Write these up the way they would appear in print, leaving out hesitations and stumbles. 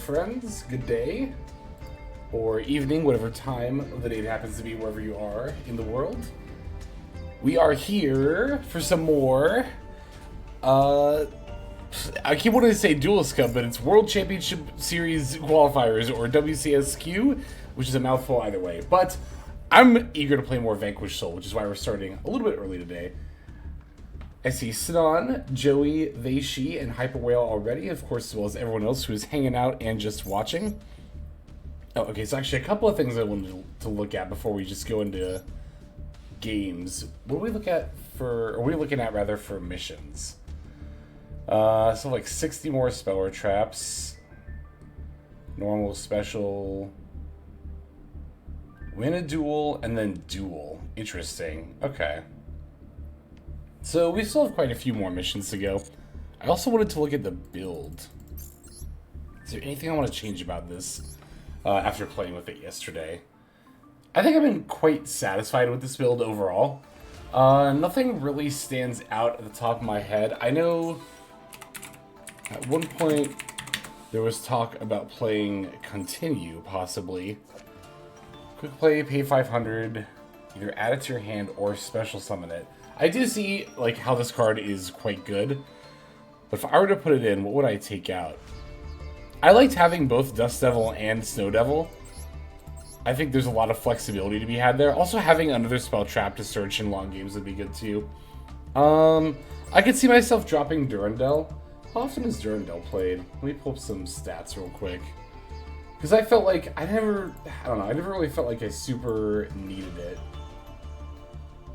friends. Good day. Or evening, whatever time of the day it happens to be, wherever you are in the world. We are here for some more. I keep wanting to say Duel Cup, but it's World Championship Series Qualifiers, or WCS, which is a mouthful either way. But I'm eager to play more Vanquish Soul, which is why we're starting a little bit early today. I see Sinan, Joey, Vaishi, and Hyper Whale already, of course, as well as everyone else who is hanging out and just watching. Oh, okay, so actually a couple of things I wanted to look at before we just go into games. What do we look at for, or are we looking at rather for missions? So like 60 more speller traps. Normal, special. Win a duel, and then duel. Interesting. Okay. So we still have quite a few more missions to go. I also wanted to look at the build. Is there anything I want to change about this after playing with it yesterday? I think I've been quite satisfied with this build overall. Nothing really stands out at the top of my head. I know at one point there was talk about playing Continue, possibly. Quick play, pay 500, either add it to your hand or special summon it. I do see like how this card is quite good, but if I were to put it in, what would I take out? I liked having both Dust Devil and Snow Devil. I think there's a lot of flexibility to be had there. Also, having another spell trap to search in long games would be good too. I could see myself dropping Durandal. How often is Durandal played? Let me pull up some stats real quick. Because I felt like I never really felt like I super needed it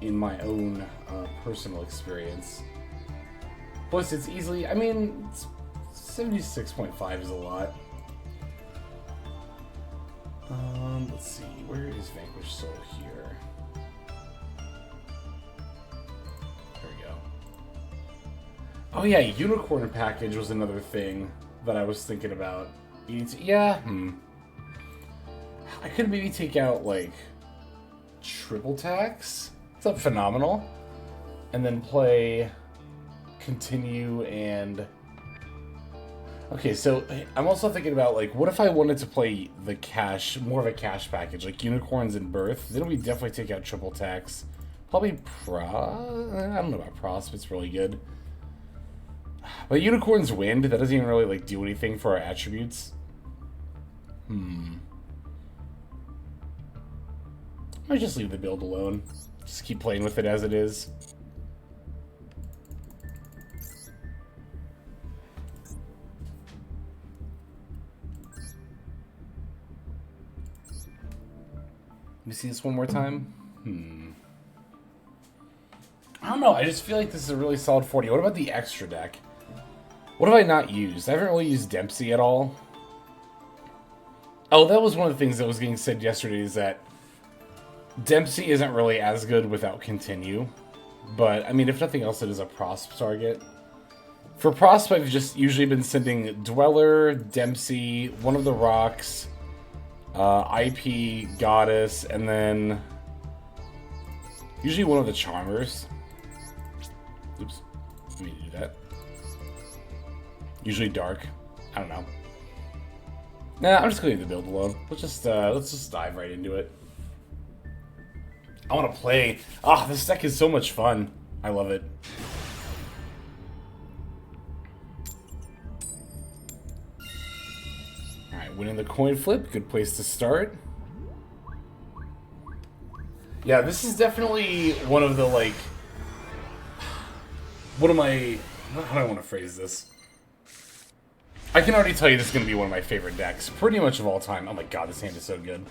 in my own personal experience. Plus, it's easily, I mean, 76.5 is a lot. Let's see, where is Vanquish Soul here? There we go. Oh yeah, Unicorn Package was another thing that I was thinking about. Yeah, I could maybe take out, like, Triple Tax. It's up phenomenal. And then play Continue and... Okay, so I'm also thinking about, like, what if I wanted to play the cash, more of a cash package, like Unicorns and Birth? Then we definitely take out Triple Tax. Probably I don't know about Prosp, it's really good. But Unicorns Wind, that doesn't even really, like, do anything for our attributes. I might just leave the build alone. Just keep playing with it as it is. Let me see this one more time. I don't know, I just feel like this is a really solid 40. What about the extra deck? What have I not used? I haven't really used Dempsey at all. Oh, that was one of the things that was getting said yesterday, is that Dempsey isn't really as good without Continue. But, I mean, if nothing else, it is a Prosp target. For Prosp, I've just usually been sending Dweller, Dempsey, one of the rocks, IP, Goddess, and then usually one of the Charmers. Oops, let me do that. Usually Dark. I don't know. Nah, I'm just gonna leave the build alone. Let's just dive right into it. I want to play. This deck is so much fun. I love it. All right, winning the coin flip. Good place to start. Yeah, this is definitely one of the, like, one of my, how do I want to phrase this? I can already tell you this is going to be one of my favorite decks, pretty much of all time. Oh my god, this hand is so good.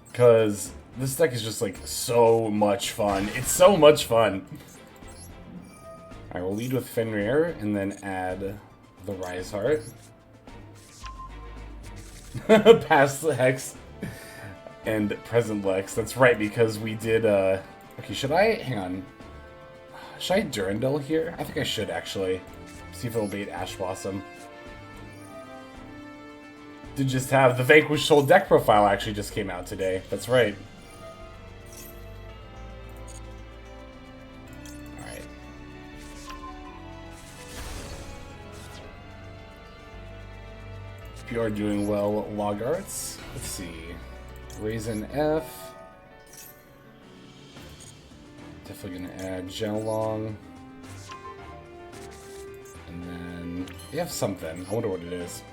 Because this deck is just, like, so much fun. It's so much fun. Alright, we'll lead with Fenrir, and then add the Rise Heart. Past the Hex and present Lex. That's right, because we did, okay, should I, hang on. Should I Durandal here? I think I should, actually. See if it'll bait Ash Blossom. Did just have the Vanquish Soul deck profile actually just came out today. That's right. Alright. Hope you are doing well, Log Arts. Let's see. Raisin F. Definitely gonna add Genelong. And then they have something. I wonder what it is.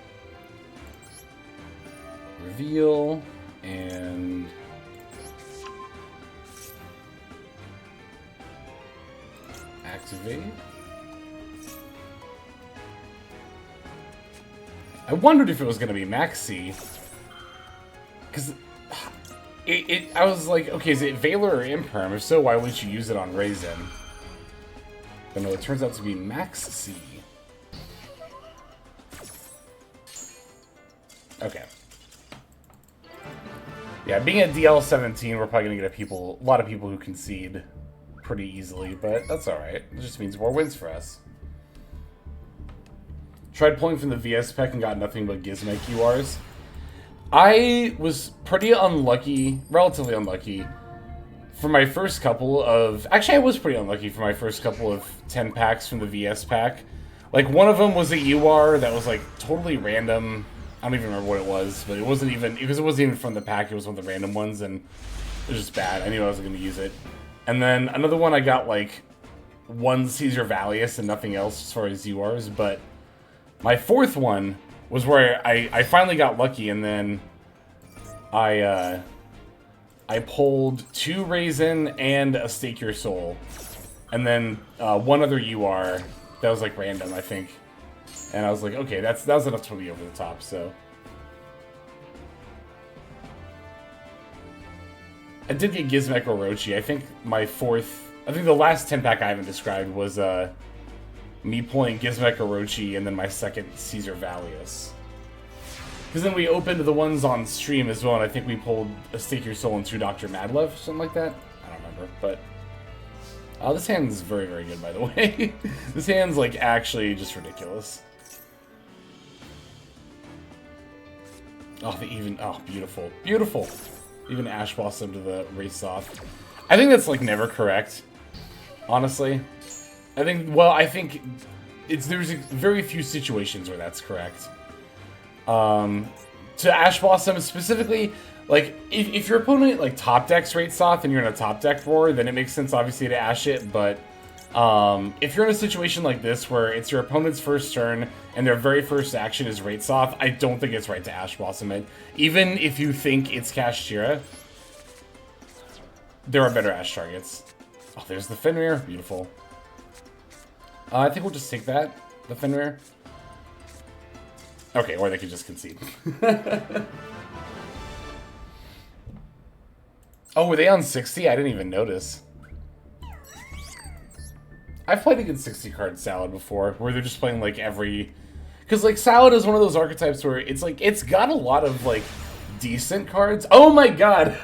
Reveal and activate. I wondered if it was going to be Maxi, because I was like, okay, is it Valor or Imperm? If so, why wouldn't you use it on Raisin? But no, it turns out to be Maxi. Okay. Yeah, being at DL17, we're probably going to get a lot of people who concede pretty easily, but that's alright. It just means more wins for us. Tried pulling from the VS spec and got nothing but Gizmek URs. I was pretty unlucky, relatively unlucky, for my first couple of... Actually, I was pretty unlucky for my first couple of 10 packs from the VS pack. Like, one of them was a UR that was, like, totally random. I don't even remember what it was, but it wasn't even... Because it wasn't even from the pack, it was one of the random ones, and it was just bad. I knew I wasn't going to use it. And then another one I got, like, one Caesar Valius and nothing else as far as URs, but... My fourth one was where I finally got lucky, and then I pulled 2 Raisin and a Stake Your Soul, and then one other UR that was like random, I think. And I was like, okay, that was enough to put me over the top. So I did get Gizmek Orochi. I think the last 10 pack I haven't described was me pulling Gizmek Orochi and then my second Caesar Valius. Because then we opened the ones on stream as well, and I think we pulled a Stake Your Soul and 2 Dr. Madlev, something like that. I don't remember, but... this hand's very, very good, by the way. This hand's, like, actually just ridiculous. Oh, beautiful. Beautiful! Even Ash Blossom to the Race Off. I think that's, like, never correct. Honestly. I think there's very few situations where that's correct. To Ash Blossom specifically, like, if your opponent, like, top decks Rate Soth and you're in a top deck roar, then it makes sense, obviously, to Ash it, but if you're in a situation like this where it's your opponent's first turn and their very first action is Rate Soth, I don't think it's right to Ash Blossom it. Even if you think it's Kashtira, there are better Ash targets. Oh, there's the Fenrir. Beautiful. I think we'll just take that, the Fenrir. Okay, or they could just concede. Oh, were they on 60? I didn't even notice. I've played a good 60-card Salad before, where they're just playing, like, every... Because, like, Salad is one of those archetypes where it's, like, it's got a lot of, like, decent cards. Oh, my God!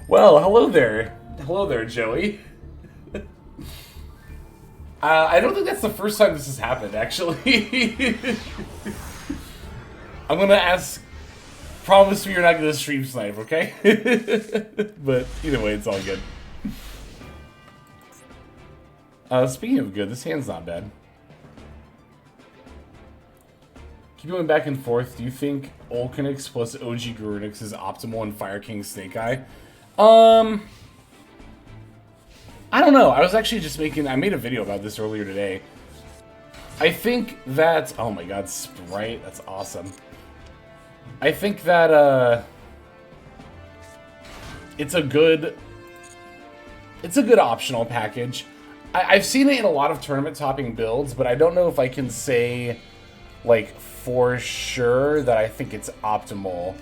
Well, hello there. Hello there, Joey. I don't think that's the first time this has happened, actually. I'm gonna ask... Promise me you're not gonna stream snipe, okay? But either way, it's all good. Speaking of good, this hand's not bad. Keep going back and forth. Do you think Olkinix plus OG Garunix is optimal in Fire King Snake Eye? I don't know. I was actually just I made a video about this earlier today. I think that... Oh my god, Sprite. That's awesome. I think that, it's a good optional package. I've seen it in a lot of tournament topping builds, but I don't know if I can say, like, for sure that I think it's optimal.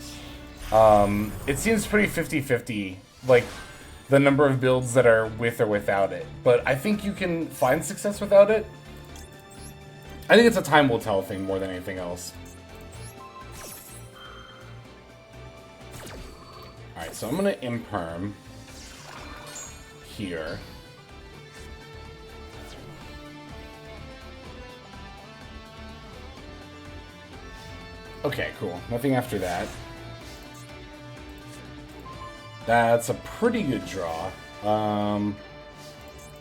It seems pretty 50-50, like, the number of builds that are with or without it. But I think you can find success without it. I think it's a time will tell thing more than anything else. Alright, so I'm gonna Imperm here. Okay, cool. Nothing after that. That's a pretty good draw.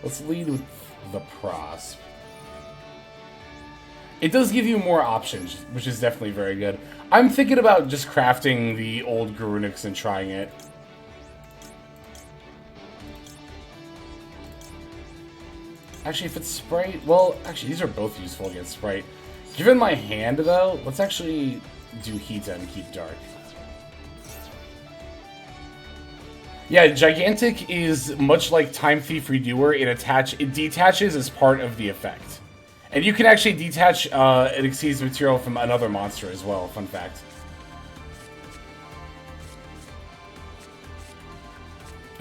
Let's lead with the Prosp. It does give you more options, which is definitely very good. I'm thinking about just crafting the old Garunix and trying it. Actually, if it's Sprite... Well, actually, these are both useful against Sprite. Given my hand, though, let's actually do Hita and keep Dark. Yeah, Gigantic is much like Time Thief Redoer. It detaches as part of the effect. And you can actually detach an Exceeds material from another monster as well, fun fact.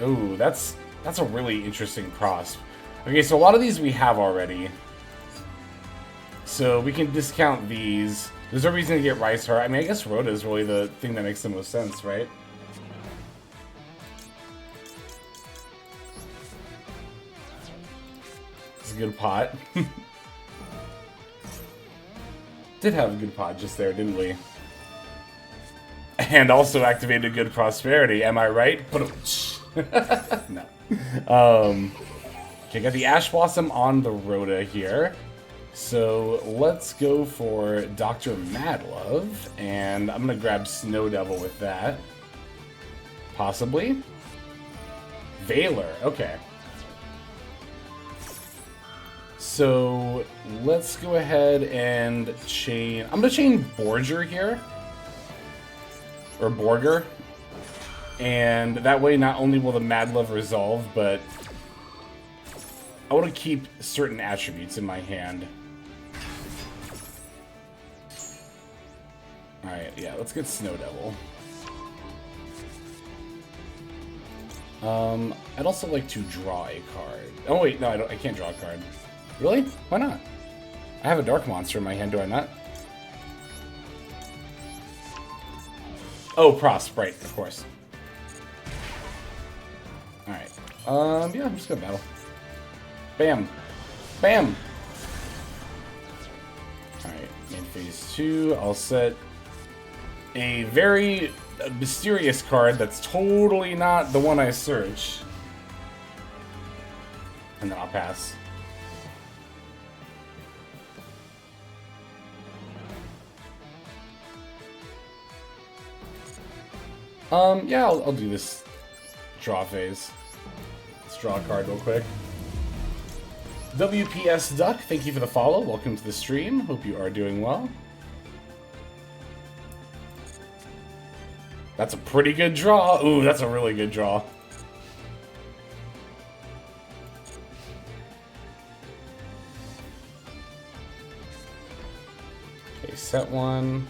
Ooh, that's a really interesting cross. Okay, so a lot of these we have already. So we can discount these. There's no reason to get Rice Heart. I mean, I guess Rhoda is really the thing that makes the most sense, right? It's a good pot. Did have a good pot just there, didn't we? And also activated good prosperity, am I right? No. Okay, got the Ash Blossom on the Rhoda here. So let's go for Dr. Madlove, and I'm gonna grab Snow Devil with that. Possibly. Valor, okay. So let's go ahead and chain. I'm gonna chain Borger here. Or Borger. And that way not only will the Madlove resolve, but I want to keep certain attributes in my hand. Alright, yeah, let's get Snow Devil. I'd also like to draw a card. Oh wait, no, I can't draw a card. Really? Why not? I have a Dark Monster in my hand, do I not? Oh, Prost, right, of course. Alright. Yeah, I'm just gonna battle. Bam! Bam! Alright, in phase 2, I'll set a very mysterious card that's totally not the one I search. And then I'll pass. Yeah, I'll do this draw phase. Let's draw a card real quick. WPS Duck, thank you for the follow. Welcome to the stream. Hope you are doing well. That's a pretty good draw. Ooh, that's a really good draw. Okay, set one.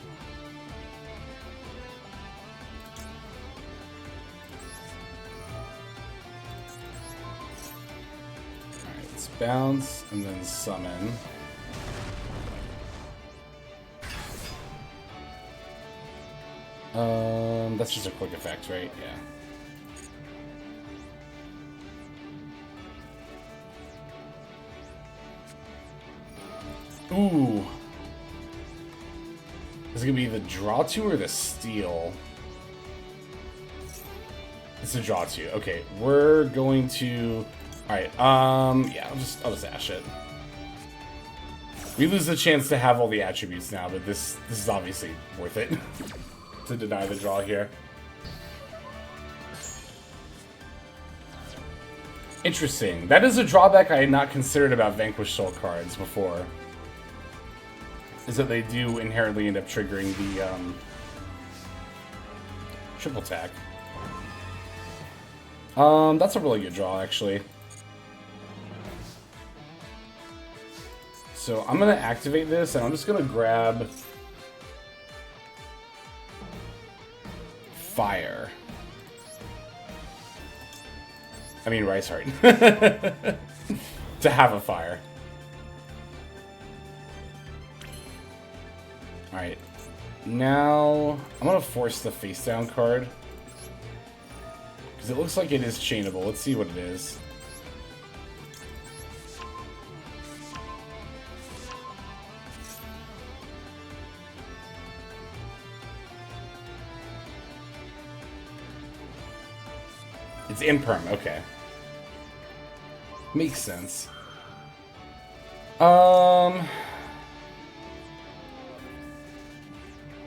Bounce, and then summon. That's just a quick effect, right? Yeah. Ooh. Is it gonna be the draw two or the steal? It's a draw two. Okay, we're going to. Alright, yeah, I'll just ash it. We lose the chance to have all the attributes now, but this is obviously worth it to deny the draw here. Interesting. That is a drawback I had not considered about Vanquish Soul cards before. Is that they do inherently end up triggering the triple attack. That's a really good draw, actually. So I'm going to activate this, and I'm just going to grab Fire. I mean Rice Heart. To have a Fire. Alright. Now, I'm going to force the face down card. Because it looks like it is chainable. Let's see what it is. It's imperm, okay. Makes sense.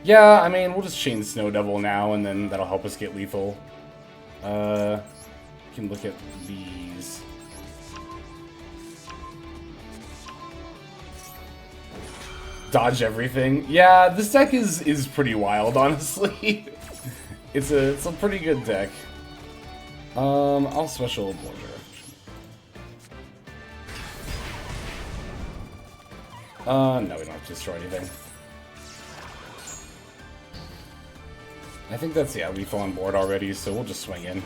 Yeah, I mean, we'll just chain Snow Devil now, and then that'll help us get lethal. We can look at these. Dodge everything. Yeah, this deck is pretty wild, honestly. It's a pretty good deck. I'll special border. No, we don't have to destroy anything. I think that's, yeah, lethal on board already, so we'll just swing in.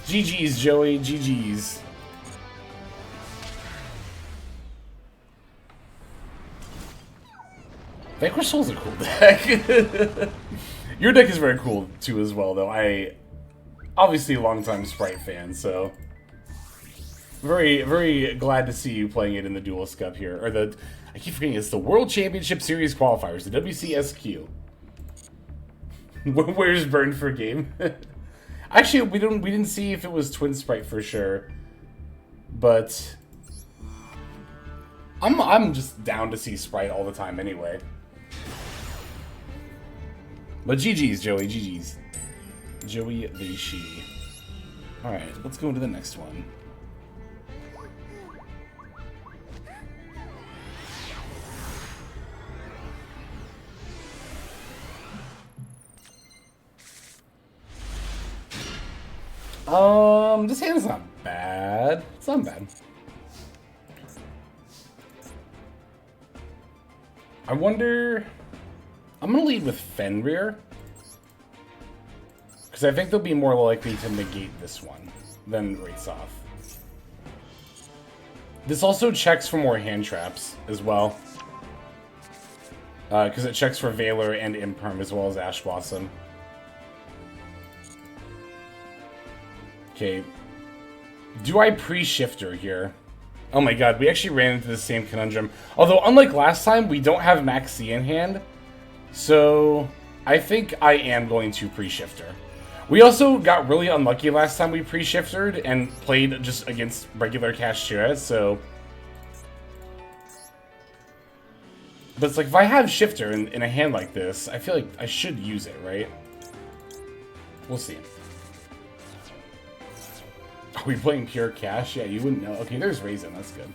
GG's, Joey, GG's. Vanquish Soul's a cool deck. Your deck is very cool, too, as well, though. Obviously a longtime Sprite fan, so... Very, very glad to see you playing it in the Duel Cup here. Or the... I keep forgetting, it's the World Championship Series qualifiers, the WCSQ. Where's Burn for game? Actually, we didn't see if it was Twin Sprite for sure. But... I'm just down to see Sprite all the time anyway. But GG's, Joey, GG's. Joey the She. Alright, let's go into the next one. This hand's not bad. It's not bad. I wonder... I'm gonna lead with Fenrir. Because I think they'll be more likely to negate this one than Race Off. This also checks for more hand traps as well. Because it checks for Valor and Imperm as well as Ash Blossom. Okay. Do I pre-shifter here? Oh my god, we actually ran into the same conundrum. Although, unlike last time, we don't have Max C in hand. So, I think I am going to pre-shifter. We also got really unlucky last time we pre-shiftered and played just against regular Kashtira, so... But it's like, if I have shifter in a hand like this, I feel like I should use it, right? We'll see. Are we playing pure cash? Yeah, you wouldn't know. Okay, there's Raisin. That's good.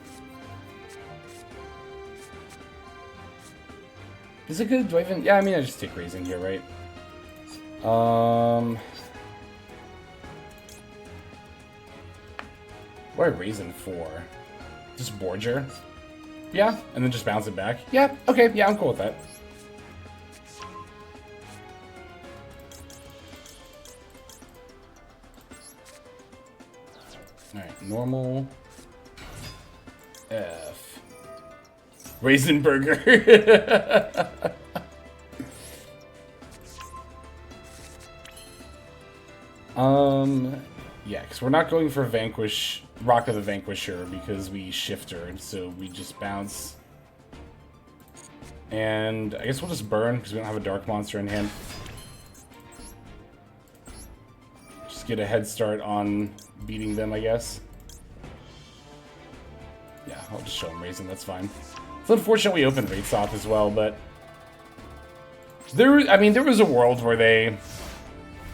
Is it good? Do I even... Yeah, I mean, I just take Raisin here, right? What do I Raisin for? Just Borger? Yeah, and then just bounce it back? Yeah, okay, yeah, I'm cool with that. Alright, normal. F. Raisin Burger. Yeah, because we're not going for Vanquish, Rock of the Vanquisher, because we shiftered, so we just bounce. And I guess we'll just burn, because we don't have a Dark Monster in hand. Just get a head start on beating them, I guess. Yeah, I'll just show them Raisin, that's fine. It's unfortunate we opened Rates off as well, but... there was a world where they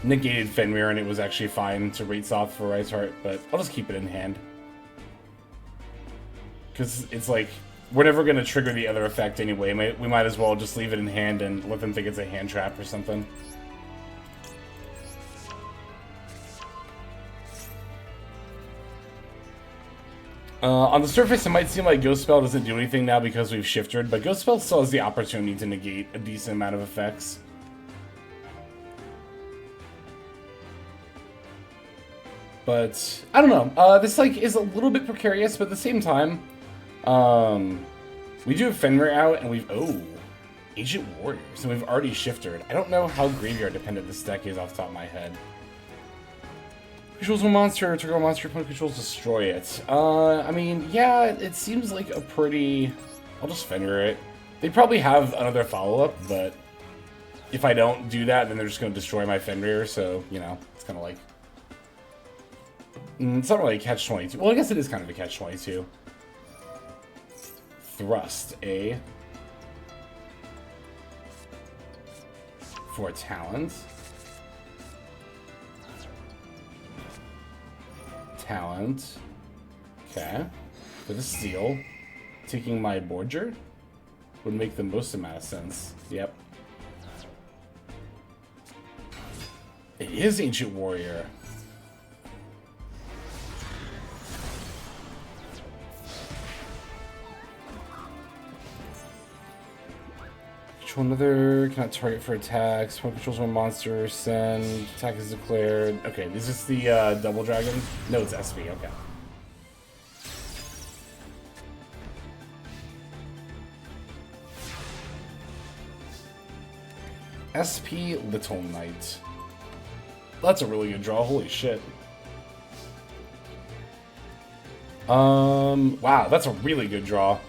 negated Fenrir and it was actually fine to Rates off for Rice Heart, but I'll just keep it in hand. Because it's like, we're never going to trigger the other effect anyway. We might as well just leave it in hand and let them think it's a hand trap or something. On the surface, it might seem like Ghost Spell doesn't do anything now because we've shifted, but Ghost Spell still has the opportunity to negate a decent amount of effects. But, I don't know. This, like, is a little bit precarious, but at the same time, we do have Fenrir out, and we've... Oh, Ancient Warriors, and we've already shifted. I don't know how graveyard-dependent this deck is off the top of my head. Controls a monster, trigger a monster, opponent controls, destroy it. I mean, yeah, it seems like a pretty... I'll just Fenrir it. They probably have another follow-up, but if I don't do that, then they're just going to destroy my Fenrir, so, you know, it's kind of like... It's not really a catch-22. Well, I guess it is kind of a catch-22. thrust, eh? For talent. Talent. Okay. For the steal, taking my Borger would make the most amount of sense. Yep. It is Ancient Warrior. Control another, cannot target for attacks. One controls one monster, send, attack is declared. Okay, is this the double dragon? No, it's SP, okay. SP Little Knight. That's a really good draw, holy shit. Wow, that's a really good draw.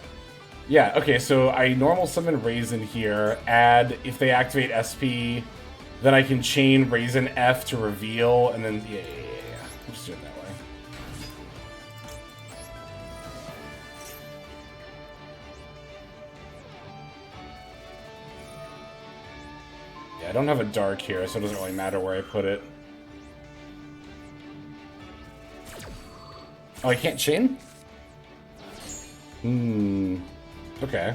Yeah, okay, so I normal summon Raisin here, add, if they activate SP, then I can chain Raisin F to reveal, and then, yeah. We'll just do it that way. Yeah, I don't have a dark here, so it doesn't really matter where I put it. Oh, I can't chain? Okay.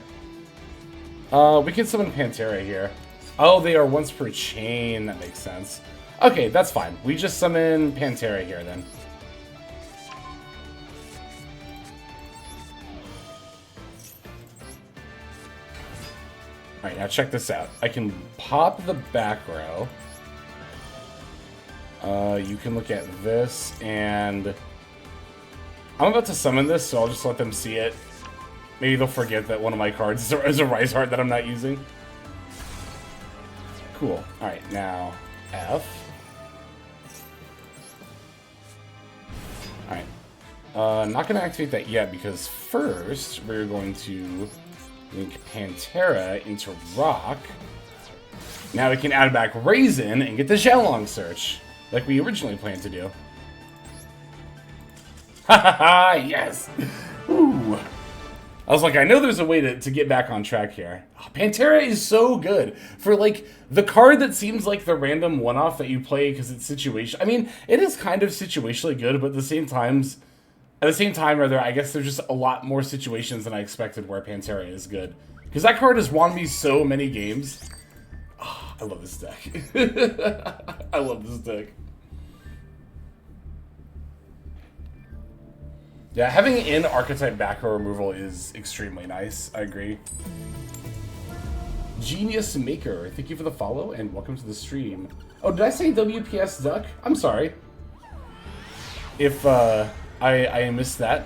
We can summon Pantera here. Oh, they are once per chain. That makes sense. Okay, that's fine. We just summon Pantera here, then. Alright, now check this out. I can pop the back row. You can look at this, and... I'm about to summon this, so I'll just let them see it. Maybe they'll forget that one of my cards is a Rise Heart that I'm not using. Cool. Alright, now F. Alright. Not going to activate that yet, because first we're going to link Pantera into Rock. Now we can add back Raisin and get the Xiaolong search, like we originally planned to do. Hahaha, yes! Ooh. I was like, I know there's a way to get back on track here. Oh, Pantera is so good. For, like, the card that seems like the random one-off that you play because it's situation. I mean, it is kind of situationally good, but at the same time, I guess there's just a lot more situations than I expected where Pantera is good. Because that card has won me so many games. Oh, I love this deck. I love this deck. Yeah, having in archetype back row removal is extremely nice. I agree. Genius Maker, thank you for the follow and welcome to the stream. Oh, did I say WPS Duck? I'm sorry. If I missed that.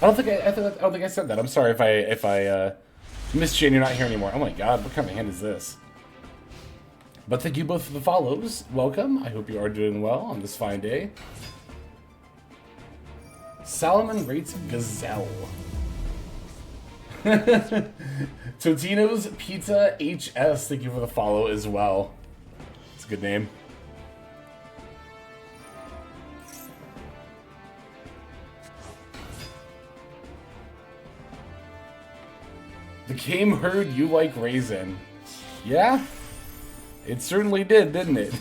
I don't think I said that. I'm sorry if I missed you and you're not here anymore. Oh my god, what kind of hand is this? But thank you both for the follows. Welcome. I hope you are doing well on this fine day. Salomon rates Gazelle. Totino's Pizza HS, thank you for the follow as well. It's a good name. The game heard you like Raisin. Yeah? It certainly did, didn't it?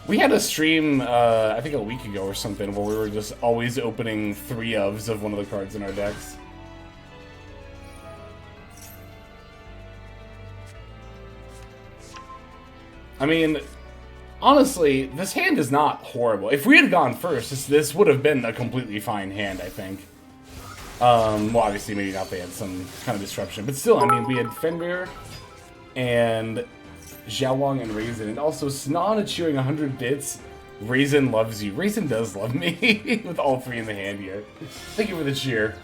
We had a stream, I think a week ago or something, where we were just always opening 3-ofs of one of the cards in our decks. I mean, honestly, this hand is not horrible. If we had gone first, this would have been a completely fine hand, I think. Well, obviously, maybe not, they had some kind of disruption. But still, I mean, we had Fenrir and Xiaolong and Raisin, and also Snan cheering 100 bits. Raisin loves you. Raisin does love me, with all 3 in the hand here. Thank you for the cheer.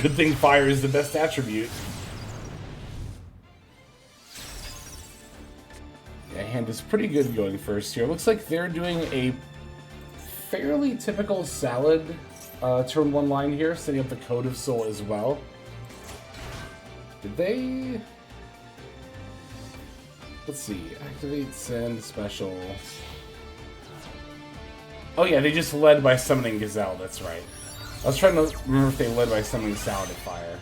Good thing fire is the best attribute. Yeah, hand is pretty good going first here. Looks like they're doing a fairly typical Salad turn 1 line here, setting up the Code of Soul as well. Did they... Let's see. Activate, send, special. Oh yeah, they just led by summoning Gazelle, that's right. I was trying to remember if they led by summoning Salad Fire.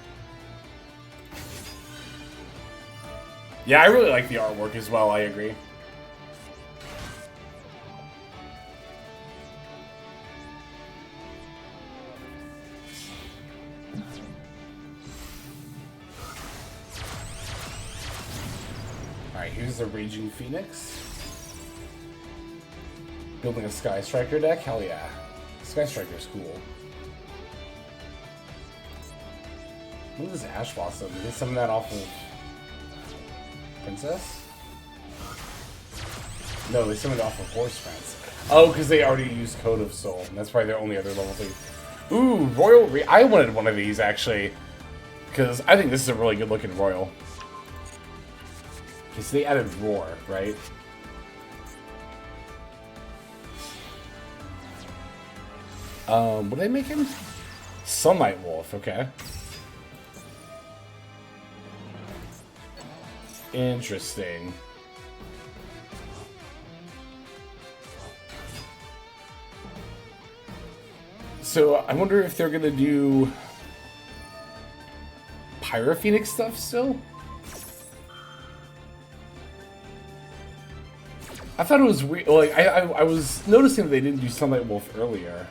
Yeah, I really like the artwork as well, I agree. Alright, here's the Raging Phoenix. Building a Sky Striker deck? Hell yeah. Sky Striker's cool. What is Ash Blossom? Did they summon that off of Princess? No, they summoned it off of Horse Friends. Oh, because they already used Code of Soul. That's probably their only other level 3. Ooh, Royal I wanted one of these, actually. Because I think this is a really good looking Royal. Okay, so they added Roar, right? What did they make him? Sunlight Wolf, okay. Interesting. So, I wonder if they're gonna do Pyro Phoenix stuff still? I thought it was weird. Like, I was noticing that they didn't do Sunlight Wolf earlier.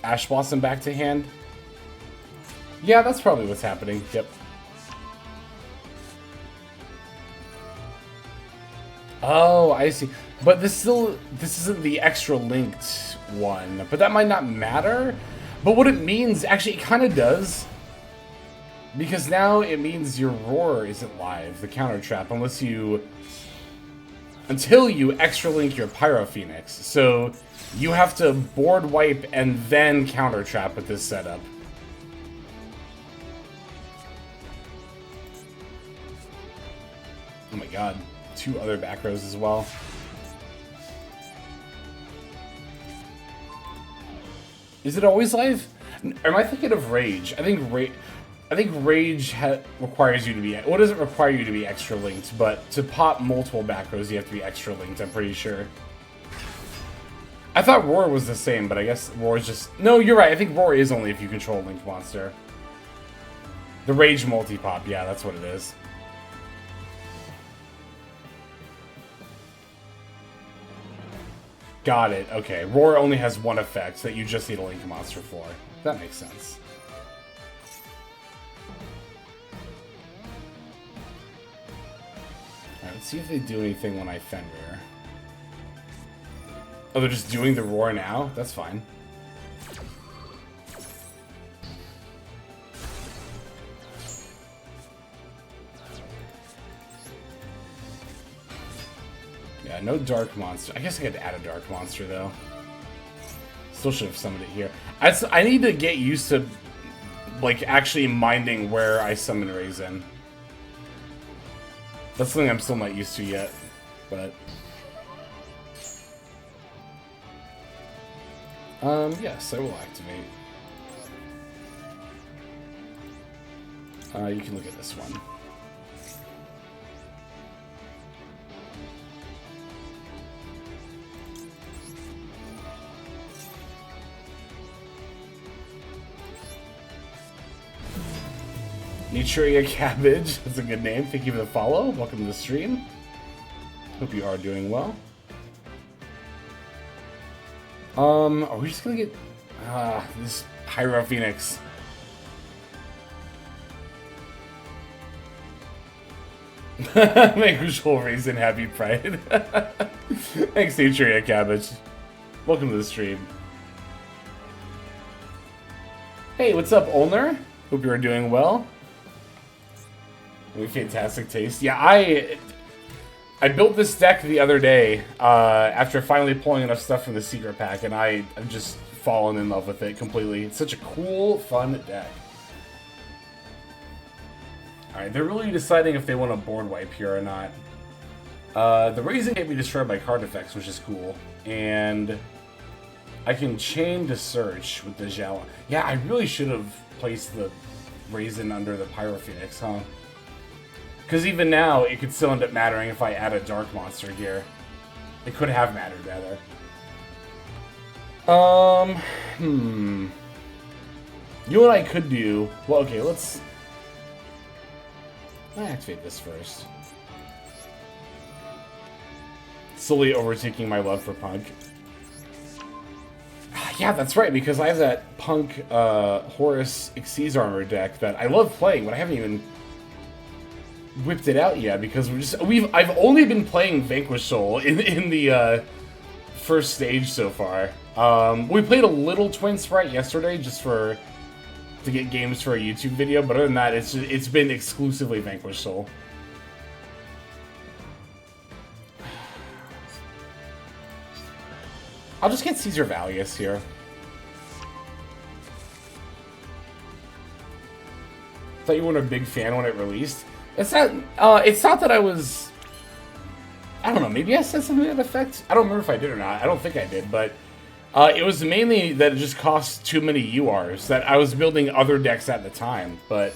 Ash Blossom back to hand? Yeah, that's probably what's happening. Yep. Oh, I see. But this isn't the extra linked one. But that might not matter. But what it means, actually, it kind of does. Because now it means your Roar isn't live, the counter trap, until you extra link your Pyro Phoenix. So you have to board wipe and then counter trap with this setup. Oh my god, 2 other back rows as well. Is it always live? Am I thinking of Rage? I think Rage requires you to be... Well, it doesn't require you to be extra linked, but to pop multiple back rows, you have to be extra linked, I'm pretty sure. I thought Roar was the same, but I guess Roar is just... No, you're right. I think Roar is only if you control a linked monster. The Rage multi-pop, yeah, that's what it is. Got it, okay. Roar only has one effect that you just need a linked monster for. That makes sense. Alright, let's see if they do anything when I Fenrir. Oh, they're just doing the Roar now? That's fine. Yeah, no Dark Monster. I guess I could add a Dark Monster, though. Still should have summoned it here. I need to get used to, like, actually minding where I summon Raisin. That's something I'm still not used to yet, but... yes, I will activate. You can look at this one. Nutria Cabbage, that's a good name. Thank you for the follow. Welcome to the stream. Hope you are doing well. Are we just gonna get this Pyro Phoenix? Make visual Raisin happy pride. Thanks, Nutria Cabbage. Welcome to the stream. Hey, what's up, Olner? Hope you are doing well. Fantastic taste. Yeah, I built this deck the other day after finally pulling enough stuff from the secret pack, and I've just fallen in love with it completely. It's such a cool, fun deck. Alright, they're really deciding if they want to board wipe here or not. The Raisin can't be destroyed by card effects, which is cool. And I can chain to search with the Zhao. Yeah, I really should have placed the Raisin under the Pyro Phoenix, huh? Because even now, it could still end up mattering if I add a dark monster here. It could have mattered, rather. You know what I could do? Well, okay, let's activate this first. Slowly overtaking my love for Punk. Yeah, that's right, because I have that Punk Horus Xyz Armor deck that I love playing, but I haven't even whipped it out yet because I've only been playing Vanquish Soul in the first stage so far. We played a little Twin Sprite yesterday just to get games for a YouTube video, but other than that, it's been exclusively Vanquish Soul. I'll just get Caesar Valius here. Thought you weren't a big fan when it released. It's not that I was... I don't know, maybe I said something to that effect? I don't remember if I did or not. I don't think I did, but... it was mainly that it just cost too many URs, that I was building other decks at the time, but...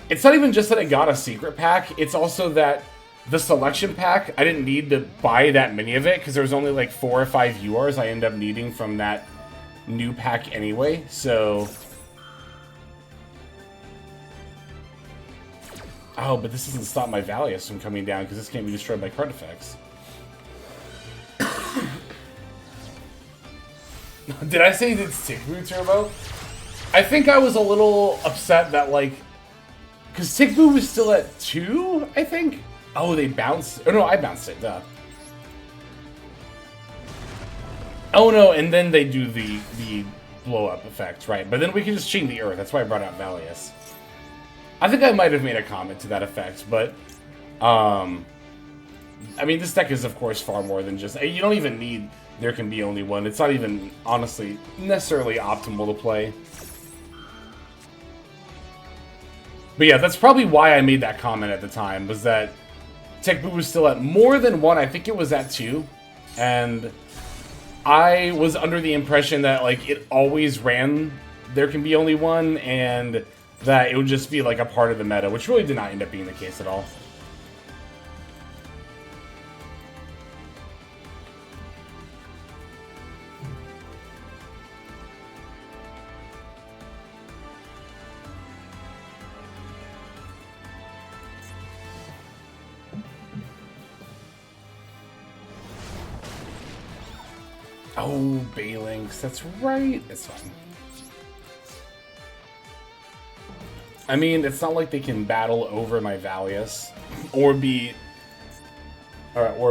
It's not even just that I got a secret pack, it's also that the selection pack, I didn't need to buy that many of it, because there was only like 4 or 5 URs I ended up needing from that new pack anyway, so... Oh, but this doesn't stop my Valius from coming down, because this can't be destroyed by card effects. Did I say it's Tickboo Turbo? I think I was a little upset that, like... Because Tickboo was still at 2, I think? Oh, they bounced... Oh, no, I bounced it, duh. Oh, no, and then they do the blow-up effect, right. But then we can just chain the Earth. That's why I brought out Valius. I think I might have made a comment to that effect, but... I mean, this deck is, of course, far more than just... You don't even need There Can Be Only One. It's not even, honestly, necessarily optimal to play. But yeah, that's probably why I made that comment at the time, was that Tickboo was still at more than 1. I think it was at 2. And I was under the impression that, like, it always ran There Can Be Only One, and that it would just be, like, a part of the meta, which really did not end up being the case at all. Oh, Balinks, that's right. It's fine. I mean, it's not like they can battle over my Valius, or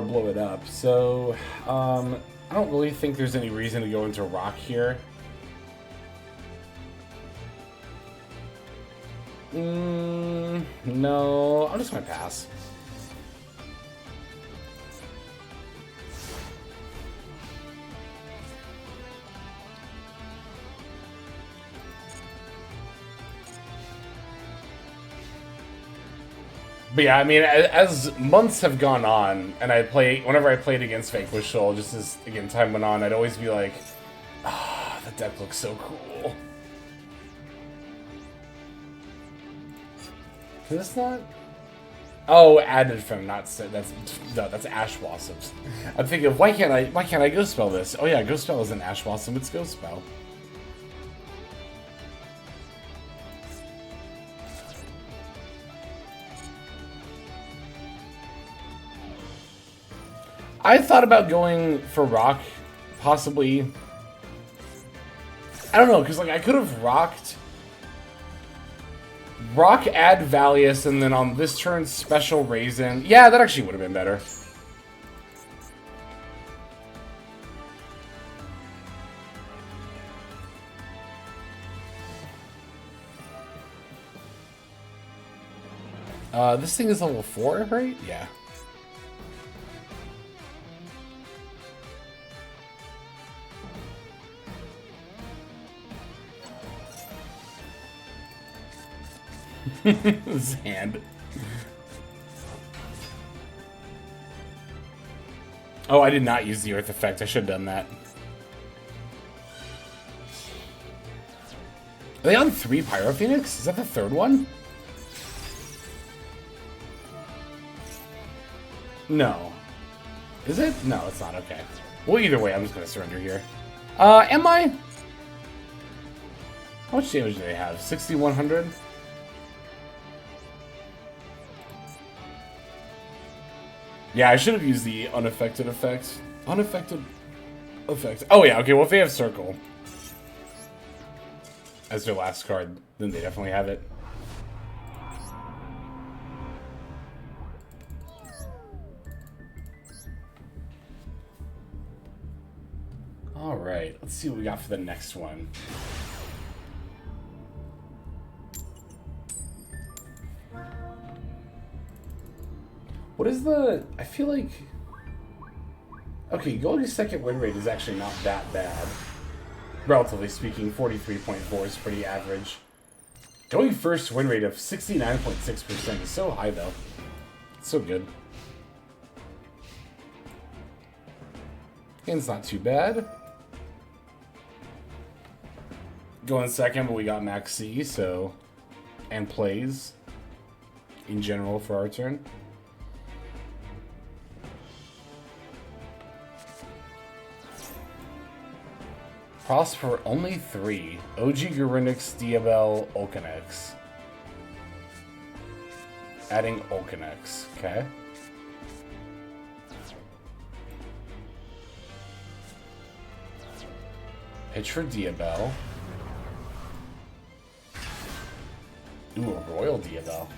blow it up. So, I don't really think there's any reason to go into Rock here. No, I'm just gonna pass. But yeah, I mean, as months have gone on, and whenever I played against Vanquish Soul, just as, again, time went on, I'd always be like, ah, that deck looks so cool. Is this not? Oh, added from, not said. That's Ash Blossoms. I'm thinking of, why can't I Ghost Spell this? Oh yeah, Ghost Spell isn't Ash Blossom, it's Ghost Spell. I thought about going for Rock, possibly. I don't know, because like I could have Rock, add Valius, and then on this turn, special Raisin. Yeah, that actually would have been better. This thing is level 4, right? Yeah. His hand. Oh, I did not use the Earth effect. I should have done that. Are they on 3 Pyro Phoenix? Is that the 3rd one? No. Is it? No, it's not. Okay. Well, either way, I'm just going to surrender here. Am I? How much damage do they have? 6,100? Yeah, I should have used the unaffected effect. Unaffected effect. Oh, yeah. Okay, well, if they have Circle as their last card, then they definitely have it. Alright, let's see what we got for the next one. What is the... I feel like... Okay, going second win rate is actually not that bad. Relatively speaking, 43.4 is pretty average. Going first win rate of 69.6% is so high, though. It's so good. And it's not too bad. Going second, but we got Max C, so... And plays. In general for our turn. Cost for only 3. OG Garunix, Diabel, Ulcanex. Adding Ulcanex. Okay. Pitch for Diabel. Ooh, a Royal Diabel.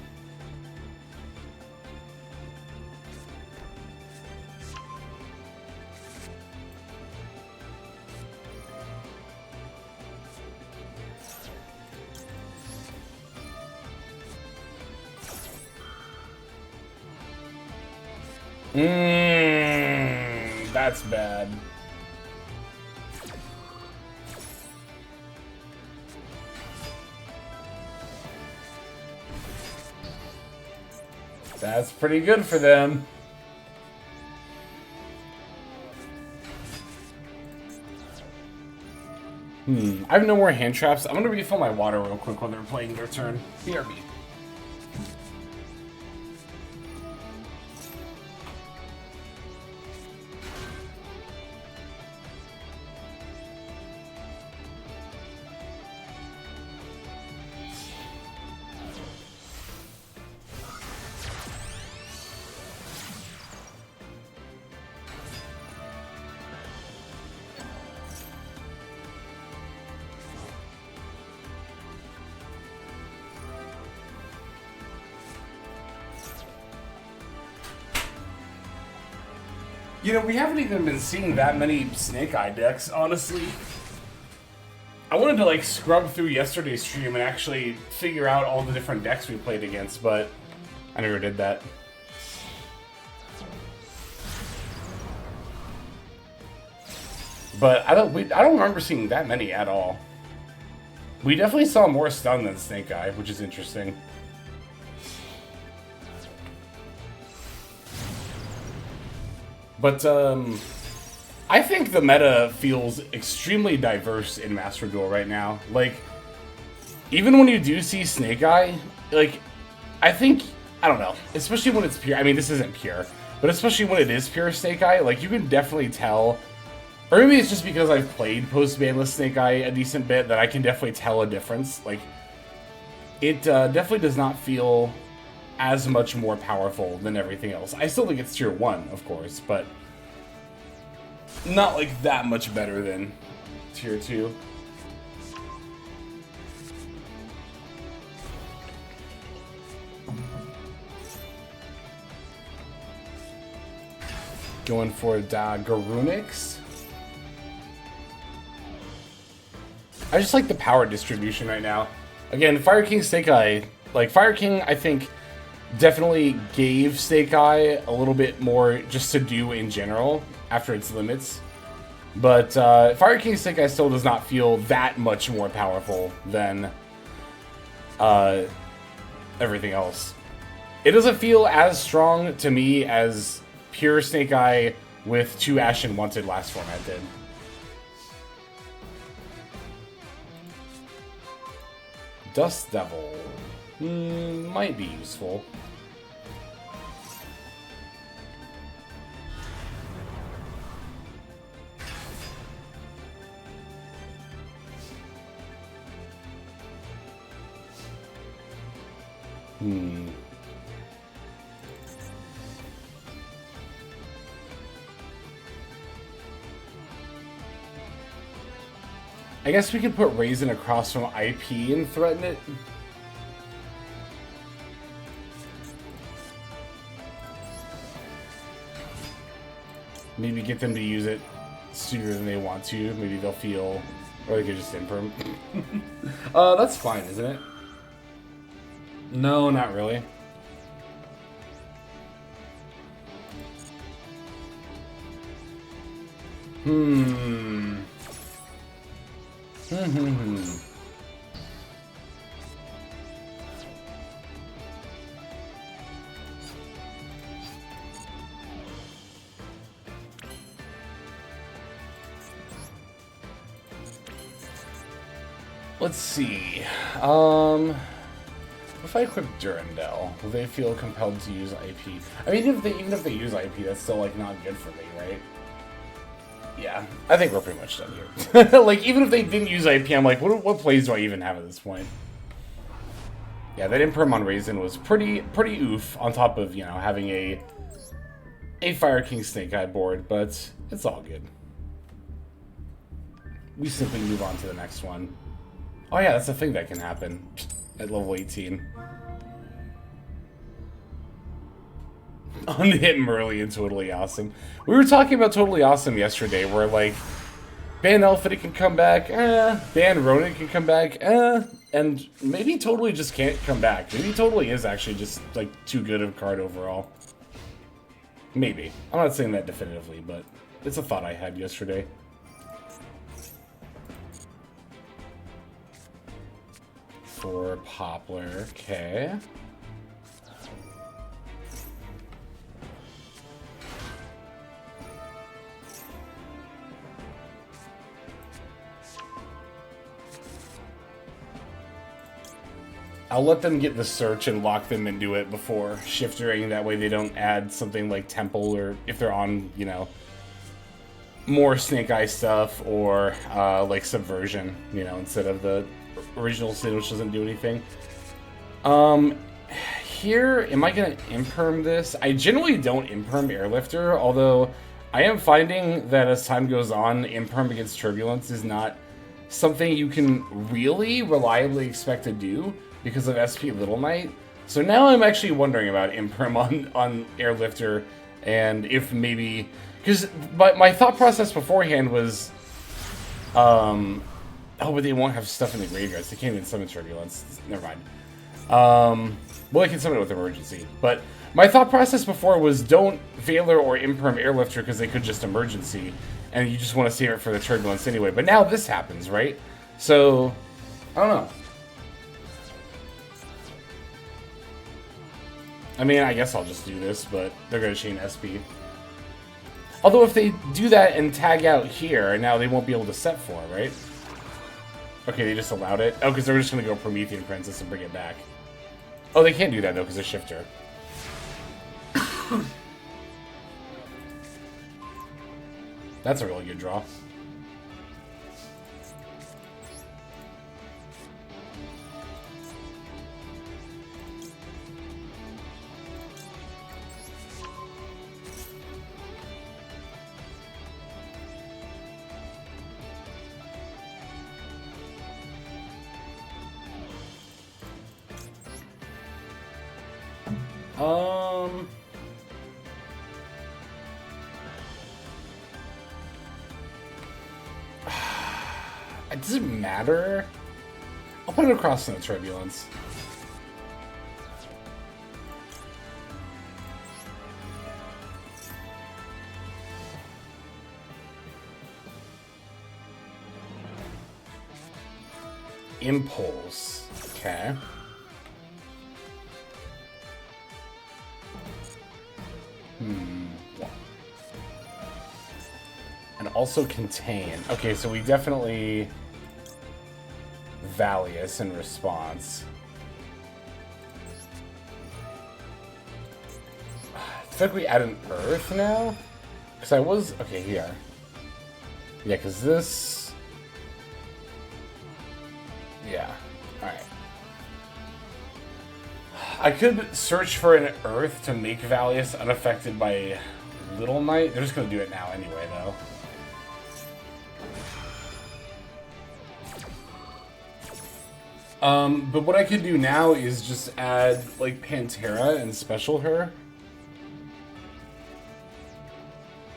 That's bad. That's pretty good for them. I have no more hand traps. I'm gonna refill my water real quick while they're playing their turn. BRB. You know, we haven't even been seeing that many Snake Eye decks, honestly. I wanted to, like, scrub through yesterday's stream and actually figure out all the different decks we played against, but I never did that. But I don't remember seeing that many at all. We definitely saw more stun than Snake Eye, which is interesting. But, I think the meta feels extremely diverse in Master Duel right now. Like, even when you do see Snake Eye, like, I think, I don't know, especially when it's pure, I mean, this isn't pure, but especially when it is pure Snake Eye, like, you can definitely tell, or maybe it's just because I've played post-banless Snake Eye a decent bit that I can definitely tell a difference. Like, it definitely does not feel as much more powerful than everything else. I still think it's tier 1, of course, but not like that much better than tier 2. Going for Garunix. I just like the power distribution right now. Again, Fire King Snake Eye, like Fire King, I think definitely gave Snake Eye a little bit more just to do in general after its limits. But Fire King Snake Eye still does not feel that much more powerful than everything else. It doesn't feel as strong to me as pure Snake Eye with 2 Ashen Wanted last format did. Dust Devil. Might be useful. I guess we could put Raisin across from IP and threaten it. Maybe get them to use it sooner than they want to. Maybe they'll feel, or they could just imperm. That's fine, isn't it? No, not really. Let's see. If I equip Durandal, will they feel compelled to use IP? I mean, even if they use IP, that's still like not good for me, right? Yeah, I think we're pretty much done here. Like, even if they didn't use IP, I'm like, what plays do I even have at this point? Yeah, that Imperm on Raisin was pretty oof, on top of, you know, having a Fire King Snake Eye board, but it's all good. We simply move on to the next one. Oh yeah, that's a thing that can happen at level 18. Unhit him early and Totally Awesome. We were talking about Totally Awesome yesterday, where like, ban Elfid can come back, ban Ronin can come back, and maybe Totally just can't come back. Maybe Totally is actually just like too good of a card overall. Maybe. I'm not saying that definitively, but it's a thought I had yesterday. For Poplar, okay. I'll let them get the search and lock them into it before shiftering. That way they don't add something like Temple, or if they're on, you know, more Snake Eye stuff, or like Subversion, you know, instead of the original sin, which doesn't do anything. Here, am I gonna imperm this? I generally don't imperm Airlifter, although I am finding that as time goes on, imperm against Turbulence is not something you can really reliably expect to do because of SP Little Knight. So now I'm actually wondering about imperm on Airlifter, and if maybe, because my thought process beforehand was, oh, but they won't have stuff in the graveyards. They can't even summon Turbulence. Never mind. Well, they can summon it with Emergency. But my thought process before was don't Veiler or Imperm Airlifter because they could just Emergency, and you just want to save it for the Turbulence anyway. But now this happens, right? So, I don't know. I mean, I guess I'll just do this, but they're going to chain SP. Although if they do that and tag out here, now they won't be able to set for it, right? Okay, they just allowed it. Oh, because they're just going to go Promethean Princess and bring it back. Oh, they can't do that, though, because of Shifter. That's a really good draw. It doesn't matter. I'll put it across in the Turbulence. Impulse. Okay. And also Contain. Okay, so we definitely Valius in response. I feel like we add an Earth now? Because I was... Okay, here. Yeah, because this... Yeah. Alright. I could search for an Earth to make Valius unaffected by Little Knight. They're just going to do it now anyway, though. But what I could do now is just add, like, Pantera and special her.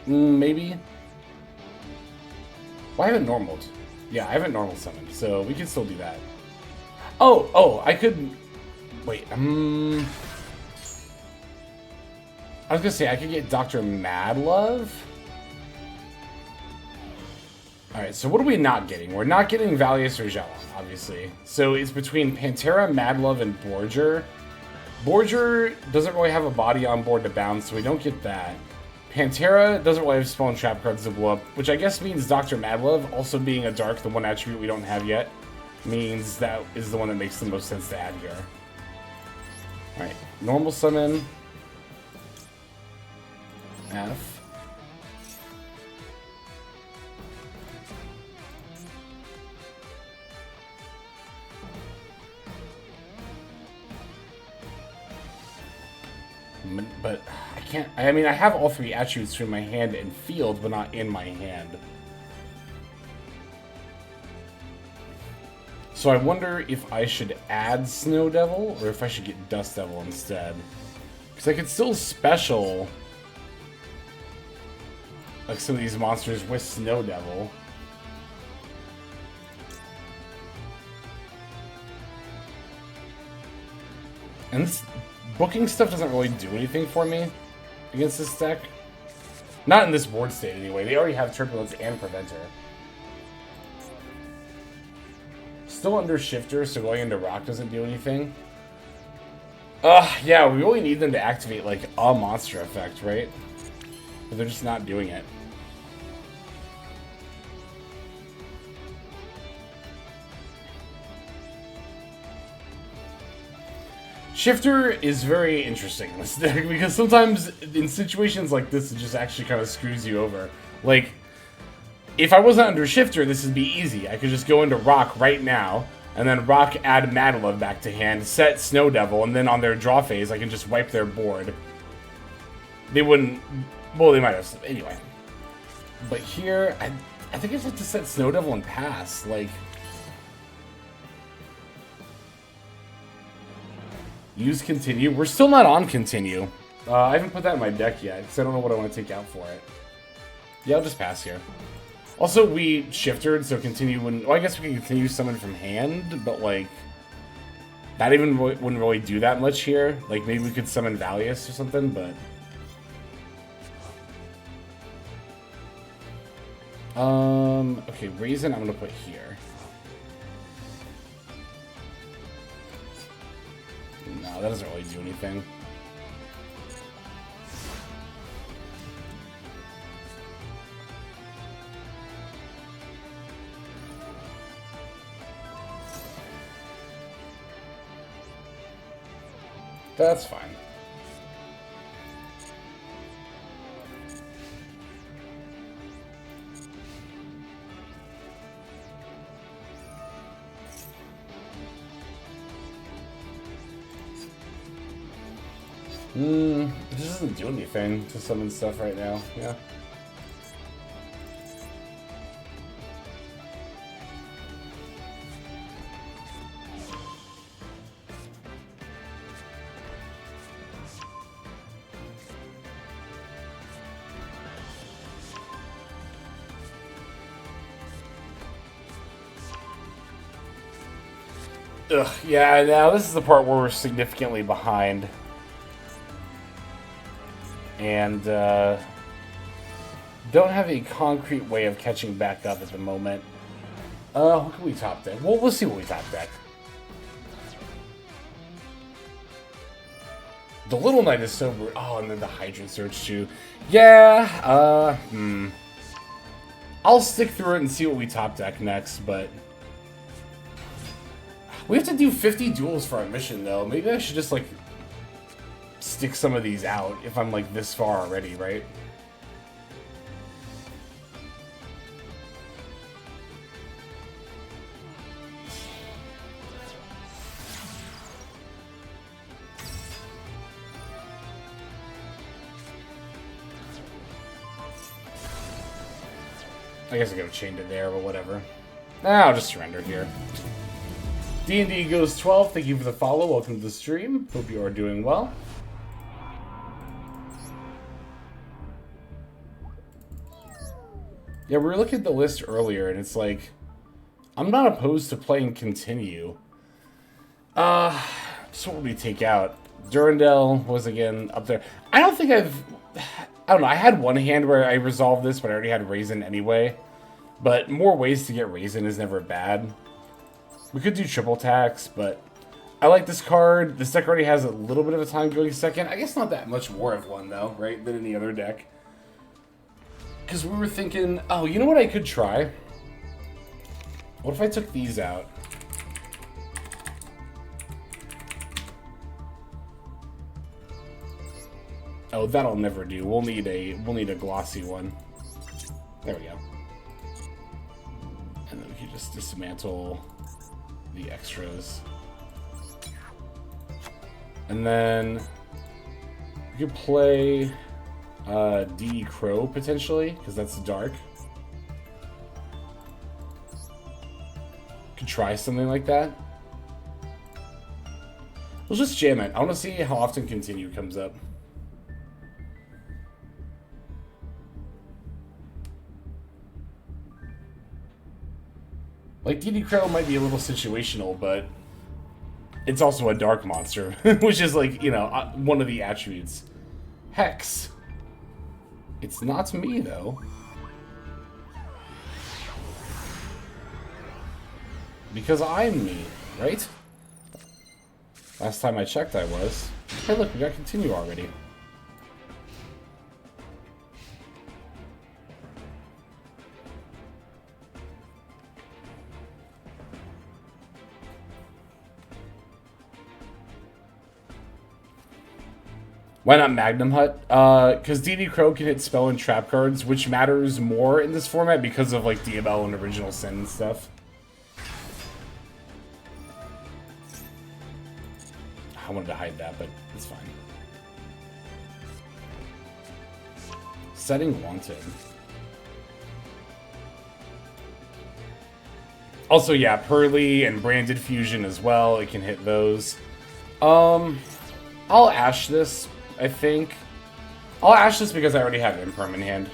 Maybe. Well, I haven't normaled. Yeah, I haven't normal summoned, so we can still do that. Oh, I could... Wait, I was gonna say, I could get Dr. Madlove? Alright, so what are we not getting? We're not getting Valius or Jalon, obviously. So it's between Pantera, Madlove, and Borger. Borger doesn't really have a body on board to bounce, so we don't get that. Pantera doesn't really have spawn trap cards to blow up, which I guess means Dr. Madlove, also being a dark, the one attribute we don't have yet, means that is the one that makes the most sense to add here. Alright, normal summon. F. But I can't, I mean, I have all three attributes through my hand and field, but not in my hand. So I wonder if I should add Snow Devil, or if I should get Dust Devil instead. Because I could still special, like, some of these monsters with Snow Devil. And this booking stuff doesn't really do anything for me against this deck. Not in this board state, anyway. They already have Turbulence and Preventer. Still under Shifter, so going into Rock doesn't do anything. Yeah, we really need them to activate, like, a monster effect, right? But they're just not doing it. Shifter is very interesting in this deck, because sometimes in situations like this, it just actually kind of screws you over. Like, if I wasn't under Shifter, this would be easy. I could just go into Rock right now, and then Rock add Madlove back to hand, set Snow Devil, and then on their draw phase, I can just wipe their board. They wouldn't... Well, they might have... Anyway. But here, I think I just have to set Snow Devil and pass. Like... Use Continue. We're still not on Continue. I haven't put that in my deck yet, because I don't know what I want to take out for it. Yeah, I'll just pass here. Also, we shifted, so Continue wouldn't... Well, I guess we can Continue summon from hand, but, like... That even wouldn't really do that much here. Like, maybe we could summon Valius or something, but... Okay, Raisin I'm gonna put here. No, that doesn't really do anything. That's fine. It just doesn't do anything to summon stuff right now, yeah. Ugh, yeah, now this is the part where we're significantly behind. And, don't have a concrete way of catching back up at the moment. What can we top deck? Well, we'll see what we top deck. The Little Knight is so... Oh, and then the Hydrant Surge too. Yeah, I'll stick through it and see what we top deck next, but... We have to do 50 duels for our mission, though. Maybe I should just, like... stick some of these out if I'm like this far already, right? I guess I could have chained it there, but whatever. I'll just surrender here. D&D goes 12. Thank you for the follow. Welcome to the stream. Hope you are doing well. Yeah, we were looking at the list earlier, and it's like, I'm not opposed to playing continue. So what would we take out? Durandal was again up there. I don't know. I had one hand where I resolved this, but I already had Raisin anyway. But more ways to get Raisin is never bad. We could do triple tax, but I like this card. This deck already has a little bit of a time going second. I guess not that much more of one, though, right, than any other deck. Because we were thinking, oh, you know what I could try? What if I took these out? Oh, that'll never do. We'll need a glossy one. There we go. And then we can just dismantle the extras. And then we could play D Crow potentially, because that's dark. Could try something like that. We'll just jam it. I want to see how often continue comes up. Like, DD Crow might be a little situational, but it's also a dark monster, which is like, you know, one of the attributes. Hex. It's not me, though. Because I'm me, right? Last time I checked, I was. Hey, look, we got continue already. Why not Magnum Hut? Because DD Crow can hit spell and trap cards, which matters more in this format because of like DML and Original Sin and stuff. I wanted to hide that, but it's fine. Setting Wanted. Also, yeah, Pearly and Branded Fusion as well. It can hit those. I'll Ash this, I think. I'll Ash this because I already have Imperm in hand.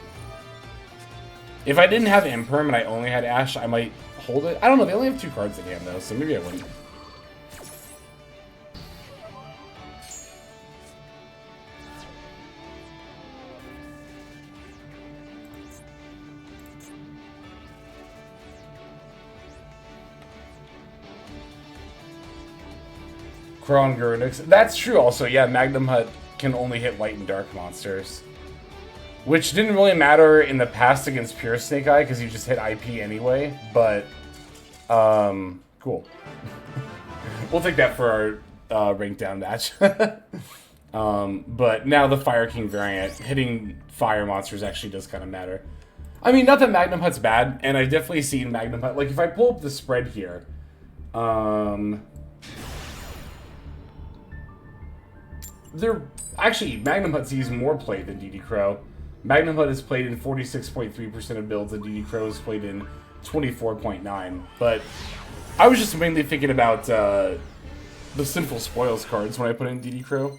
If I didn't have Imperm and I only had Ash, I might hold it. I don't know, they only have 2 cards in hand though, so maybe I wouldn't. Kron Gurnix. That's true also, yeah, Magnum Hut can only hit light and dark monsters. Which didn't really matter in the past against Pure Snake Eye, because you just hit IP anyway, but, cool. We'll take that for our rank down match. But now the Fire King variant, hitting fire monsters actually does kind of matter. I mean, not that Magnum Hut's bad, and I've definitely seen Magnum Hut, like if I pull up the spread here, actually, Magnum Hut sees more play than DD Crow. Magnum Hut is played in 46.3% of builds, and DD Crow is played in 24.9%. But I was just mainly thinking about the Sinful Spoils cards when I put in DD Crow.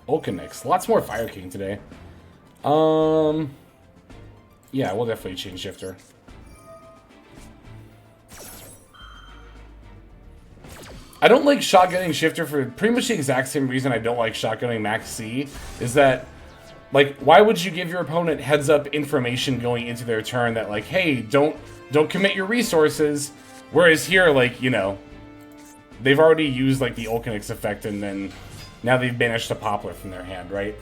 Ulcanix. Lots more Fire King today. Yeah, we'll definitely change Shifter. I don't like shotgunning Shifter for pretty much the exact same reason I don't like shotgunning Max C, is that, like, why would you give your opponent heads-up information going into their turn that, like, hey, don't commit your resources, whereas here, like, you know, they've already used, like, the Ulcanix effect, and then now they've banished a Poplar from their hand, right?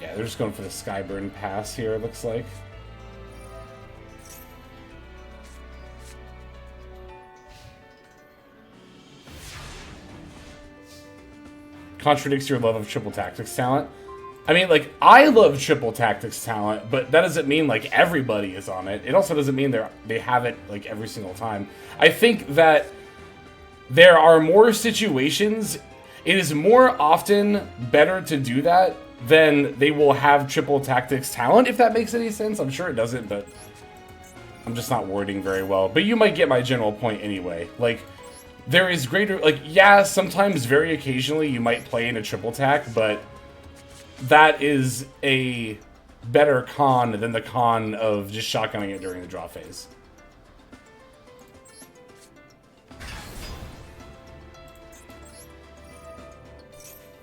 Yeah, they're just going for the Skyburn pass here, it looks like. Contradicts your love of triple tactics talent. I mean, like, I love triple tactics talent, but that doesn't mean, like, everybody is on it. It also doesn't mean they have it, like, every single time. I think that there are more situations, it is more often better to do that than they will have triple tactics talent, if that makes any sense. I'm sure it doesn't, but I'm just not wording very well. But you might get my general point anyway. Like, there is greater, like, yeah, sometimes, very occasionally, you might play in a triple tack, but that is a better con than the con of just shotgunning it during the draw phase.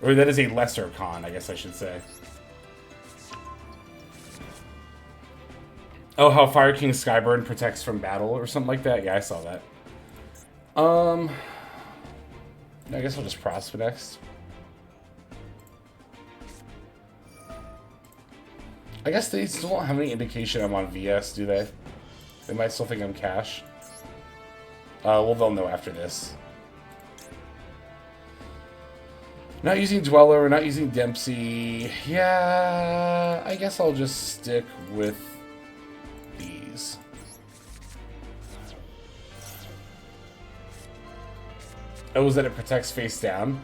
Or that is a lesser con, I guess I should say. Oh, how Fire King Skyburn protects from battle or something like that? Yeah, I saw that. I guess I'll just prosper next. I guess they still don't have any indication I'm on VS, do they? They might still think I'm cash. Well, they'll know after this. Not using Dweller, we're not using Dempsey. Yeah, I guess I'll just stick with these. Oh, is that it protects face down?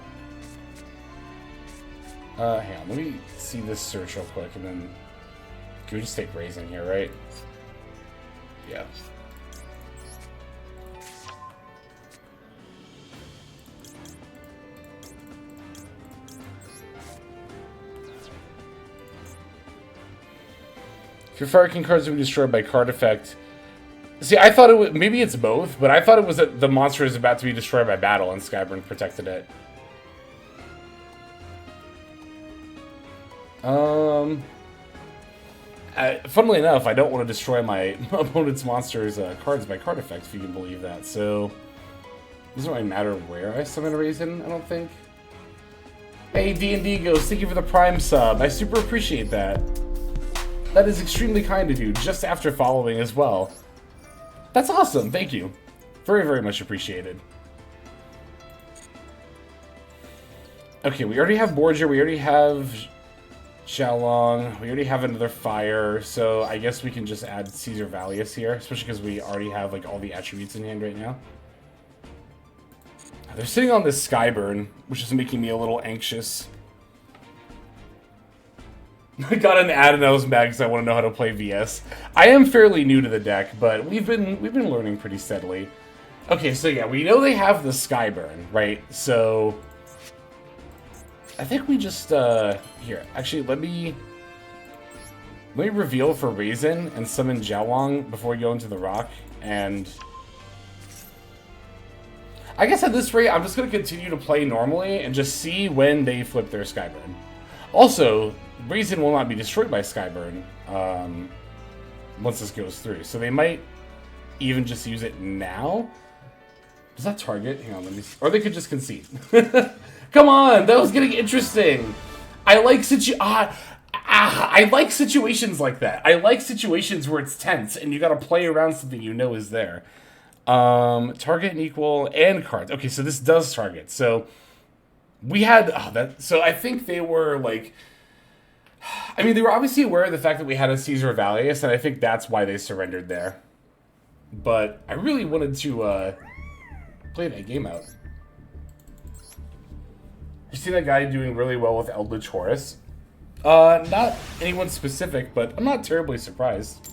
Hang on, let me see this search real quick and then... Can we just take Raisin here, right? Yeah. If your Fire King cards will be destroyed by card effect... See, I thought it was... Maybe it's both, but I thought it was that the monster is about to be destroyed by battle and Skyburn protected it. Funnily enough, I don't want to destroy my opponent's monster's cards by card effect, if you can believe that. So, it doesn't really matter where I summon a Raisin, I don't think. Hey, D&D Ghost, thank you for the Prime sub. I super appreciate that. That is extremely kind of you, just after following as well. That's awesome, thank you. Very, very much appreciated. Okay, we already have Borgia, we already have Xiaolong, we already have another fire, so I guess we can just add Caesar Valius here, especially because we already have like all the attributes in hand right now. They're sitting on this Skyburn, which is making me a little anxious. I got an ad and I was mad because I want to know how to play VS. I am fairly new to the deck, but we've been learning pretty steadily. Okay, so yeah, we know they have the Skyburn, right? So I think we just here. Actually, let me reveal for Raisin and summon Jiaowang before we go into the rock. And I guess at this rate, I'm just going to continue to play normally and just see when they flip their Skyburn. Also, Raisin will not be destroyed by Skyburn once this goes through. So they might even just use it now. Does that target? Hang on, let me see. Or they could just concede. Come on, that was getting interesting. I like I like situations like that. I like situations where it's tense and you gotta play around something you know is there. Target and equal and cards. Okay, so this does target. So we had so I think they were like, I mean, they were obviously aware of the fact that we had a Caesar Valius, and I think that's why they surrendered there. But I really wanted to play that game out. You see that guy doing really well with Eldritch Horus? Not anyone specific, but I'm not terribly surprised.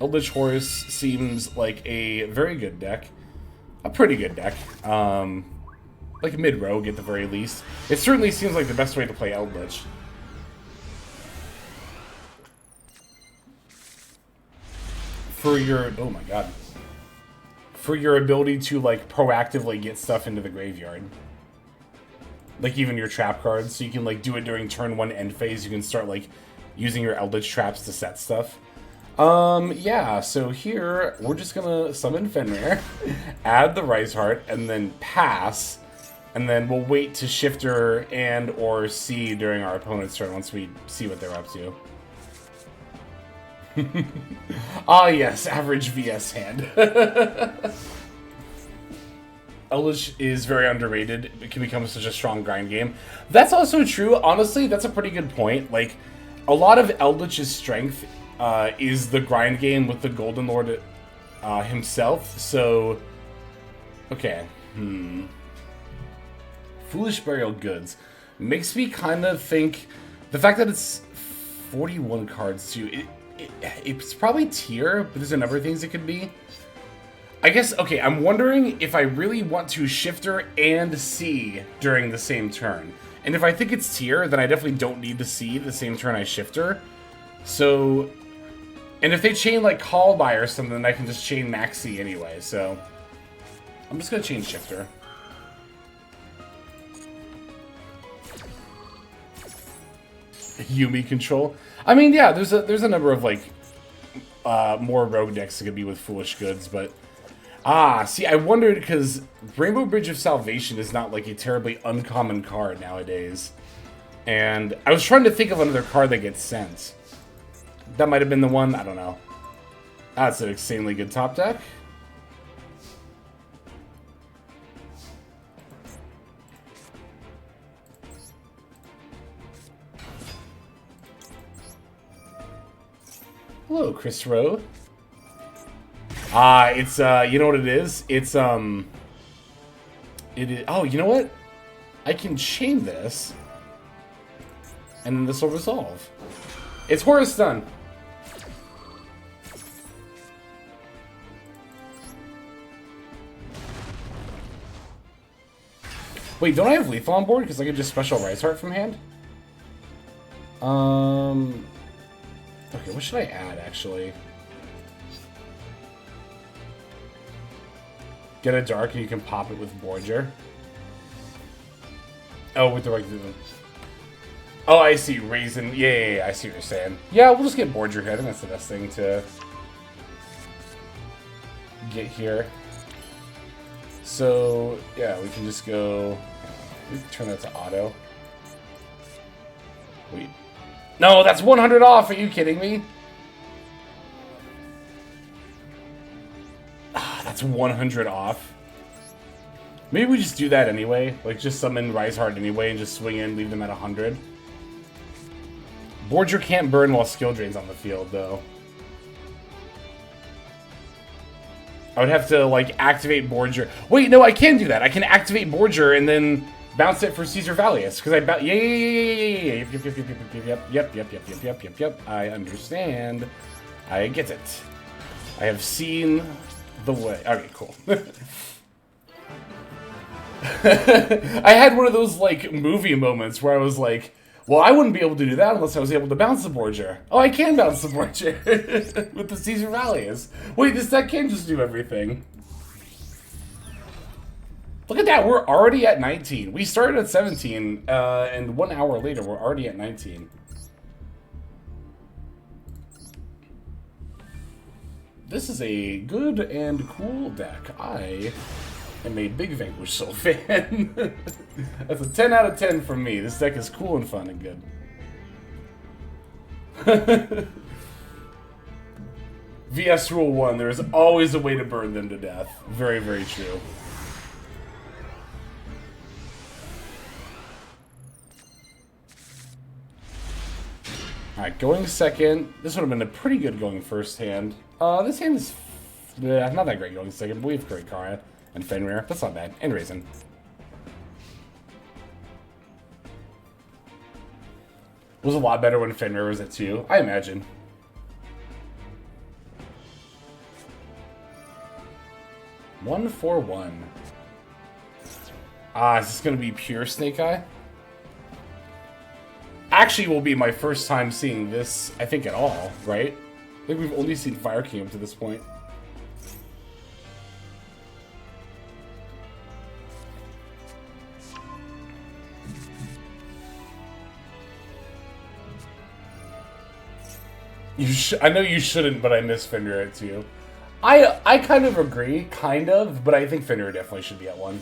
Eldritch Horus seems like a very good deck. A pretty good deck. Like a mid-rogue at the very least. It certainly seems like the best way to play Eldritch. For your, oh my god. For your ability to, like, proactively get stuff into the graveyard. Like, even your trap cards, so you can, like, do it during turn 1 end phase. You can start, like, using your Eldritch traps to set stuff. Yeah, so here, we're just gonna summon Fenrir, add the Rise Heart, and then pass, and then we'll wait to Shifter and or see during our opponent's turn once we see what they're up to. Ah, yes, average VS hand. Eldritch is very underrated. It can become such a strong grind game. That's also true. Honestly, that's a pretty good point. Like, a lot of Eldritch's strength is the grind game with the Golden Lord himself. So, okay. Foolish Burial Goods makes me kind of think the fact that it's 41 cards too. It's probably tier, but there's a number of things it could be. I guess, okay, I'm wondering if I really want to Shifter and C during the same turn. And if I think it's tier, then I definitely don't need to C the same turn I Shifter. So, and if they chain like Call By or something, then I can just chain Max C anyway. So, I'm just gonna chain Shifter. Yumi control. I mean, yeah, there's a number of like more rogue decks that could be with Foolish Goods, but see, I wondered because Rainbow Bridge of Salvation is not like a terribly uncommon card nowadays, and I was trying to think of another card that gets sent. That might have been the one. I don't know. That's an insanely good top deck. Hello, Chris Rowe. It's, you know what it is? It's, it is, oh, you know what? I can chain this, and then this will resolve. It's Horror Stun. Wait, don't I have lethal on board? Because I could just special Rise Heart from hand? Okay, what should I add, actually? Get a dark and you can pop it with Borger. Oh, with the right... Oh, I see. Raisin. Yeah, I see what you're saying. Yeah, we'll just get Borger here. I think that's the best thing to get here. So, yeah, we can just go... We can turn that to auto. Wait. No, that's 100 off. Are you kidding me? That's 100 off. Maybe we just do that anyway. Like, just summon Rise Heart anyway and just swing in, leave them at 100. Borger can't burn while skill drain's on the field, though. I would have to, like, activate Borger. Wait, no, I can do that. I can activate Borger and then bounce it for Caesar Valius. Because I bounce. Yeah. Yep. I understand. I get it. I have seen the way. Okay, cool. I had one of those, like, movie moments where I was like, well, I wouldn't be able to do that unless I was able to bounce the Borger. Oh, I can bounce the Borger with the Caesar Valius. Wait, this deck can just do everything. Look at that, we're already at 19. We started at 17, and 1 hour later, we're already at 19. This is a good and cool deck. I am a big Vanquish Soul fan. That's a 10 out of 10 from me. This deck is cool and fun and good. VS Rule 1, there is always a way to burn them to death. Very, very true. Alright, going second. This would have been a pretty good going first hand. This hand is not that great going second, but we have Great Kara and Fenrir. That's not bad. And Raisin. It was a lot better when Fenrir was at 2, I imagine. One for one. Is this going to be pure Snake Eye? Actually will be my first time seeing this, I think, at all, right? I think we've only seen Fire King up to this point. I know you shouldn't, but I miss Fenrir at 2. I kind of agree, kind of, but I think Fenrir definitely should be at 1.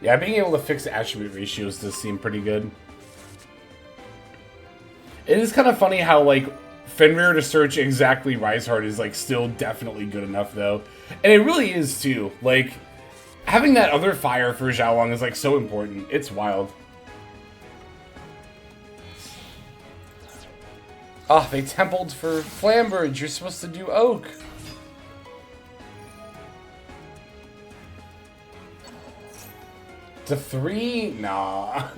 Yeah, being able to fix attribute ratios does seem pretty good. It is kind of funny how, like, Fenrir to search exactly Reinhardt is like still definitely good enough though. And it really is too. Like having that other fire for Xiaolong is like so important. It's wild. Oh, they templed for Flambridge. You're supposed to do Oak. To 3? Nah.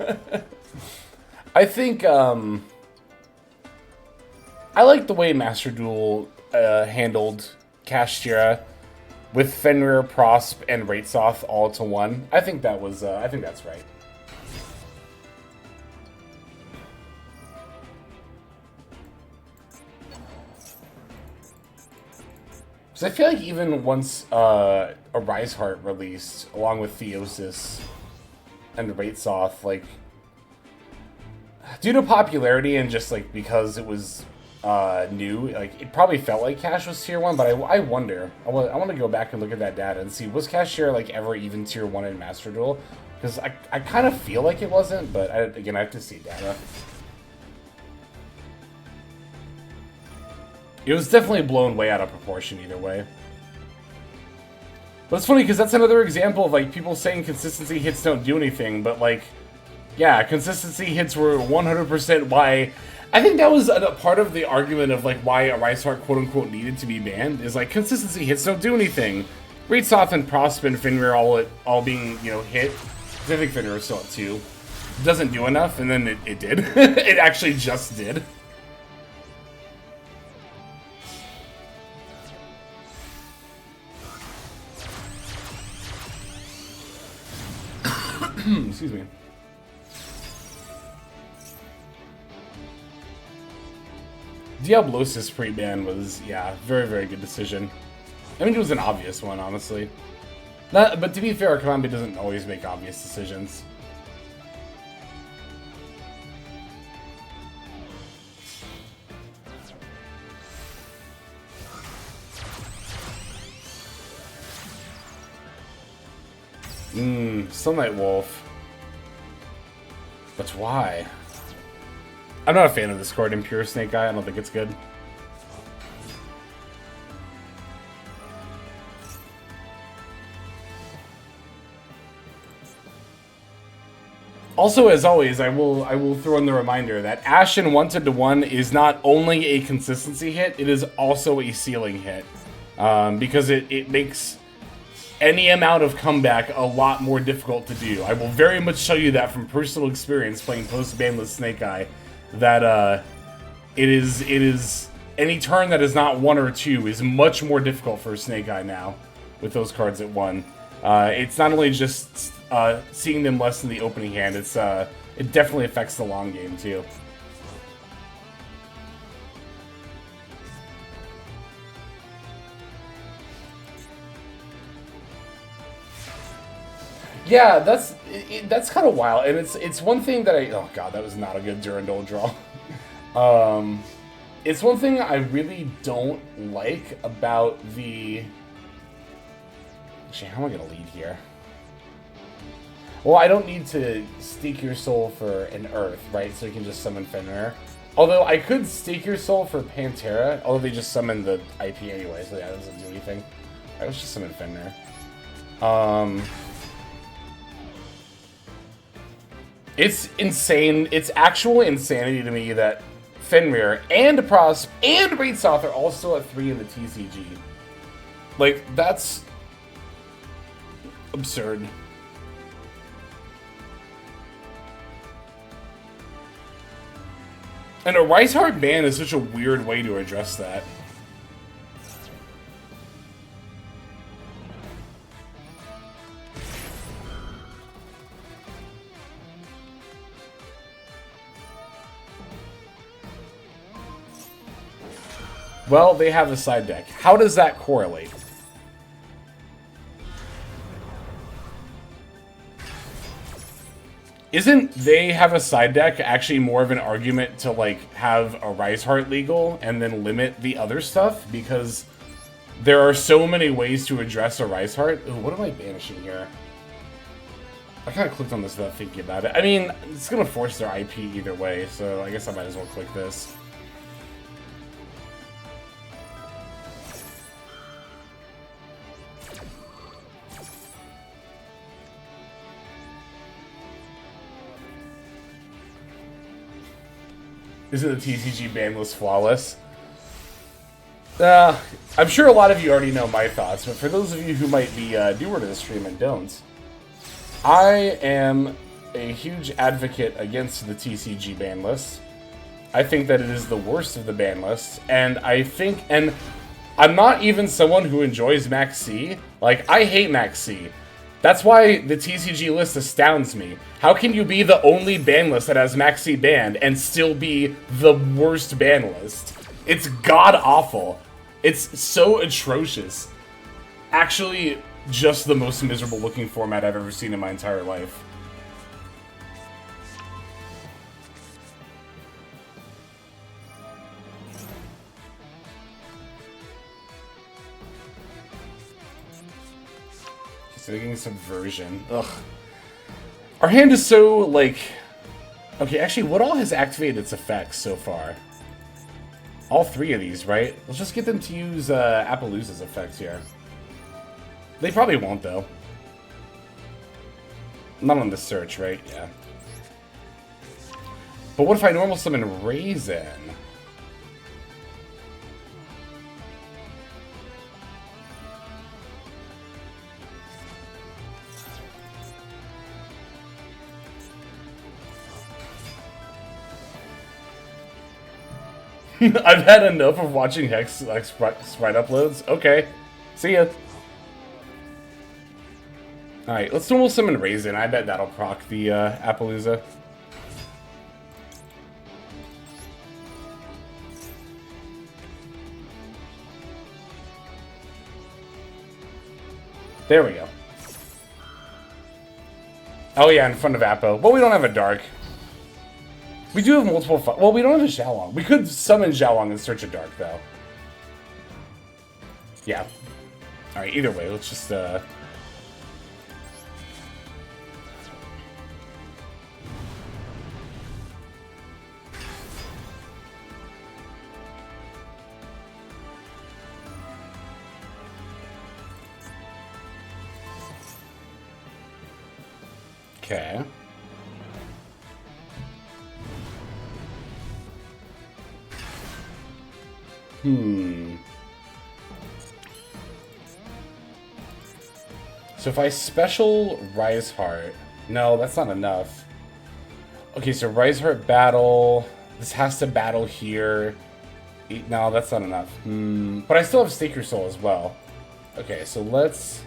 I think, I like the way Master Duel handled Kashtira with Fenrir, Prosp, and Raitsoth all to 1. I think that was, I think that's right. Because I feel like even once a Reinhardt released, along with Theosis and Raitsoth, like, due to popularity and just, like, because it was new, like, it probably felt like Cash was tier 1, but I wonder. I want to go back and look at that data and see, was Kashtira, like, ever even tier 1 in Master Duel? Because I kind of feel like it wasn't, but, again, I have to see data. It was definitely blown way out of proportion either way. But it's funny because that's another example of like people saying consistency hits don't do anything, but like, yeah, consistency hits were 100% why. I think that was a part of the argument of like why a Reinhardt quote unquote needed to be banned is like consistency hits don't do anything. Raitsoth and Prosp and Fenrir all being, you know, hit. I think Fenrir was still at 2. Doesn't do enough, and then it did. It actually just did. Excuse me. Diablosis pre-ban was, yeah, very, very good decision. I mean, it was an obvious one, honestly. But to be fair, Konami doesn't always make obvious decisions. Sunlight Wolf. But why? I'm not a fan of this card in Pure Snake Eye. I don't think it's good. Also, as always, I will throw in the reminder that Ashen 1-1 is not only a consistency hit, it is also a ceiling hit. Because it makes any amount of comeback a lot more difficult to do. I will very much tell you that from personal experience playing post-banless Snake Eye, that it is any turn that is not 1 or 2 is much more difficult for Snake Eye now with those cards at 1. It's not only just seeing them less in the opening hand, it's it definitely affects the long game too. Yeah, that's kind of wild, and it's one thing that oh god, that was not a good Durandol draw. It's one thing I really don't like about the. Actually, how am I gonna lead here? Well, I don't need to stake your soul for an Earth, right? So you can just summon Fenrir. Although I could stake your soul for Pantera, although they just summoned the IP anyway, so yeah, that doesn't do anything. Alright, let's just summon Fenrir. It's insane. It's actual insanity to me that Fenrir and Prosp and Raitsoth are all still at 3 in the TCG. Like, that's absurd. And a Reinhardt ban is such a weird way to address that. Well, they have a side deck. How does that correlate? Isn't they have a side deck actually more of an argument to, like, have a Reinhardt legal and then limit the other stuff? Because there are so many ways to address a Reinhardt. Ooh, what am I banishing here? I kind of clicked on this without thinking about it. I mean, it's going to force their IP either way, so I guess I might as well click this. Isn't the TCG ban list flawless? I'm sure a lot of you already know my thoughts, but for those of you who might be newer to the stream and don't, I am a huge advocate against the TCG ban list. I think that it is the worst of the ban lists, and I'm not even someone who enjoys Max C. Like, I hate Max C. That's why the TCG list astounds me. How can you be the only ban list that has Max C banned and still be the worst ban list? It's god-awful. It's so atrocious. Actually, just the most miserable looking format I've ever seen in my entire life. So making subversion. Ugh. Our hand is so, like... Okay, actually, what all has activated its effects so far? All three of these, right? Let's just get them to use Appaloosa's effects here. They probably won't, though. Not on the search, right? Yeah. But what if I normal summon Raisin? I've had enough of watching Hex sprite uploads. Okay. See ya. Alright, let's normal summon Raisin. I bet that'll proc the Appaloosa. There we go. Oh yeah, in front of Appo. Well, we don't have a Dark. We do have multiple... Well, we don't have a Xiaolong. We could summon Xiaolong and search a Dark, though. Yeah. Alright, either way, let's just, Okay. So if I special Rise Heart... No, that's not enough. Okay, so Rise Heart battle... This has to battle here. No, that's not enough. But I still have Stake Your Soul as well. Okay, so let's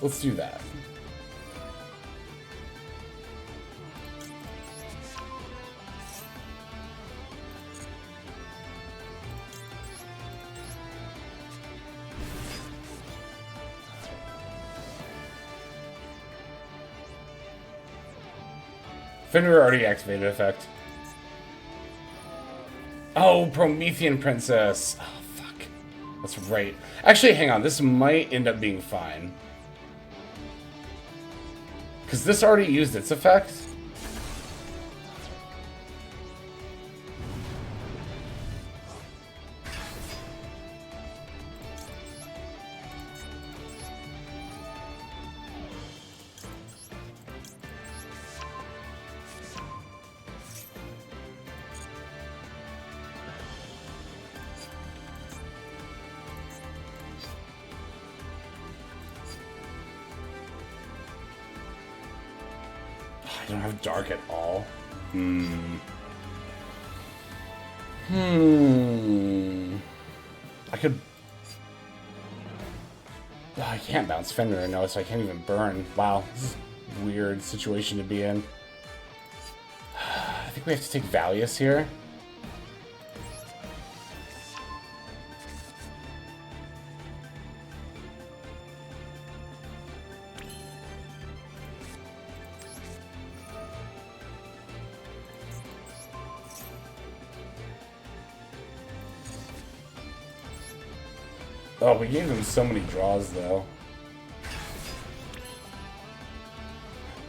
do that. Fenrir already activated effect. Oh, Promethean Princess. Oh, fuck. That's right. Actually, hang on. This might end up being fine. Because this already used its effect. I don't have Dark at all. I could... Oh, I can't bounce Fenrir, no, so I can't even burn. Wow, this is a weird situation to be in. I think we have to take Valius here. Oh, we gave them so many draws, though.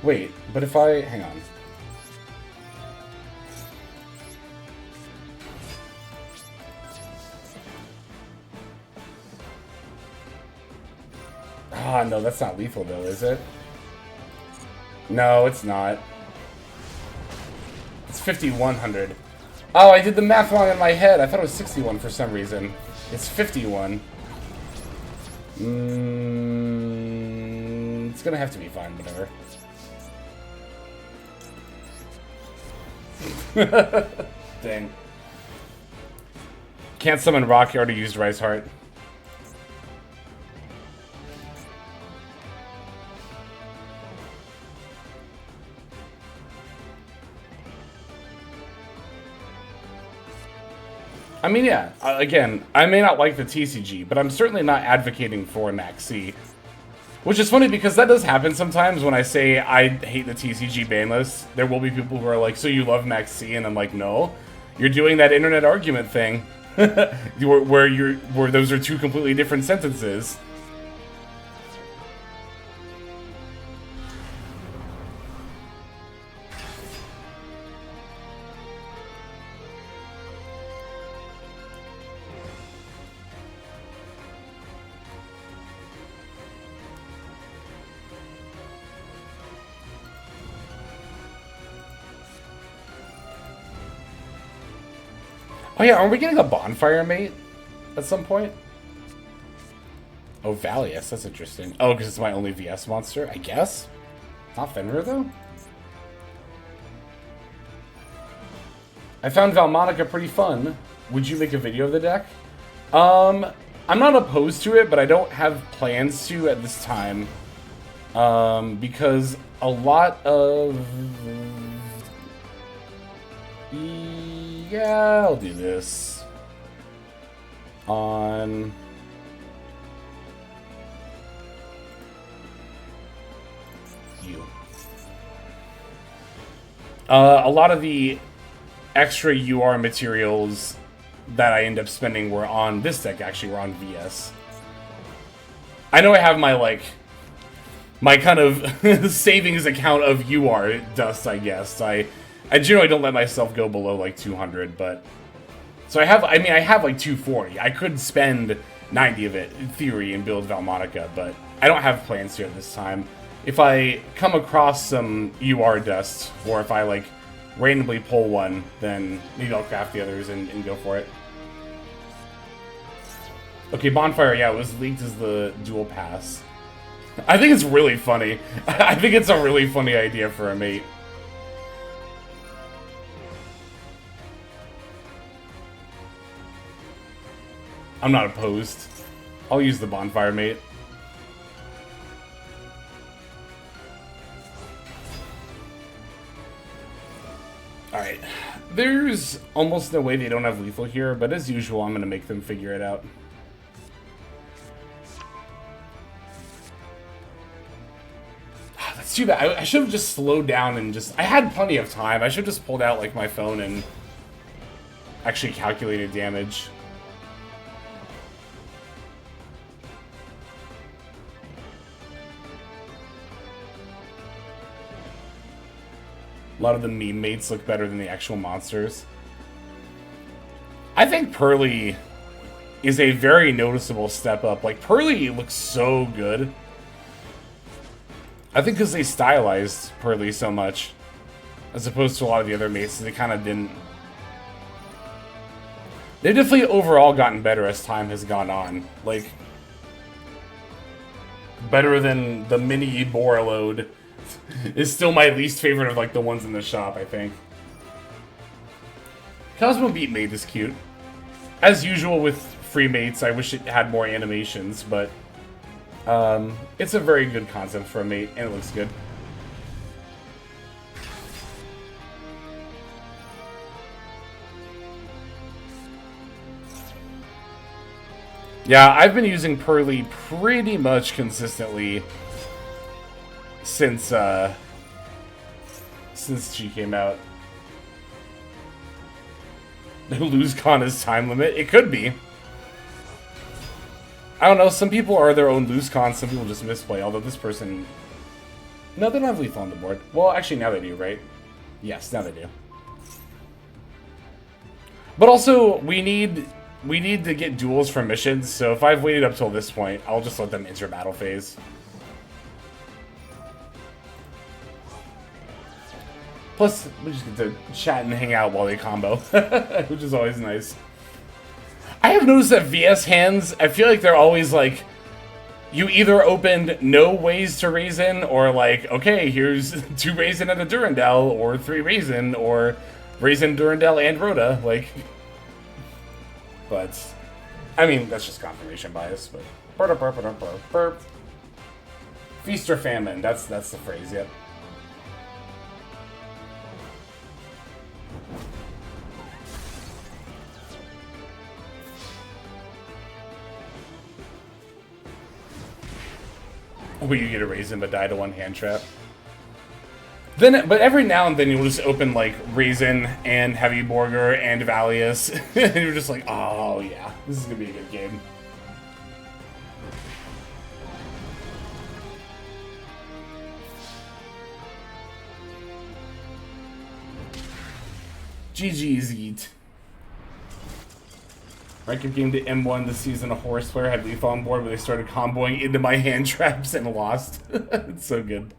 Wait, but if I... Hang on. Ah, no, that's not lethal, though, is it? No, it's not. It's 5,100. Oh, I did the math wrong in my head. I thought it was 61 for some reason. It's 51. It's gonna have to be fine, whatever. Dang. Can't summon Rock, you already used Rice Heart. I mean, yeah, again, I may not like the TCG, but I'm certainly not advocating for Max C. Which is funny because that does happen sometimes when I say I hate the TCG ban list. There will be people who are like, so you love Max C? And I'm like, no. You're doing that internet argument thing where those are two completely different sentences. Oh yeah, are we getting a bonfire mate at some point? Oh, Valius, that's interesting. Oh, because it's my only VS monster, I guess? Not Fenrir, though? I found Valmonica pretty fun. Would you make a video of the deck? I'm not opposed to it, but I don't have plans to at this time. Because a lot of... Yeah, I'll do this on you. A lot of the extra UR materials that I end up spending were on this deck, actually, were on VS. I know I have my, my kind of savings account of UR dust, I guess. I generally don't let myself go below 200, but so I have 240. I could spend 90 of it in theory and build Valmonica, but I don't have plans to at this time. If I come across some UR dust, or if I randomly pull one, then maybe I'll craft the others and go for it. Okay, Bonfire, yeah, it was leaked as the dual pass. I think it's really funny. I think it's a really funny idea for a mate. I'm not opposed. I'll use the bonfire mate. Alright. There's almost no way they don't have lethal here, but as usual, I'm going to make them figure it out. That's too bad. I should have just slowed down and I had plenty of time. I should have just pulled out my phone and actually calculated damage. A lot of the meme mates look better than the actual monsters. I think Pearly is a very noticeable step up. Pearly looks so good. I think because they stylized Pearly so much, as opposed to a lot of the other mates, they kind of didn't. They've definitely overall gotten better as time has gone on. Better than the mini Borreload. Is still my least favorite of the ones in the shop, I think. Cosmo Beat Mate is cute. As usual with free mates, I wish it had more animations, but it's a very good concept for a mate, and it looks good. Yeah, I've been using Pearly pretty much consistently since she came out. LoseCon is time limit? It could be. I don't know, some people are their own LoseCon, some people just misplay, although this person... No, they don't have lethal on the board. Well, actually, now they do, right? Yes, now they do. But also, we need to get duels for missions, so if I've waited up till this point, I'll just let them enter battle phase. Plus, we just get to chat and hang out while they combo, which is always nice. I have noticed that VS hands, I feel like they're always like, you either opened no ways to raisin, or like, okay, here's 2 raisin and a Durandal, or 3 raisin, or raisin, Durandal, and Rhoda, like. But, I mean, that's just confirmation bias, but. Burp, burp, burp, burp, burp. Feast or famine, that's the phrase, yep. Where you get a raisin but die to 1 hand trap. Then, but every now and then you'll just open like Raisin and Heavy Borger and Valius, and you're just like, oh yeah, this is gonna be a good game. GG's eat. Rank up game to M1 this season, a horse player had Leaf on board, but they started comboing into my hand traps and lost. It's so good.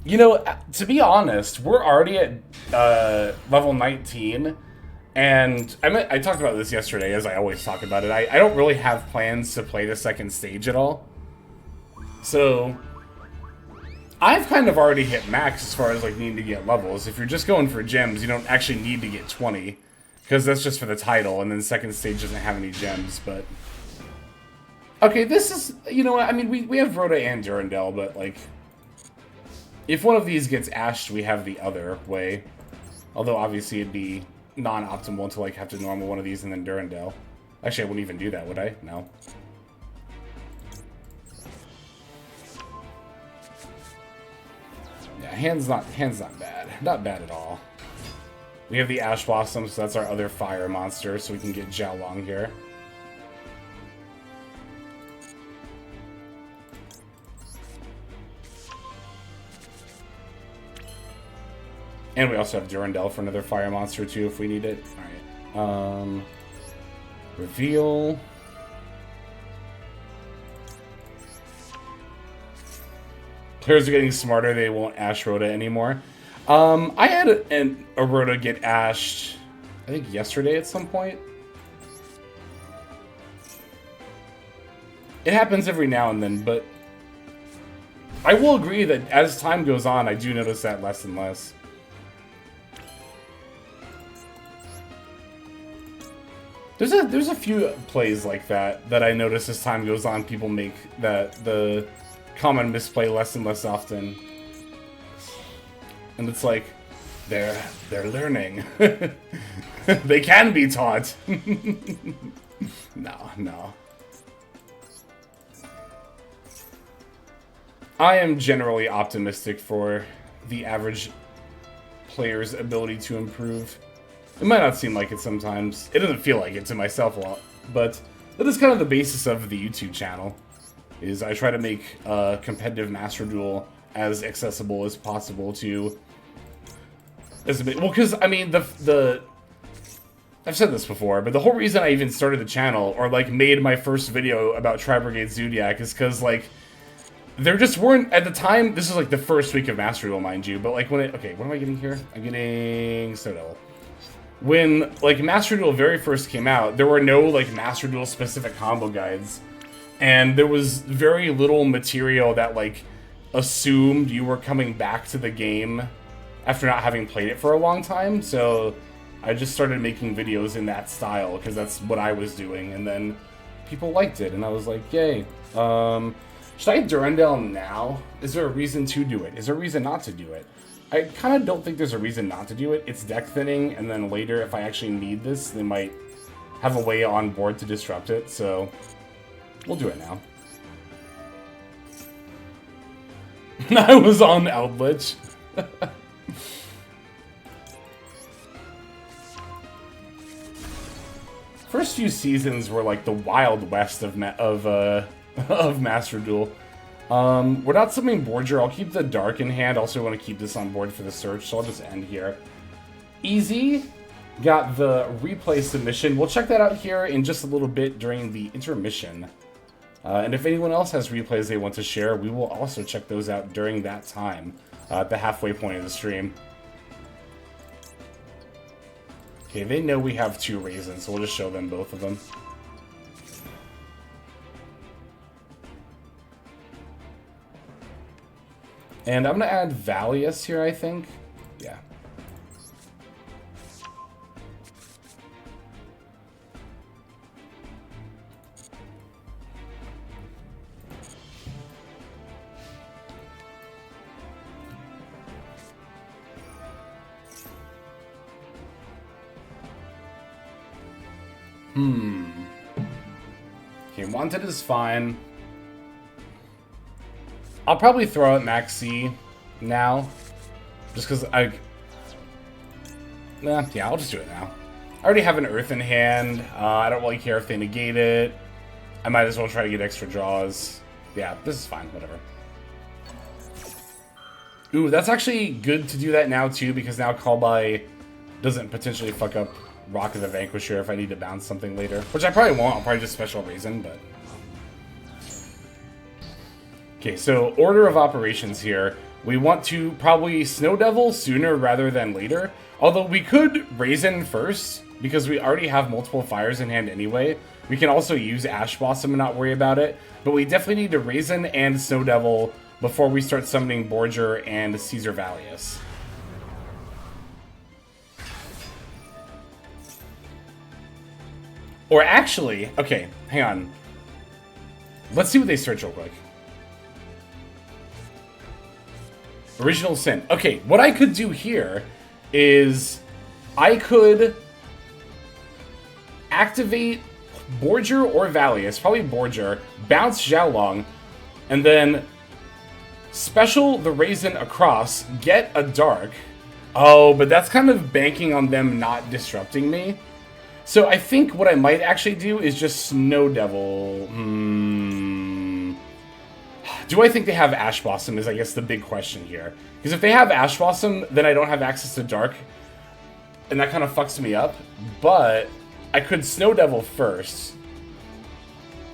You know, to be honest, we're already at level 19, and I talked about this yesterday, as I always talk about it. I don't really have plans to play the second stage at all. So I've kind of already hit max as far as like needing to get levels. If you're just going for gems, you don't actually need to get 20, because that's just for the title, and then second stage doesn't have any gems, but... Okay, this is, you know what, I mean, we have Rhoda and Durandal, but like, if one of these gets ashed, we have the other way. Although obviously it'd be non-optimal to like have to normal one of these and then Durandal. Actually, I wouldn't even do that, would I? No. Yeah, hand's not bad. Not bad at all. We have the Ash Blossom, so that's our other fire monster, so we can get Jiaolong here. And we also have Durandal for another fire monster too if we need it. Alright. Reveal. Players are getting smarter, they won't ash Rhoda anymore. I had a Rhoda get ashed, I think yesterday at some point. It happens every now and then, but I will agree that as time goes on, I do notice that less and less. There's a few plays like that I notice as time goes on. People make the common misplay less and less often, and it's like they're learning. They can be taught. No. I am generally optimistic for the average player's ability to improve. It might not seem like it sometimes. It doesn't feel like it to myself a lot, but that is kind of the basis of the YouTube channel. Is I try to make competitive Master Duel as accessible as possible to well, because I mean the I've said this before, but the whole reason I even started the channel or like made my first video about Tri-Brigade Zodiac is because like there just weren't at the time. This is like the first week of Master Duel, mind you, but like when it okay, what am I getting here? I'm getting Citadel. When, like, Master Duel very first came out, there were no, like, Master Duel specific combo guides. And there was very little material that, like, assumed you were coming back to the game after not having played it for a long time. So I just started making videos in that style, because that's what I was doing. And then people liked it, and I was like, yay. Should I Durandal now? Is there a reason to do it? Is there a reason not to do it? I kind of don't think there's a reason not to do it. It's deck thinning, and then later, if I actually need this, they might have a way on board to disrupt it, so we'll do it now. I was on Eldritch. First few seasons were like the Wild West of Master Duel. We're not summoning Borger. I'll keep the Dark in hand. Also want to keep this on board for the search, so I'll just end here. Easy got the replay submission. We'll check that out here in just a little bit during the intermission. And if anyone else has replays they want to share, we will also check those out during that time, at the halfway point of the stream. Okay, they know we have 2 raisins, so we'll just show them both of them. And I'm going to add Valius here, I think. Yeah. Okay, Wanted is fine. I'll probably throw out Max C now. Just because yeah, I'll just do it now. I already have an Earth in hand. I don't really care if they negate it. I might as well try to get extra draws. Yeah, this is fine, whatever. Ooh, that's actually good to do that now too, because now Call By doesn't potentially fuck up Rock of the Vanquisher if I need to bounce something later. Which I probably won't, I'll probably just special Raisin, but... Okay, so order of operations here. We want to probably Snow Devil sooner rather than later. Although we could Raisin first, because we already have multiple fires in hand anyway. We can also use Ash Blossom and not worry about it. But we definitely need to Raisin and Snow Devil before we start summoning Borger and Caesar Valius. Or actually, okay, hang on. Let's see what they search real quick. Original Sin. Okay, what I could do here is I could activate Borger or Valius, probably Borger, bounce Xiaolong, and then special the Raisin across, get a Dark. Oh, but that's kind of banking on them not disrupting me. So I think what I might actually do is just Snow Devil. Do I think they have Ash Blossom is, I guess, the big question here. Because if they have Ash Blossom, then I don't have access to Dark. And that kind of fucks me up. But I could Snow Devil first.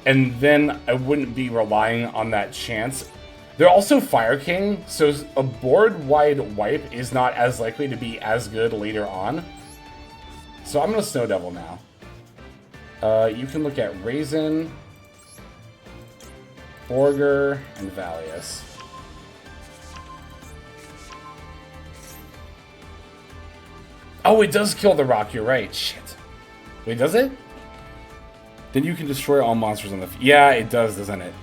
And then I wouldn't be relying on that chance. They're also Fire King, so a board-wide wipe is not as likely to be as good later on. So I'm going to Snow Devil now. You can look at Raisin, Borger, and Valius. Oh, it does kill the rock, you're right. Shit. Wait, does it? Then you can destroy all monsters on the... Yeah, it does, doesn't it?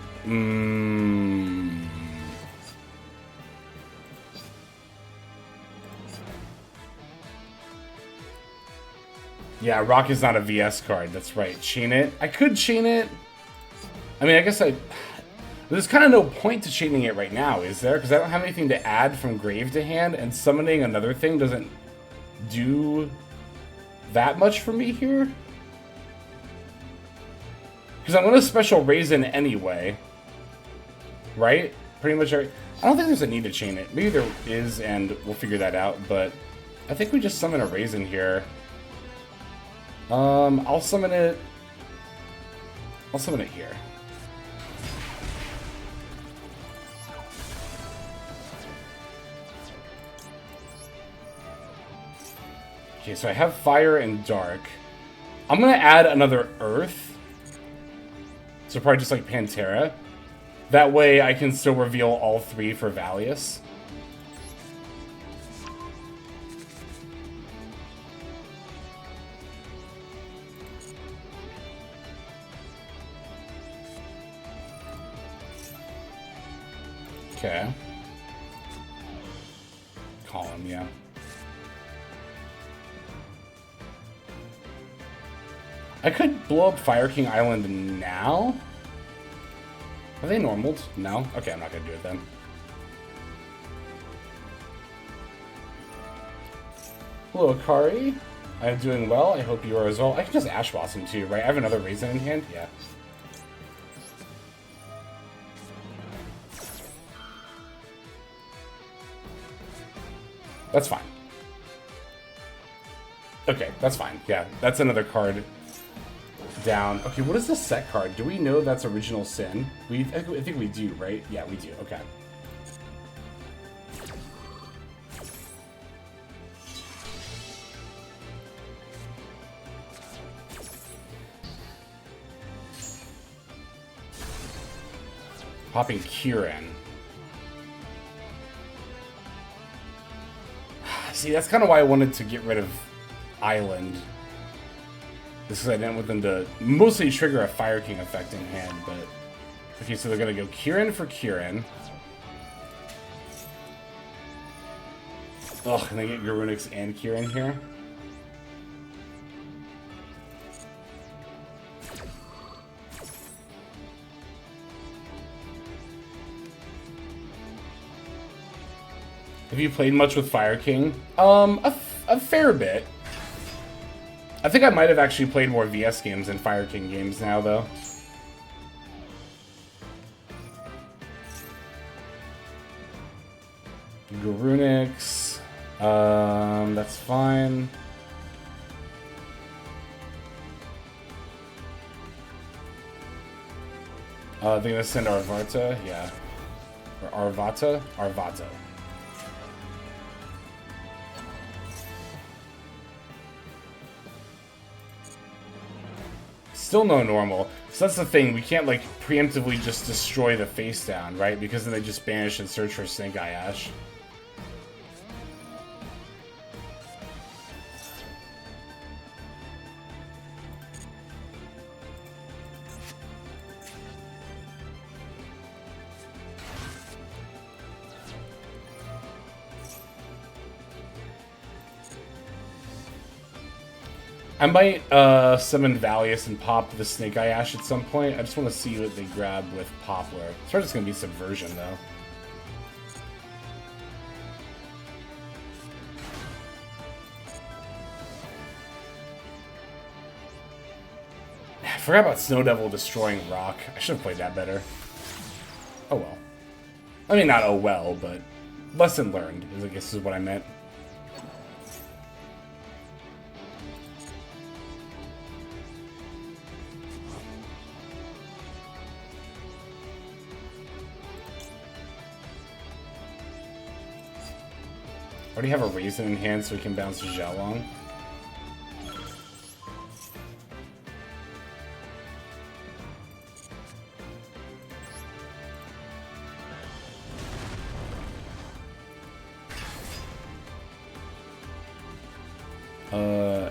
Yeah, Rock is not a VS card. That's right. Chain it. I could chain it. I mean, I guess there's kind of no point to chaining it right now, is there? Because I don't have anything to add from grave to hand, and summoning another thing doesn't do that much for me here. Because I'm going to special Raisin anyway. Right? Pretty much. I don't think there's a need to chain it. Maybe there is, and we'll figure that out. But I think we just summon a Raisin here. I'll summon it. I'll summon it here. Okay, so I have Fire and Dark. I'm gonna add another Earth. So probably just like Pantera. That way I can still reveal all 3 for Valius. Okay. Column, yeah. I could blow up Fire King Island now? Are they normaled? No? Okay, I'm not gonna do it then. Hello, Akari. I'm doing well. I hope you are as well. I can just Ash Blossom too, right? I have another Raisin in hand? Yeah. That's fine. Okay, that's fine. Yeah, that's another card down. Okay, what is the set card? Do we know that's Original Sin? I think we do, right? Yeah, we do. Okay. Popping Kieran. See, that's kind of why I wanted to get rid of Island. This is I didn't want them to mostly trigger a Fire King effect in hand, but... Okay, so they're gonna go Kieran for Kieran. Ugh, and they get Garunix and Kieran here. Have you played much with Fire King? A fair bit. I think I might have actually played more VS games than Fire King games now, though. Garunix. That's fine. They're gonna send Arvata, yeah. Or Arvata? Arvata. Still no normal. So that's the thing, we can't like preemptively just destroy the face down, right? Because then they just banish and search for Snake Eye Ash. I might summon Valius and pop the Snake Eye Ash at some point. I just want to see what they grab with Poplar. It's probably just going to be Subversion, though. I forgot about Snow Devil destroying Rock. I should have played that better. Oh well. I mean, not oh well, but lesson learned, I guess is what I meant. Already have a Raisin in hand so we can bounce Xiaolong.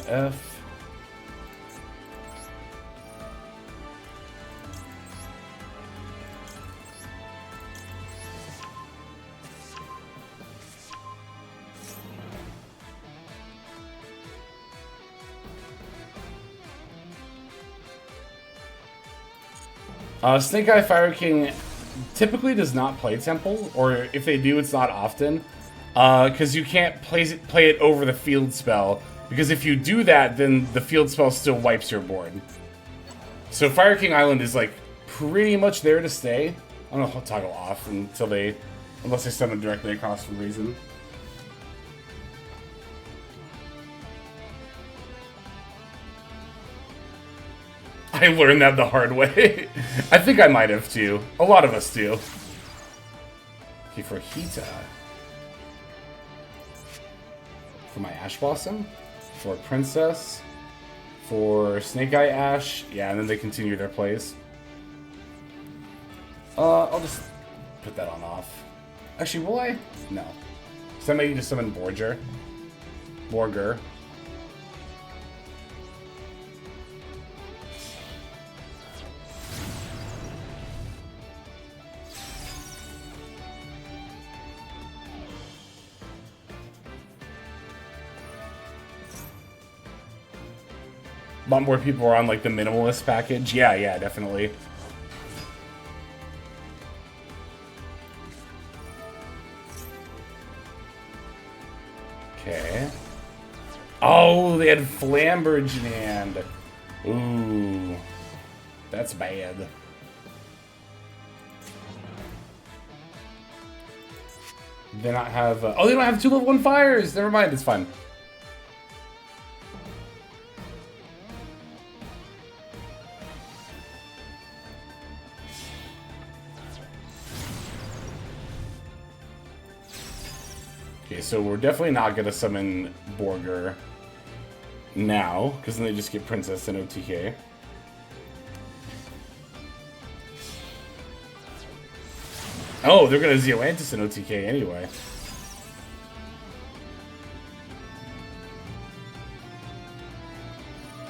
F. Snake Eye Fire King typically does not play Temple, or if they do, it's not often, because you can't play it over the field spell, because if you do that, then the field spell still wipes your board. So Fire King Island is like pretty much there to stay. I don't know if I'll toggle off until unless they summon directly across from Reason. I learned that the hard way. I think I might have too. A lot of us do. Okay, for Hita. For my Ash Blossom. For Princess. For Snake Eye Ash. Yeah, and then they continue their plays. I'll just put that on off. Actually, will I? No. So I might need to summon Borger. A lot more people are on like the minimalist package. Yeah, definitely. Okay. Oh, they had Flamberge in hand. Ooh. That's bad. They not have... oh, they don't have 2 level 1 fires! Never mind, it's fine. Okay, so we're definitely not gonna summon Borger now, because then they just get Princess and OTK. Oh, they're gonna Zeolantis and OTK anyway.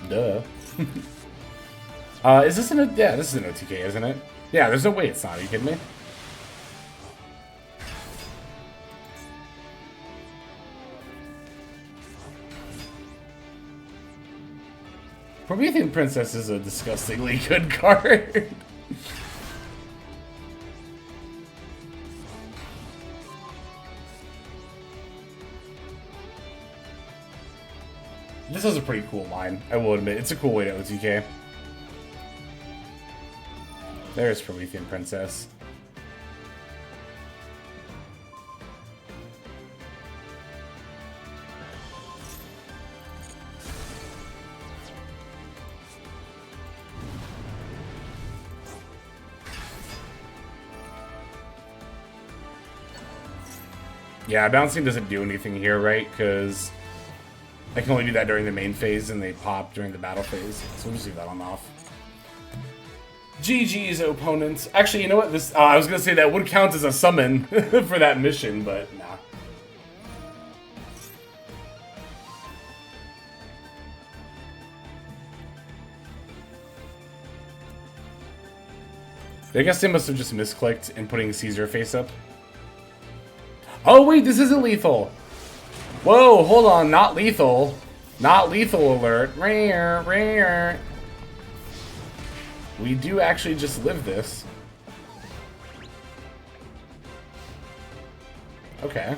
Duh. Is this an... Yeah, this is an OTK, isn't it? Yeah, there's no way it's not. Are you kidding me? Promethean Princess is a disgustingly good card. This is a pretty cool line, I will admit. It's a cool way to OTK. There's Promethean Princess. Yeah, bouncing doesn't do anything here, right? Because I can only do that during the main phase, and they pop during the battle phase. So we'll just leave that on off. GG's, opponents. Actually, you know what? This I was gonna say that would count as a summon for that mission, but nah. I guess they must have just misclicked in putting Caesar face up. Oh wait, this isn't lethal. Whoa, hold on, not lethal. Not lethal alert. Rare, rare. We do actually just live this. Okay.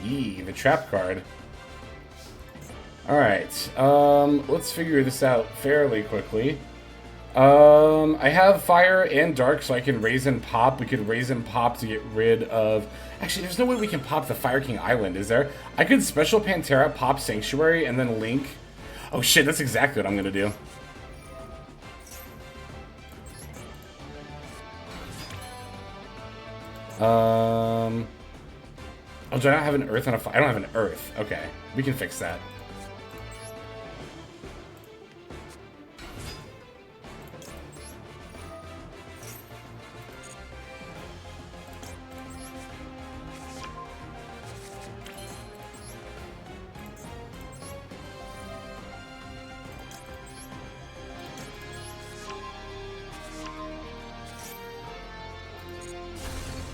Yee, the trap card. Alright, let's figure this out fairly quickly. I have fire and dark, so I can raise and pop. We could raise and pop to get rid of... Actually, there's no way we can pop the Fire King Island, is there? I could special Pantera, pop Sanctuary, and then link... Oh shit, that's exactly what I'm gonna do. Oh, do I not have an Earth and a fire? I don't have an Earth. Okay, we can fix that.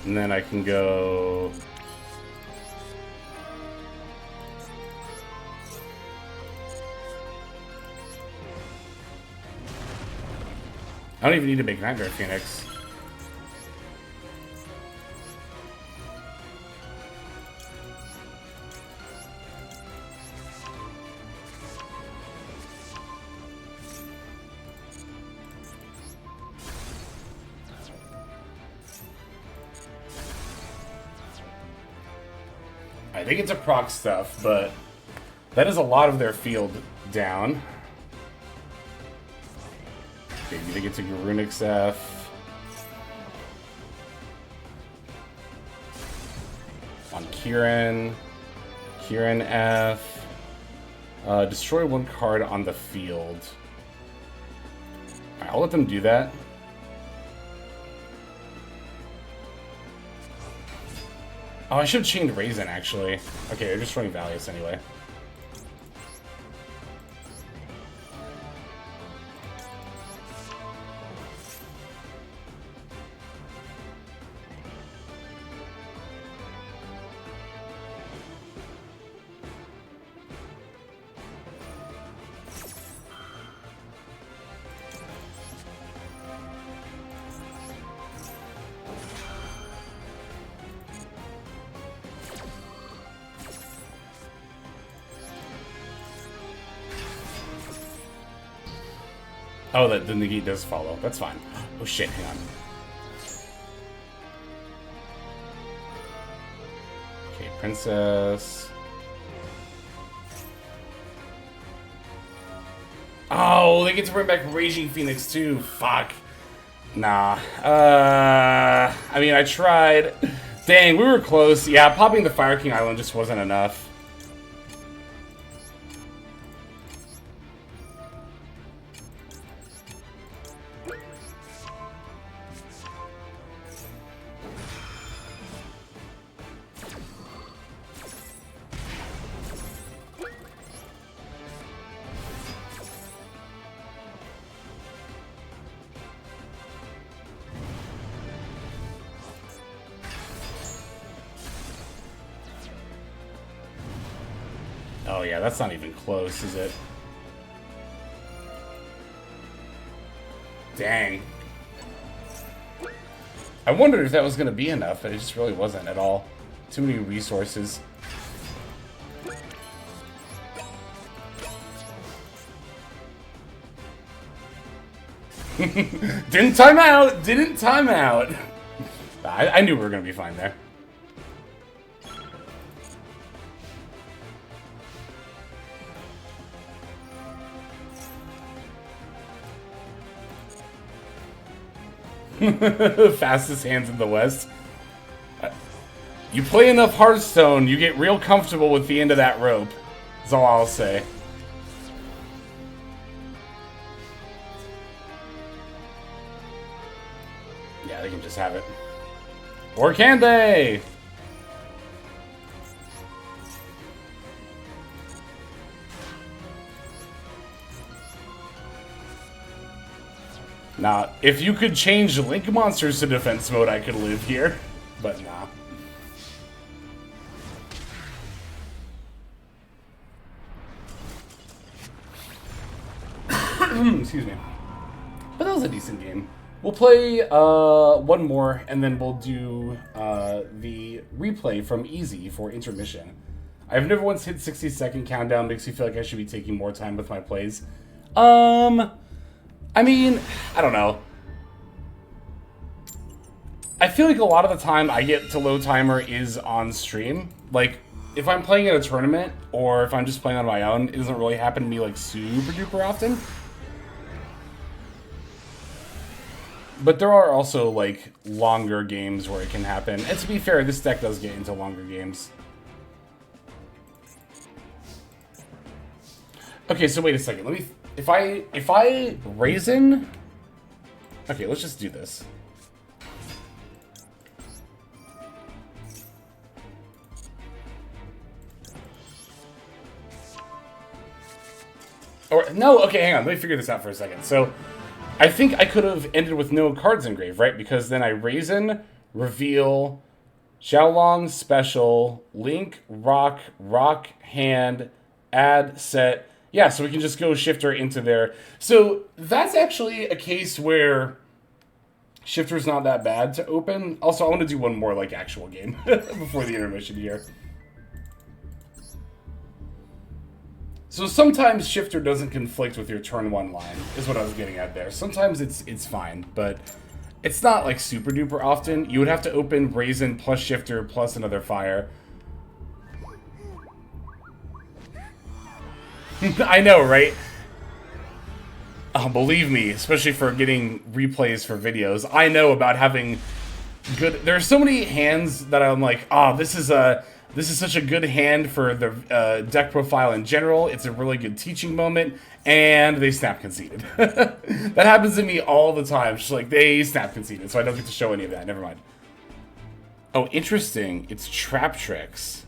And then I can go... I don't even need to make Nightmare Phoenix. I think it's a proc stuff, but that is a lot of their field down. Okay, do you think it's a Garunix F? On Kieran. Kieran F. Destroy one card on the field. Alright, I'll let them do that. Oh, I should have chained Raisin, actually. Okay, they're just throwing Valius anyway. Oh, that the negate does follow. That's fine. Oh shit, hang on. Okay, Princess. Oh, they get to bring back Raging Phoenix too. Fuck. Nah. I mean, I tried. Dang, we were close. Yeah, popping the Fire King Island just wasn't enough. Oh yeah, that's not even close, is it? Dang. I wondered if that was going to be enough, but it just really wasn't at all. Too many resources. Didn't time out! Didn't time out! I knew we were going to be fine there. Fastest hands in the West. You play enough Hearthstone, you get real comfortable with the end of that rope. That's all I'll say. Yeah, they can just have it. Or can they? Nah, if you could change Link monsters to defense mode, I could live here. But nah. Excuse me. But that was a decent game. We'll play one more, and then we'll do the replay from easy for intermission. I've never once hit 60-second countdown. Makes me feel like I should be taking more time with my plays. I mean, I don't know. I feel like a lot of the time I get to low timer is on stream. Like, if I'm playing at a tournament, or if I'm just playing on my own, it doesn't really happen to me, like, super duper often. But there are also, like, longer games where it can happen. And to be fair, this deck does get into longer games. Okay, so wait a second. Let me... If I Raisin... Okay, let's just do this. Or, no, okay, hang on. Let me figure this out for a second. So, I think I could have ended with no cards engraved, right? Because then I Raisin, reveal, Xiaolong, special, Link, rock, hand, add, set... Yeah, so we can just go Shifter into there. So that's actually a case where Shifter's not that bad to open. Also, I want to do one more, like, actual game before the intermission here. So sometimes Shifter doesn't conflict with your turn 1 line, is what I was getting at there. Sometimes it's fine, but it's not, like, super duper often. You would have to open Raisin plus Shifter plus another Fire. I know, right? Oh, believe me, especially for getting replays for videos, I know about having good... There are so many hands that I'm like, oh, this is such a good hand for the deck profile in general. It's a really good teaching moment, and they snap conceded. That happens to me all the time. Just like, they snap conceded, so I don't get to show any of that. Never mind. Oh, interesting. It's Trap Tricks.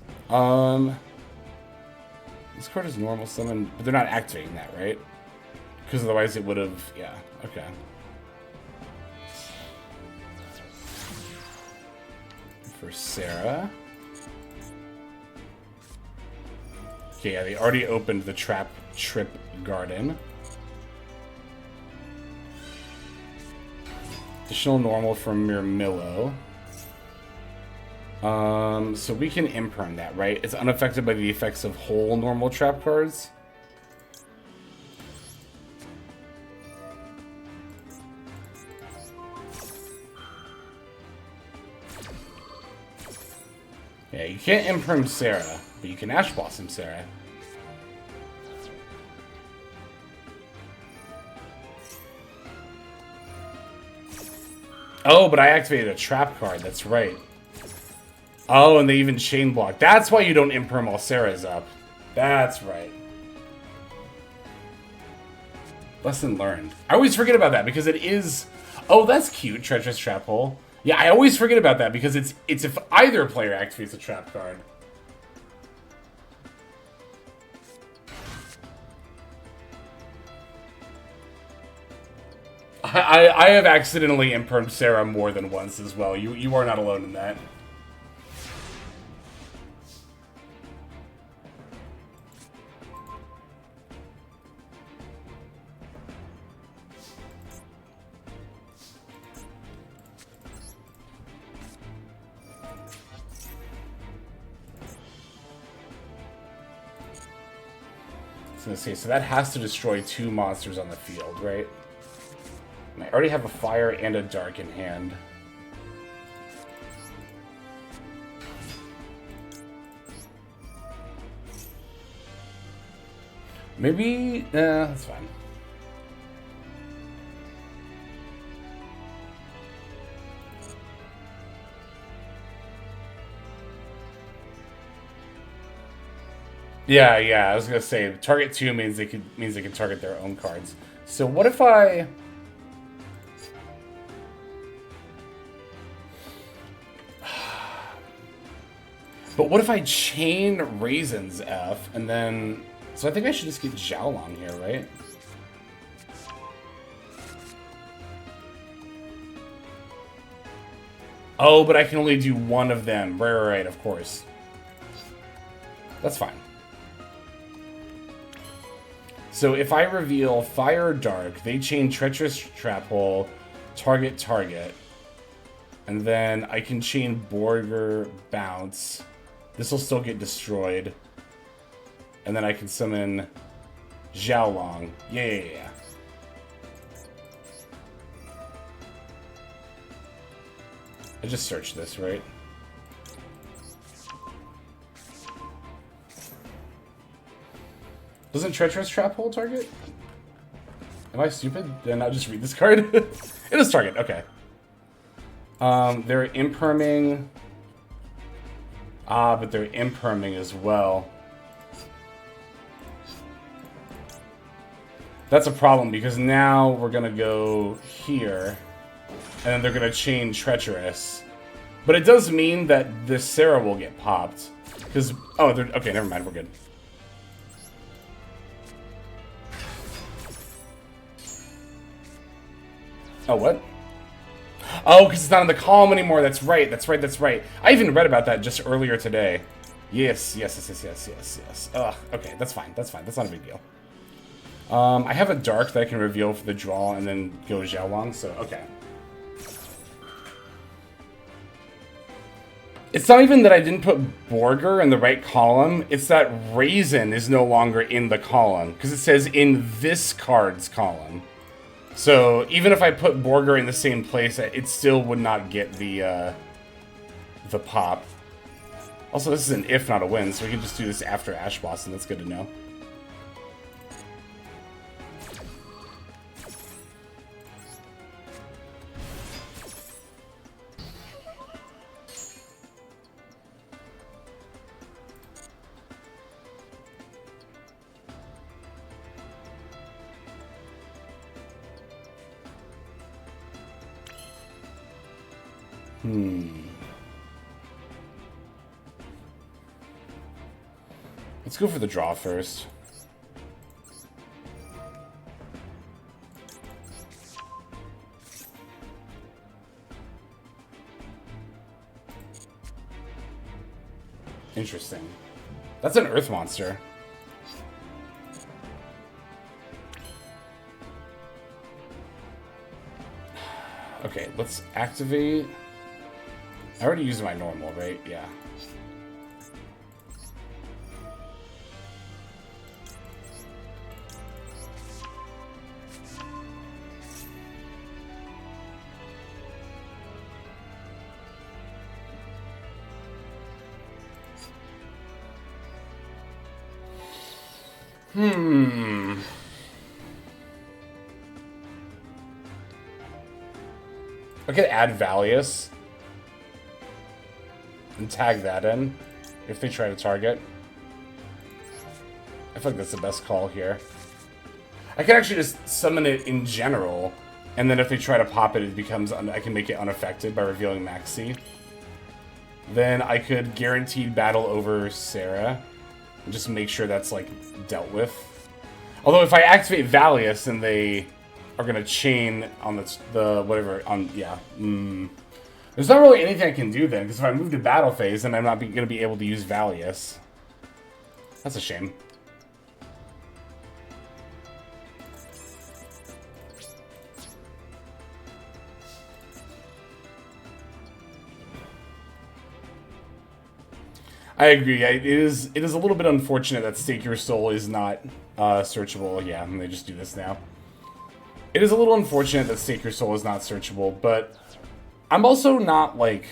This card is normal summon, but they're not activating that, right? Because otherwise it would have... Yeah, okay. For Sarah. Okay, yeah, they already opened the Trap Trip Garden. Additional normal from Mirmillo. So we can imperm that, right? It's unaffected by the effects of whole normal trap cards. Yeah, you can't imperm Sarah, but you can Ash Blossom Sarah. Oh, but I activated a trap card. That's right. Oh, and they even chain block. That's why you don't imperm while Sarah's up. That's right. Lesson learned. I always forget about that because it is... Oh, that's cute. Treacherous Trap Hole. Yeah, I always forget about that because it's if either player activates a trap card. I have accidentally impermed Sarah more than once as well. You are not alone in that. I was gonna say, so that has to destroy 2 monsters on the field, right? And I already have a fire and a dark in hand. Maybe... that's fine. Yeah, I was gonna say target 2 means they can target their own cards. So what if I... But what if I chain Raisins F and then... So I think I should just get Xiaolong here, right? Oh, but I can only do one of them. Right, of course. That's fine. So if I reveal Fire Dark, they chain Treacherous Trap Hole, target. And then I can chain Borger Bounce. This will still get destroyed. And then I can summon Xiaolong. Yeah. I just searched this, right? Doesn't Treacherous Trap Hole target? Am I stupid? Did I not just read this card? It is target, okay. They're imperming. Ah, but they're imperming as well. That's a problem because now we're gonna go here. And then they're gonna chain Treacherous. But it does mean that this Sarah will get popped. Because, oh, okay, never mind, we're good. Oh, what? Oh, because it's not in the column anymore. That's right. I even read about that just earlier today. Yes. Ugh, okay, that's fine. That's not a big deal. I have a dark that I can reveal for the draw and then go Xiaolong, so okay. It's not even that I didn't put Borger in the right column. It's that Raisin is no longer in the column because it says in this card's column. So even if I put Borger in the same place, it still would not get the pop. Also, this is an if, not a win, so we can just do this after Ash Blossom. That's good to know. Let's go for the draw first. Interesting. That's an Earth monster. Okay, let's activate. I already used my normal, right? Yeah. I could add Valius and tag that in if they try to target. I feel like that's the best call here. I can actually just summon it in general, and then if they try to pop it, it becomes I can make it unaffected by revealing Maxi. Then I could guaranteed battle over Sarah and just make sure that's like dealt with. Although if I activate Valius and they are gonna chain on the whatever on there's not really anything I can do then, because if I move to battle phase, then I'm not gonna be able to use Valius. That's a shame. I agree. It is a little bit unfortunate that Stake Your Soul is not searchable. Yeah, and they just do this now. It is a little unfortunate that Stake Your Soul is not searchable, but I'm also not, like,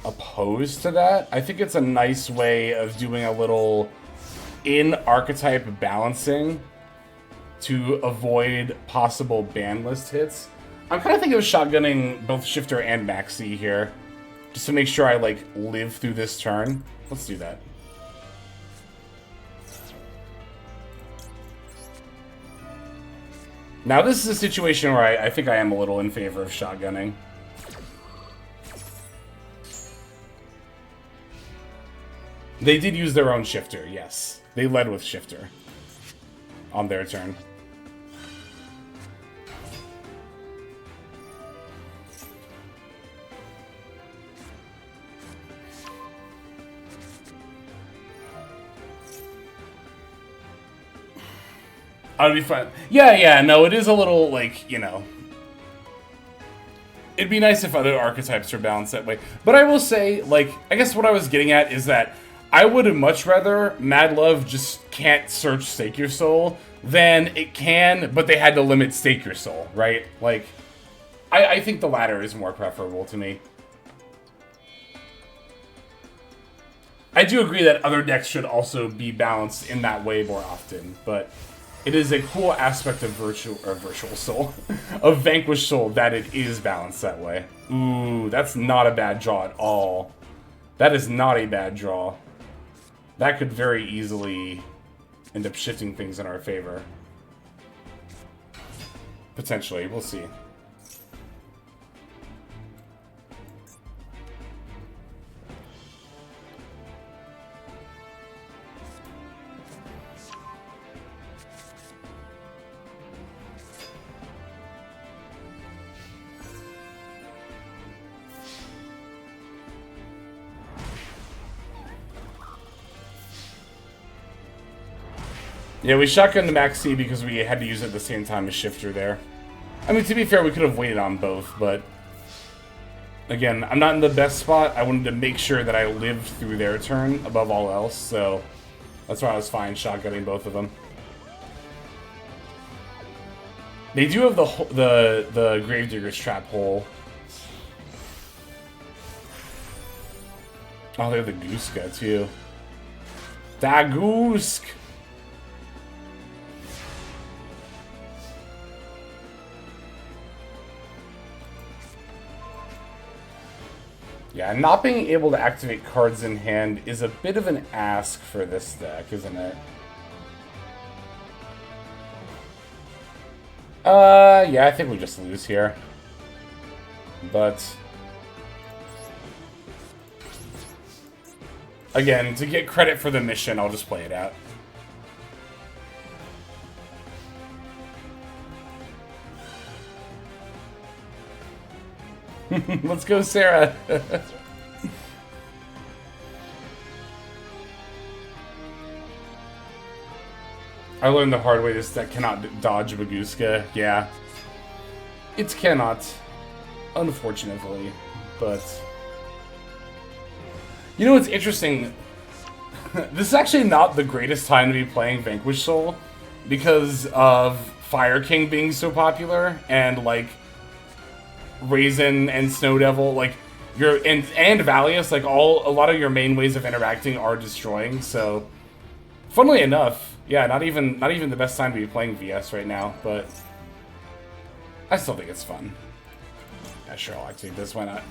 opposed to that. I think it's a nice way of doing a little in-archetype balancing to avoid possible ban list hits. I'm kind of thinking of shotgunning both Shifter and Maxi here, just to make sure I, like, live through this turn. Let's do that. Now, this is a situation where I think I am a little in favor of shotgunning. They did use their own Shifter, yes. They led with Shifter on their turn. That'd be fun. Yeah, no, it is a little, like, you know... It'd be nice if other archetypes were balanced that way. But I will say, like, I guess what I was getting at is that I would much rather Mad Love just can't search Stake Your Soul than it can, but they had to limit Stake Your Soul, right? Like, I think the latter is more preferable to me. I do agree that other decks should also be balanced in that way more often, but... It is a cool aspect of Virtual Soul, of Vanquish Soul, that it is balanced that way. Ooh, that's not a bad draw at all. That is not a bad draw. That could very easily end up shifting things in our favor. Potentially, we'll see. Yeah, we shotgunned the Maxi because we had to use it at the same time as Shifter there. I mean, to be fair, we could have waited on both, but... Again, I'm not in the best spot. I wanted to make sure that I lived through their turn above all else, so... That's why I was fine shotgunning both of them. They do have the Gravedigger's Trap hole. Oh, they have the Gooska, too. Da Goosk! Yeah, not being able to activate cards in hand is a bit of an ask for this deck, isn't it? Yeah, I think we just lose here. But... Again, to get credit for the mission, I'll just play it out. Let's go, Sarah. I learned the hard way this deck cannot dodge Bagooska. Yeah. It cannot. Unfortunately. But... You know what's interesting? This is actually not the greatest time to be playing Vanquish Soul because of Fire King being so popular and, like, Raisin and Snow Devil, like, and Valius, like, a lot of your main ways of interacting are destroying, so... Funnily enough, yeah, not even the best time to be playing VS right now, but... I still think it's fun. Yeah, sure, I'll activate this. Why not?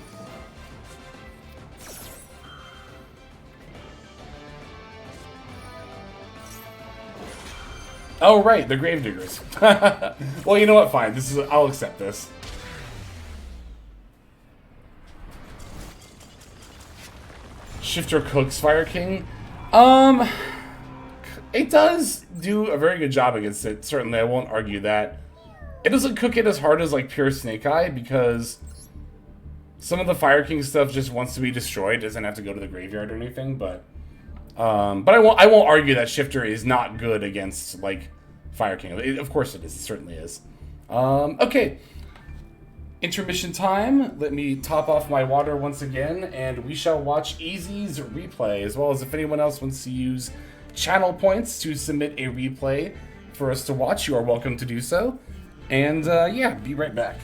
Oh, right, the Gravediggers. Well, you know what? Fine. I'll accept this. Shifter cooks Fire King. It does do a very good job against it. Certainly, I won't argue that. It doesn't cook it as hard as like pure Snake Eye because some of the Fire King stuff just wants to be destroyed. It doesn't have to go to the graveyard or anything. But I won't argue that Shifter is not good against like Fire King. Of course it is. It certainly is. Okay. Intermission time. Let me top off my water once again, and we shall watch Easy's replay, as well as if anyone else wants to use channel points to submit a replay for us to watch, you are welcome to do so. And yeah, be right back.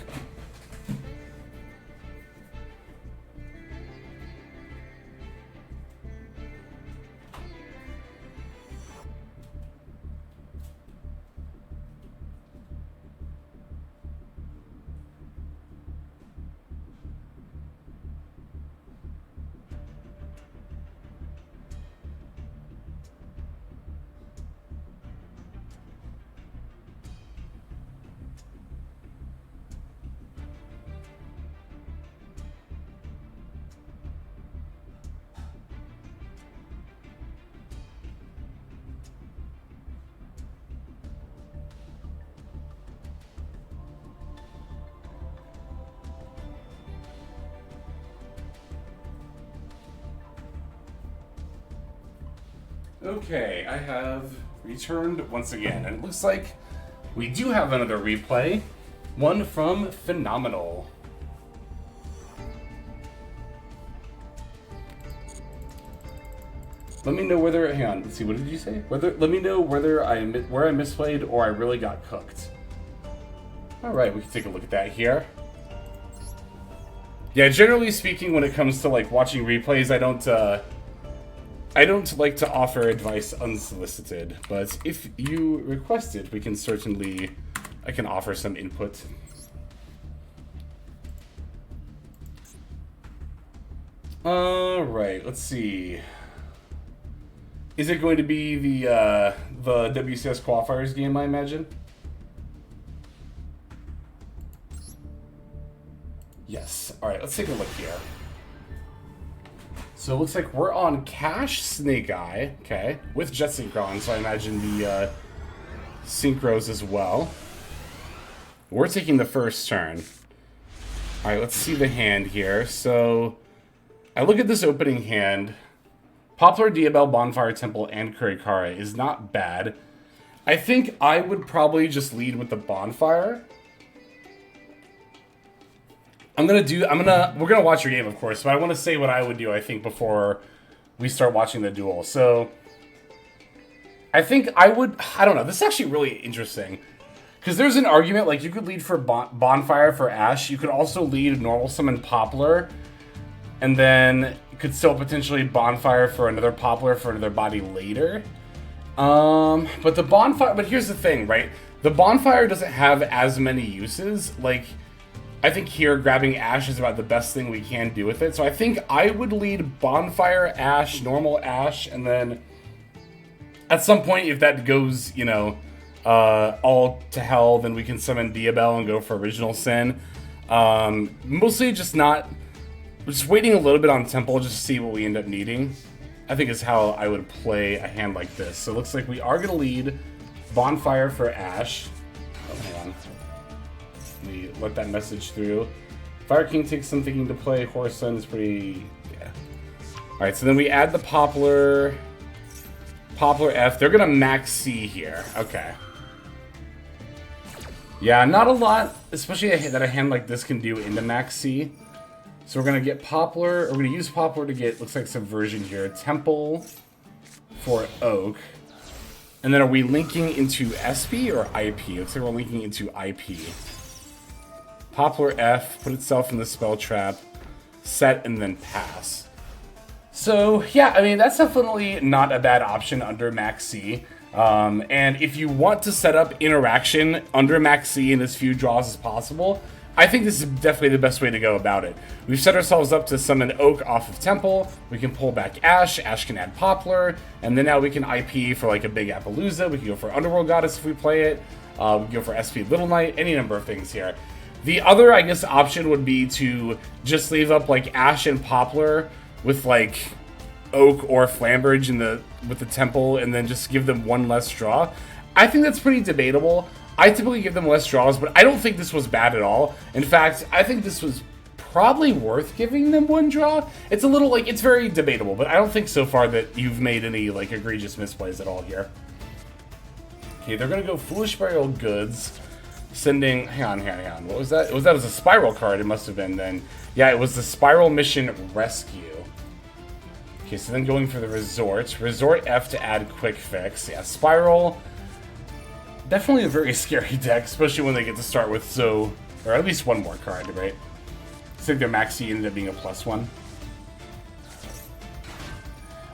Okay, I have returned once again, and it looks like we do have another replay, one from Phenomenal. Let me know whether, hang on, let's see, what did you say? Let me know where I misplayed or I really got cooked. Alright, we can take a look at that here. Yeah, generally speaking, when it comes to like watching replays, I don't like to offer advice unsolicited, but if you request it, I can offer some input. Alright, let's see. Is it going to be the WCS qualifiers game, I imagine? Yes. Alright, let's take a look here. So it looks like we're on Cash Snake Eye, okay, with Jet Synchron, so I imagine the Synchros as well. We're taking the first turn. Alright, let's see the hand here. So I look at this opening hand. Poplar, Diabell, Bonfire, Temple, and Kurikara is not bad. I think I would probably just lead with the Bonfire. We're gonna watch your game, of course, but I want to say what I would do, I think, before we start watching the duel. So, I think I don't know, this is actually really interesting. Because there's an argument, like, you could lead for Bonfire for Ash, you could also lead Normal Summon Poplar, and then you could still potentially Bonfire for another Poplar for another body later. But here's the thing, right? The Bonfire doesn't have as many uses, like, I think here grabbing Ash is about the best thing we can do with it. So I think I would lead Bonfire, Ash, normal Ash, and then at some point if that goes, you know, all to hell, then we can summon Diabell and go for Original Sin. Mostly just waiting a little bit on Temple just to see what we end up needing, I think is how I would play a hand like this. So it looks like we are going to lead Bonfire for Ash. Oh, hang on. Let me let that message through. Fire King takes some thinking to play. Horse Sun is pretty... yeah. Alright, so then we add the Poplar F. They're going to max C here. Okay. Yeah, not a lot, especially that a hand like this can do into max C. So we're going to get Poplar, or we're going to use Poplar to get, looks like Subversion here. Temple for Oak. And then are we linking into SP or IP? Looks like we're linking into IP. Poplar F, put itself in the spell trap, set, and then pass. So, yeah, I mean, that's definitely not a bad option under Max C. And if you want to set up interaction under Max C in as few draws as possible, I think this is definitely the best way to go about it. We've set ourselves up to summon Oak off of Temple. We can pull back Ash. Ash can add Poplar. And then now we can IP for like a big Appaloosa. We can go for Underworld Goddess if we play it. We can go for SP Little Knight. Any number of things here. The other, I guess, option would be to just leave up like Ash and Poplar with like Oak or Flambridge with the Temple, and then just give them one less draw. I think that's pretty debatable. I typically give them less draws, but I don't think this was bad at all. In fact, I think this was probably worth giving them one draw. It's a little, like, it's very debatable, but I don't think so far that you've made any, like, egregious misplays at all here. Okay, they're going to go Foolish Burial Goods, sending, hang on, what was that? That was a Spiral card, it must have been then. Yeah, it was the Spiral Mission Rescue. Okay, so then going for the Resort. Resort F to add Quick Fix. Yeah, Spiral. Definitely a very scary deck, especially when they get to start with or at least one more card, right? I think their Maxi ended up being a +1.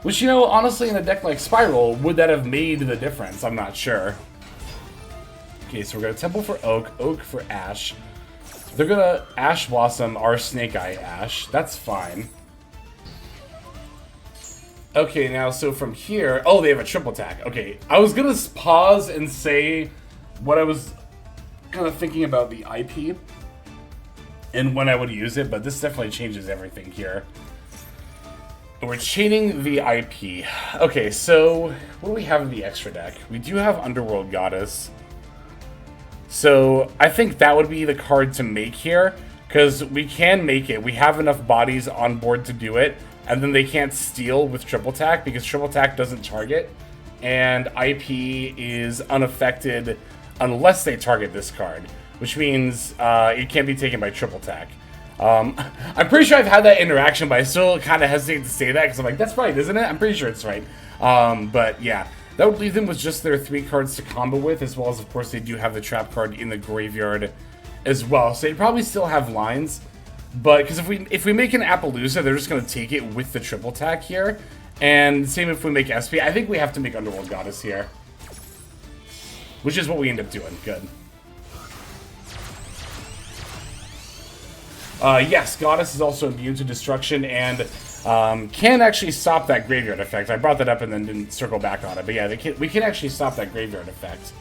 Which, you know, honestly, in a deck like Spiral, would that have made the difference? I'm not sure. Okay, so we're going to Temple for Oak, Oak for Ash. They're going to Ash Blossom our Snake Eye Ash. That's fine. Okay, now, so from here... Oh, they have a triple attack. Okay, I was going to pause and say what I was kind of thinking about the IP and when I would use it, but this definitely changes everything here. We're chaining the IP. Okay, so what do we have in the extra deck? We do have Underworld Goddess. So I think that would be the card to make here, because we can make it. We have enough bodies on board to do it. And then they can't steal with triple attack because triple attack doesn't target, and IP is unaffected unless they target this card, which means it can't be taken by triple attack. I'm pretty sure I've had that interaction, but I still kind of hesitate to say that because I'm like, that's right, isn't it? I'm pretty sure it's right. But yeah, that would leave them with just their 3 cards to combo with, as well as, of course, they do have the trap card in the graveyard as well. So they probably still have lines. But, because if we make an Appaloosa, they're just going to take it with the triple attack here. And same if we make SP. I think we have to make Underworld Goddess here. Which is what we end up doing. Good. Yes, Goddess is also immune to destruction and can actually stop that graveyard effect. I brought that up and then didn't circle back on it. But yeah, we can actually stop that graveyard effect.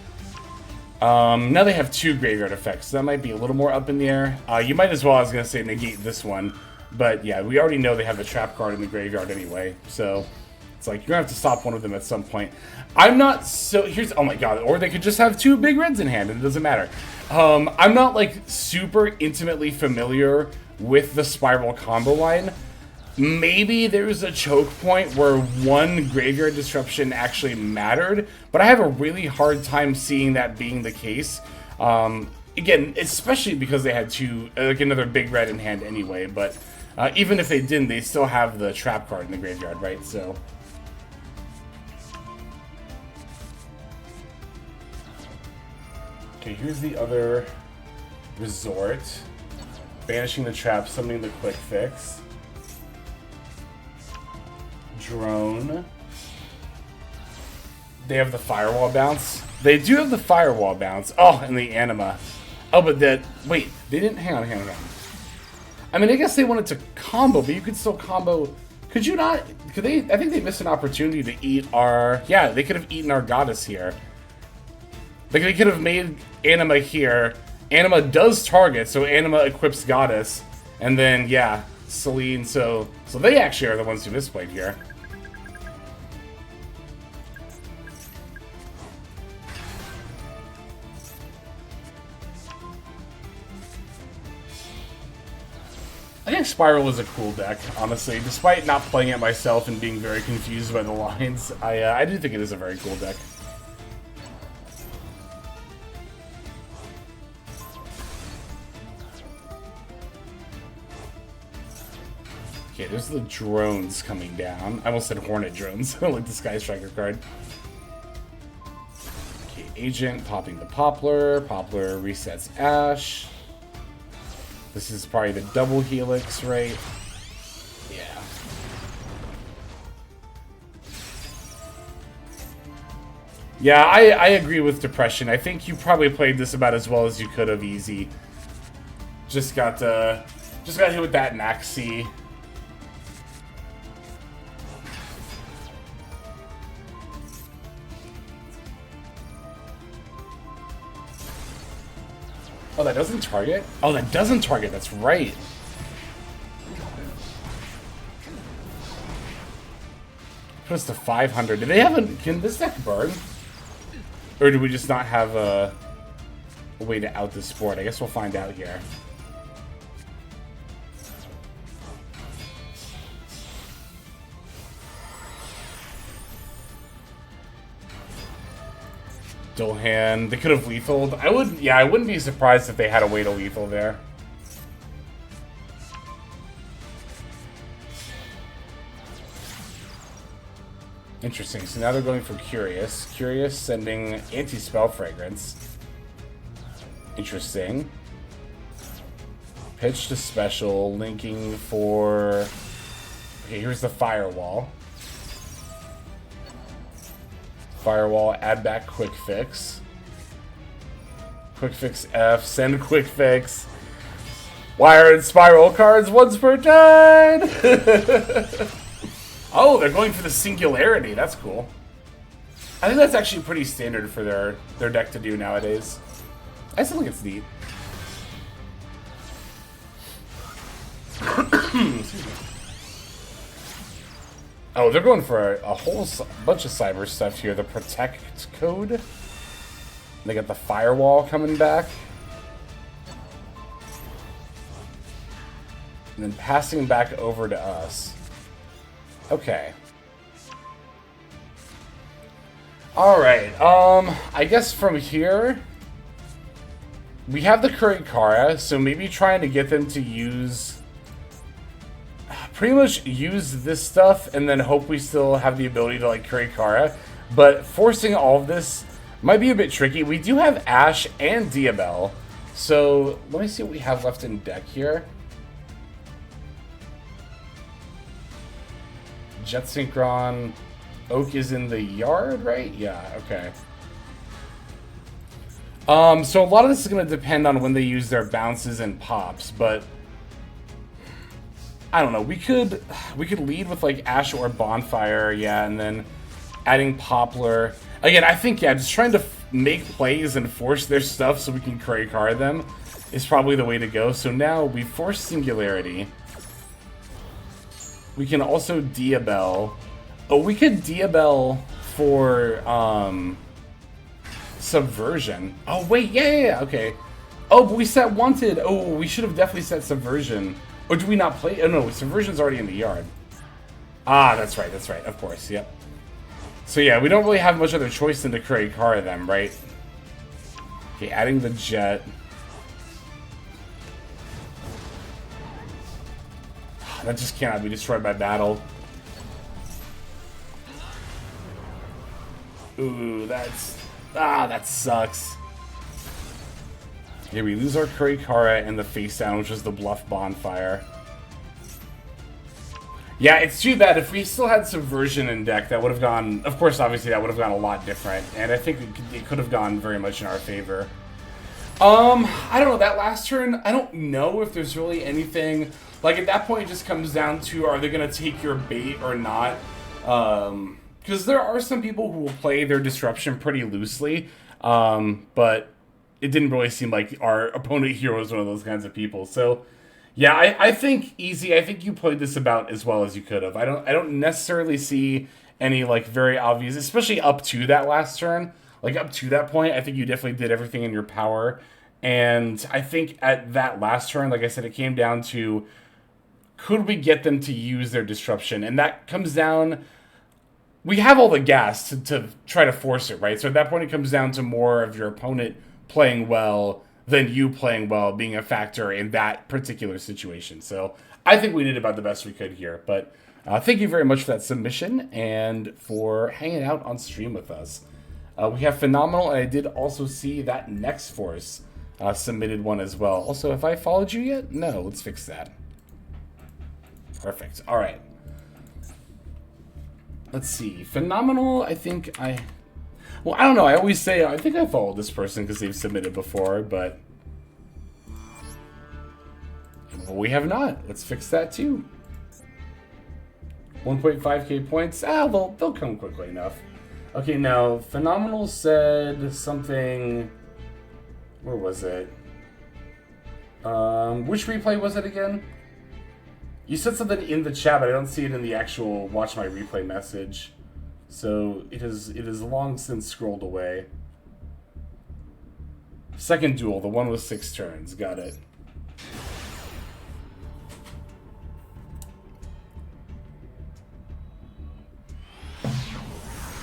Now they have 2 graveyard effects, so that might be a little more up in the air. You might as well, I was going to say, negate this one. But yeah, we already know they have a trap card in the graveyard anyway, so it's like, you're going to have to stop one of them at some point. I'm not so... oh my god, or they could just have 2 big reds in hand, and it doesn't matter. I'm not, like, super intimately familiar with the Spiral combo line. Maybe there's a choke point where 1 graveyard disruption actually mattered, but I have a really hard time seeing that being the case. Again, especially because they had 2, like another big red in hand anyway, but even if they didn't, they still have the trap card in the graveyard, right? So... okay, here's the other Resort. Banishing the trap, summoning the Quick Fix. Drone. They have the Firewall bounce. They do have the Firewall bounce. Oh, and the Anima. Oh, but that... wait, they didn't... hang on. I mean, I guess they wanted to combo, but you could still combo... could you not... could they... I think they missed an opportunity to eat our... yeah, they could have eaten our Goddess here. Like, they could have made Anima here. Anima does target, so Anima equips Goddess. And then, yeah, Celine, so they actually are the ones who misplayed here. I think Spiral is a cool deck, honestly. Despite not playing it myself and being very confused by the lines, I do think it is a very cool deck. Okay, there's the drones coming down. I almost said Hornet drones, like the Sky Striker card. Okay, Agent popping the Poplar. Poplar resets Ash. This is probably the double Helix, right? Yeah. Yeah, I agree with Depression. I think you probably played this about as well as you could have, Easy. Just got hit with that Maxi. Oh, that doesn't target? Oh, that doesn't target, that's right. Put us to 500. Do they have a... Can this deck burn? Or do we just not have a way to out this board? I guess we'll find out here. Dual hand. They could have lethaled. I wouldn't be surprised if they had a way to lethal there. Interesting. So now they're going for Curious. Curious sending Anti-Spell Fragrance. Interesting. Pitch to special, linking for... Okay, here's the Firewall. Firewall, add back Quick Fix. Quick Fix F, send Quick Fix. Wire and Spiral cards once per turn! Oh, they're going for the Singularity. That's cool. I think that's actually pretty standard for their deck to do nowadays. I still think it's neat. Excuse me. Oh, they're going for a whole bunch of cyber stuff here. The Protect code. They got the Firewall coming back. And then passing back over to us. Okay. Alright, I guess from here... We have the Kurikara, so maybe trying to get them to use... Pretty much use this stuff and then hope we still have the ability to like Kurikara. But forcing all of this might be a bit tricky. We do have Ash and Diabell. So let me see what we have left in deck here. Jet Synchron. Oak is in the yard, right? Yeah, okay. So a lot of this is going to depend on when they use their bounces and pops, but I don't know. We could lead with like Ash or Bonfire, yeah, and then adding Poplar. Again, I think, yeah, just trying to make plays and force their stuff so we can Kurikara them is probably the way to go. So now we force Singularity. We can also Diabell. Oh, we could Diabell for Subversion. Oh wait, yeah, okay. Oh, but we set Wanted. Oh, we should have definitely set Subversion. Or do we not play? Oh no, Subversion's already in the yard. Ah, that's right, of course, yep. So yeah, we don't really have much other choice than to Kurikara them, right? Okay, adding the Jet. That just cannot be destroyed by battle. Ooh, that sucks. Yeah, we lose our Kurikara and the face down, which was the Bluff Bonfire. Yeah, it's too bad. If we still had Subversion in deck, that would have gone... Of course, obviously, that would have gone a lot different. And I think it could have gone very much in our favor. I don't know. That last turn, I don't know if there's really anything... Like, at that point, it just comes down to, are they going to take your bait or not? Because there are some people who will play their Disruption pretty loosely. But it didn't really seem like our opponent here was one of those kinds of people. So, yeah, I think easy. I think you played this about as well as you could have. I don't necessarily see any, like, very obvious, especially up to that last turn. Like, up to that point, I think you definitely did everything in your power. And I think at that last turn, like I said, it came down to, could we get them to use their Disruption? And that comes down... We have all the gas to try to force it, right? So at that point, it comes down to more of your opponent playing well than you playing well being a factor in that particular situation. So I think we did about the best we could here. But thank you very much for that submission and for hanging out on stream with us. We have Phenomenal, and I did also see that Next Force submitted one as well. Also, have I followed you yet? No, let's fix that. Perfect. All right. Let's see. Phenomenal, I think I... Well, I don't know. I always say, I think I followed this person because they've submitted before, but... We have not. Let's fix that too. 1.5k points. Ah, they'll come quickly enough. Okay, now Phenomenal said something. Where was it? Which replay was it again? You said something in the chat, but I don't see it in the actual watch my replay message. So it is long since scrolled away. Second duel, the one with 6 turns. Got it.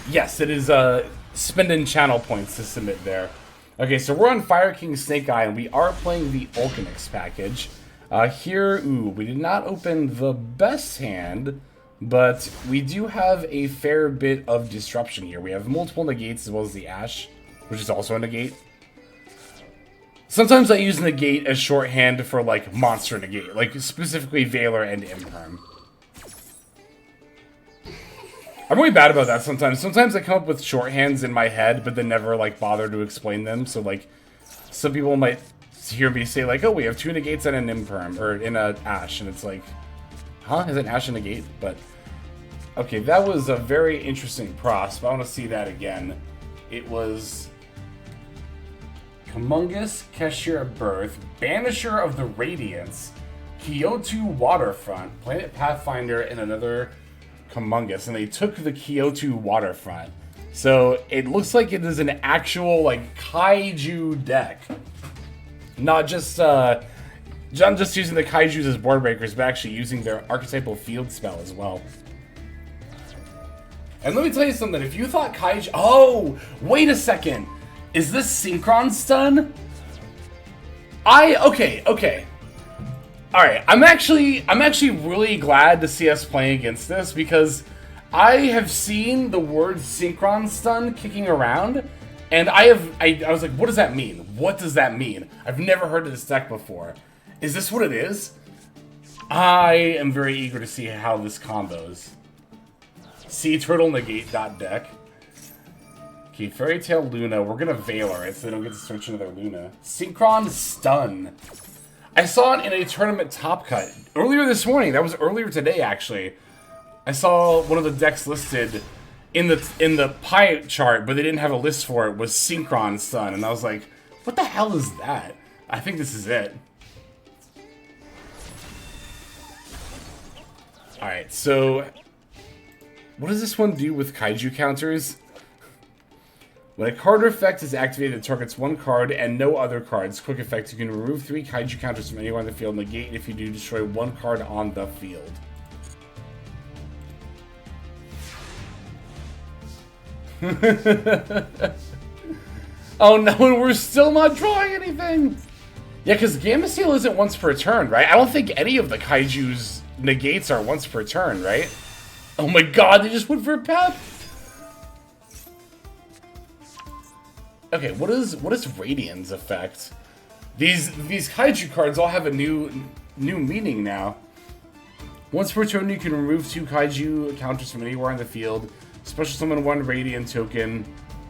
Yes, it is spending channel points to submit there. Okay, so we're on Fire King Snake Eye, and we are playing the Ulcanix package. Here, we did not open the best hand, but we do have a fair bit of disruption here. We have multiple negates as well as the Ash, which is also a negate. Sometimes I use negate as shorthand for, like, monster negate, like specifically Valor and Imperm. I'm really bad about that sometimes. Sometimes I come up with shorthands in my head, but then never, like, bother to explain them. So, like, some people might hear me say, like, oh, we have 2 negates and an Imperm, or in a Ash, and it's like, huh? Is an Ash a negate? But, okay, that was a very interesting prosp. I want to see that again. It was Humongous, Kesher of Birth, Banisher of the Radiance, Kyoto Waterfront, Planet Pathfinder, and another Humongous, and they took the Kyoto Waterfront. So it looks like it is an actual, like, kaiju deck. Not just using the kaijus as board breakers, but actually using their archetypal field spell as well. And let me tell you something, if you thought kaiju... Oh! Wait a second! Is this Synchron Stun? Okay. Alright, I'm actually really glad to see us playing against this, because I have seen the word Synchron Stun kicking around, and I was like, what does that mean? What does that mean? I've never heard of this deck before. Is this what it is? I am very eager to see how this combos. Sea Turtle Negate deck. Okay, Fairy Tail Luna. We're gonna Valor it so they don't get to search another Luna. Synchron Stun. I saw it in a tournament top cut earlier this morning. That was earlier today, actually. I saw one of the decks listed in the pie chart, but they didn't have a list for it. Was Synchron Stun, and I was like, "What the hell is that?" I think this is it. All right, so what does this one do with kaiju counters? When a card effect is activated, it targets 1 card and no other cards. Quick effect, you can remove 3 kaiju counters from anywhere on the field. Negate if you do, destroy 1 card on the field. Oh no, and we're still not drawing anything! Yeah, because Gamma Seal isn't once per turn, right? I don't think any of the kaiju's negates are once per turn, right? Oh my god, they just went for a pep! Okay, what is Radiant's effect? These kaiju cards all have a new meaning now. Once per turn, you can remove 2 kaiju counters from anywhere on the field. Special summon 1 Radiant token.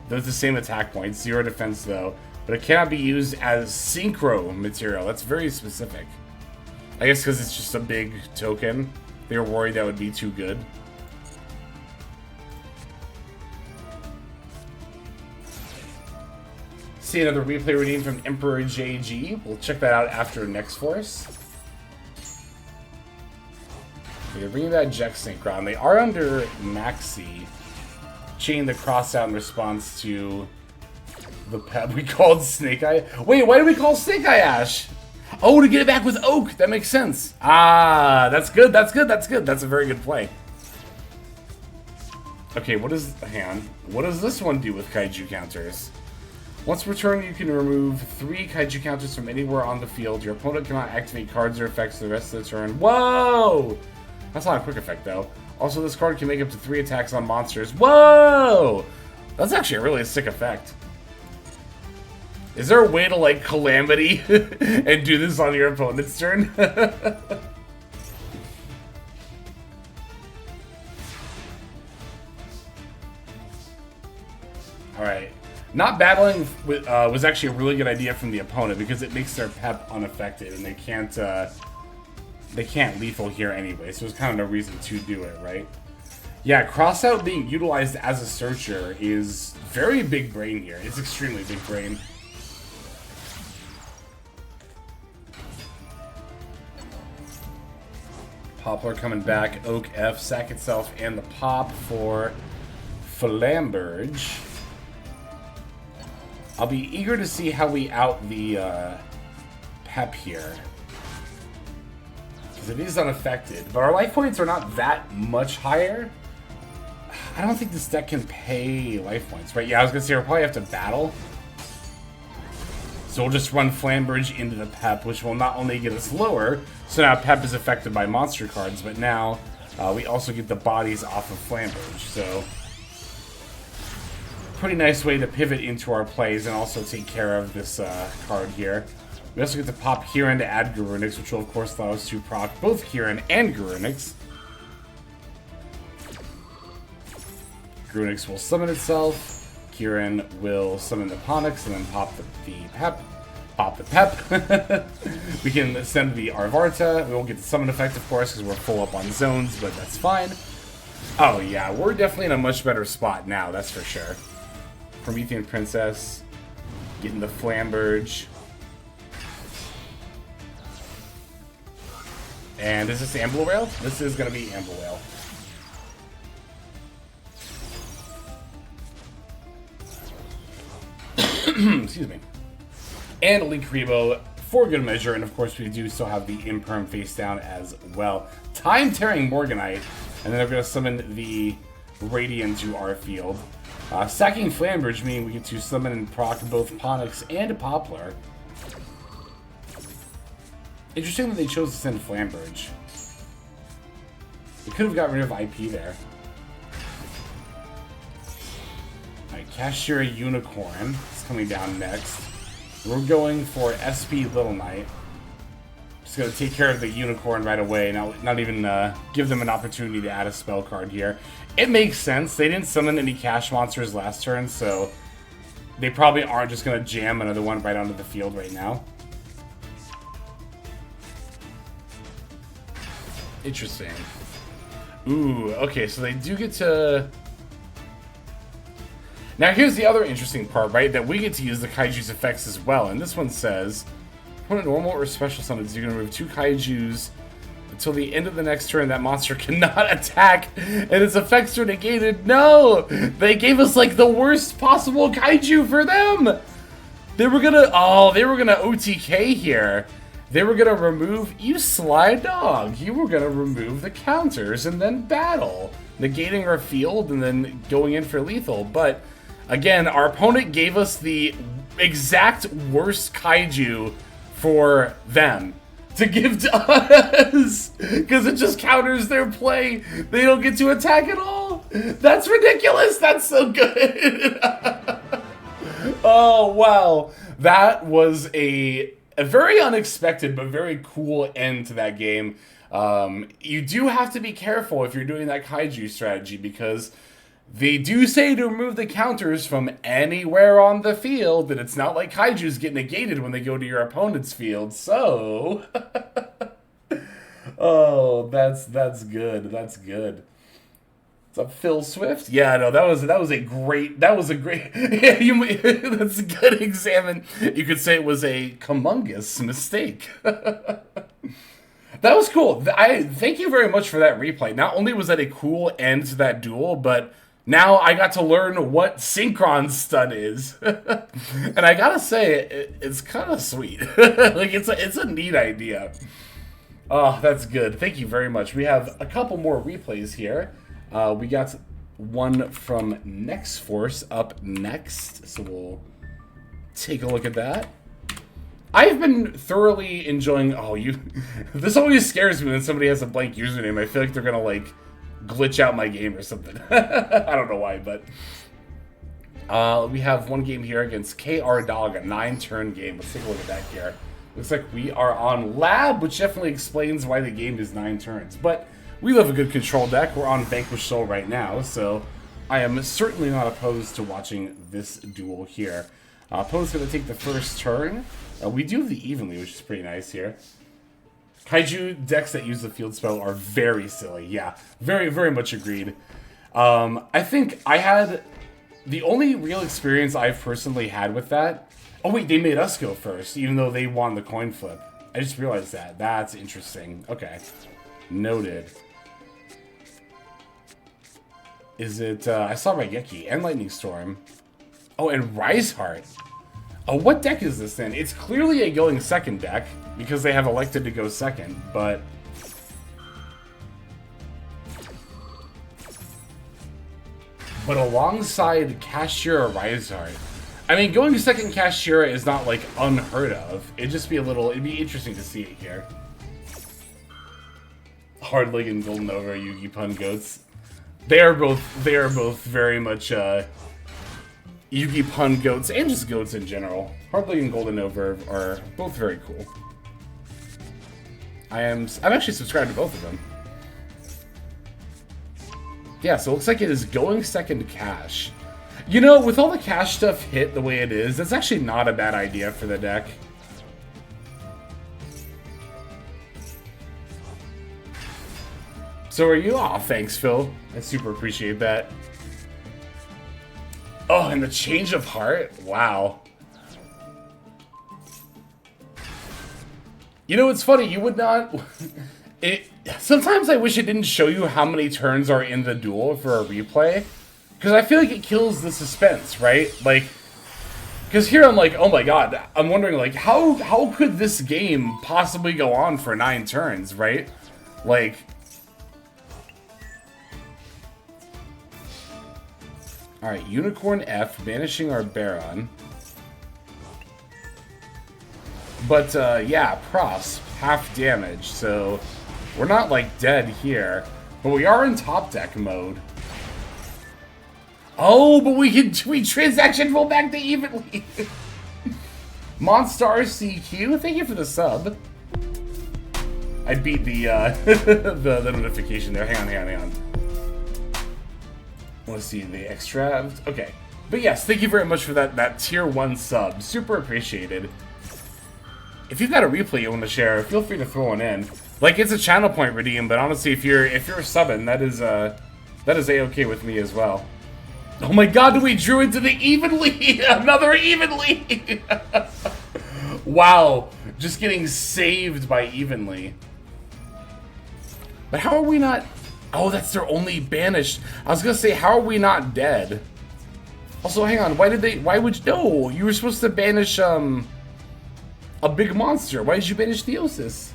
Those the same attack points, 0 defense though. But it cannot be used as synchro material. That's very specific. I guess because it's just a big token. They were worried that would be too good. See another replay redeem from Emperor JG. We'll check that out after Next Force. Okay, they're bringing back Jack Synchron. They are under Maxi. Chain the cross out in response to the pep we called Snake Eye. Wait, why did we call Snake Eye Ash? Oh, to get it back with Oak. That makes sense. Ah, that's good. That's good. That's good. That's a very good play. Okay, what does this one do with kaiju counters? Once per turn, you can remove 3 kaiju counters from anywhere on the field. Your opponent cannot activate cards or effects for the rest of the turn. Whoa! That's not a quick effect, though. Also, this card can make up to 3 attacks on monsters. Whoa! That's actually a really sick effect. Is there a way to, like, Calamity and do this on your opponent's turn? Alright. Not battling was actually a really good idea from the opponent because it makes their pep unaffected and they can't they can't lethal here anyway, so there's kind of no reason to do it, right? Yeah, Crossout being utilized as a searcher is very big brain here. It's extremely big brain. Poplar coming back, Oak F, sack itself, and the pop for Flamberge. I'll be eager to see how we out the Pep here. Because it is unaffected, but our life points are not that much higher. I don't think this deck can pay life points, right? Yeah, I was going to say we'll probably have to battle. So we'll just run Flamberge into the Pep, which will not only get us lower, so now Pep is affected by monster cards, but now we also get the bodies off of Flamberge, so pretty nice way to pivot into our plays and also take care of this card here. We also get to pop Kieran to add Garunix, which will of course allow us to proc both Kieran and Garunix. Garunix will summon itself. Kieran will summon the Ponix and then pop the Pep. Pop the Pep. We can send the Arvarta. We won't get the summon effect, of course, because we're full up on zones, but that's fine. Oh yeah, we're definitely in a much better spot now, that's for sure. Promethean Princess. Getting the Flamberge. And is this Amble Whale? This is going to be Amble Whale. Excuse me. And a Link Rebo for good measure, and of course we do still have the Imperm face down as well. Time Tearing Morganite, and then they're going to summon the Radiant to our field. Sacking Flamberge meaning we get to summon and proc both Ponix and Poplar. Interesting that they chose to send Flamberge. We could have got rid of IP there. Alright, Cashier Unicorn is coming down next. We're going for SP Little Knight. Just gonna take care of the Unicorn right away. Not even give them an opportunity to add a spell card here. It makes sense. They didn't summon any cash monsters last turn, so they probably aren't just gonna jam another one right onto the field right now. Interesting. Ooh, okay, so they do get to... Now here's the other interesting part, right? That we get to use the Kaiju's effects as well. And this one says, when a normal or special summons, you're going to remove 2 Kaijus until the end of the next turn. That monster cannot attack, and its effects are negated. No! They gave us, like, the worst possible Kaiju for them! They were gonna... Oh, they were gonna OTK here. They were gonna remove... You sly dog! You were gonna remove the counters and then battle. Negating our field and then going in for lethal. But, again, our opponent gave us the exact worst Kaiju for them to give to us. Because it just counters their play. They don't get to attack at all. That's ridiculous! That's so good! Oh, wow. That was a very unexpected but very cool end to that game. You do have to be careful if you're doing that Kaiju strategy, because they do say to remove the counters from anywhere on the field, and it's not like Kaiju's get negated when they go to your opponent's field, so... Oh, that's good, that's good. What's up, Phil Swift? Yeah, no, that was a great, yeah, that's a good examine. You could say it was a humongous mistake. That was cool. Thank you very much for that replay. Not only was that a cool end to that duel, but now I got to learn what Synchron Stun is. And I gotta say, it's kind of sweet. Like, it's a neat idea. Oh, that's good. Thank you very much. We have a couple more replays here. We got one from Next Force up next, so we'll take a look at that. I've been thoroughly enjoying... Oh, this always scares me when somebody has a blank username. I feel like they're gonna, like, glitch out my game or something. I don't know why, but... we have one game here against KR Dog, a 9-turn game. Let's take a look at that here. Looks like we are on Lab, which definitely explains why the game is 9 turns. But we love a good control deck. We're on Vanquish Soul right now, so I am certainly not opposed to watching this duel here. Opponent's going to take the first turn. We do have the Evenly, which is pretty nice here. Kaiju decks that use the field spell are very silly. Yeah, very, very much agreed. I think I had... The only real experience I've personally had with that... Oh wait, they made us go first, even though they won the coin flip. I just realized that. That's interesting. Okay. Noted. Is it... I saw Raigeki and Lightning Storm. Oh, and Rise Heart. Oh, what deck is this then? It's clearly a going second deck, because they have elected to go second, but... But alongside Kashira Rise Heart... I mean, going second Kashira is not, like, unheard of. It'd just be a little... It'd be interesting to see it here. Hardleg and Golden Over, Yugi Pun Goats. They are both very much, Yugi Pun Goats, and just goats in general. Hardleg and Golden Over are both very cool. I'm actually subscribed to both of them. Yeah, so it looks like it is going second cash. You know, with all the cash stuff hit the way it is, that's actually not a bad idea for the deck. So are you? Aw, thanks, Phil. I super appreciate that. Oh, and the change of heart? Wow. You know, it's funny, you would not... Sometimes I wish it didn't show you how many turns are in the duel for a replay. Because I feel like it kills the suspense, right? Like, because here I'm like, oh my god, I'm wondering, like, how could this game possibly go on for 9 turns, right? Like... Alright, Unicorn F, banishing our Baron. But, yeah, Prosp, half damage, so we're not, like, dead here. But we are in top deck mode. Oh, but we transaction roll back to evenly. Monstar CQ, thank you for the sub. I beat the, the notification there. Hang on. Let's see, the extra... Okay. But yes, thank you very much for that tier 1 sub. Super appreciated. If you've got a replay you want to share, feel free to throw one in. Like, it's a channel point redeem, but honestly, if you're subbing, that is A-okay with me as well. Oh my god, we drew into the evenly! Another evenly! Wow. Just getting saved by evenly. But how are we not... Oh, that's their only banished. I was gonna say, how are we not dead? Also, hang on, why would you... No, you were supposed to banish, a big monster. Why did you banish Theosis?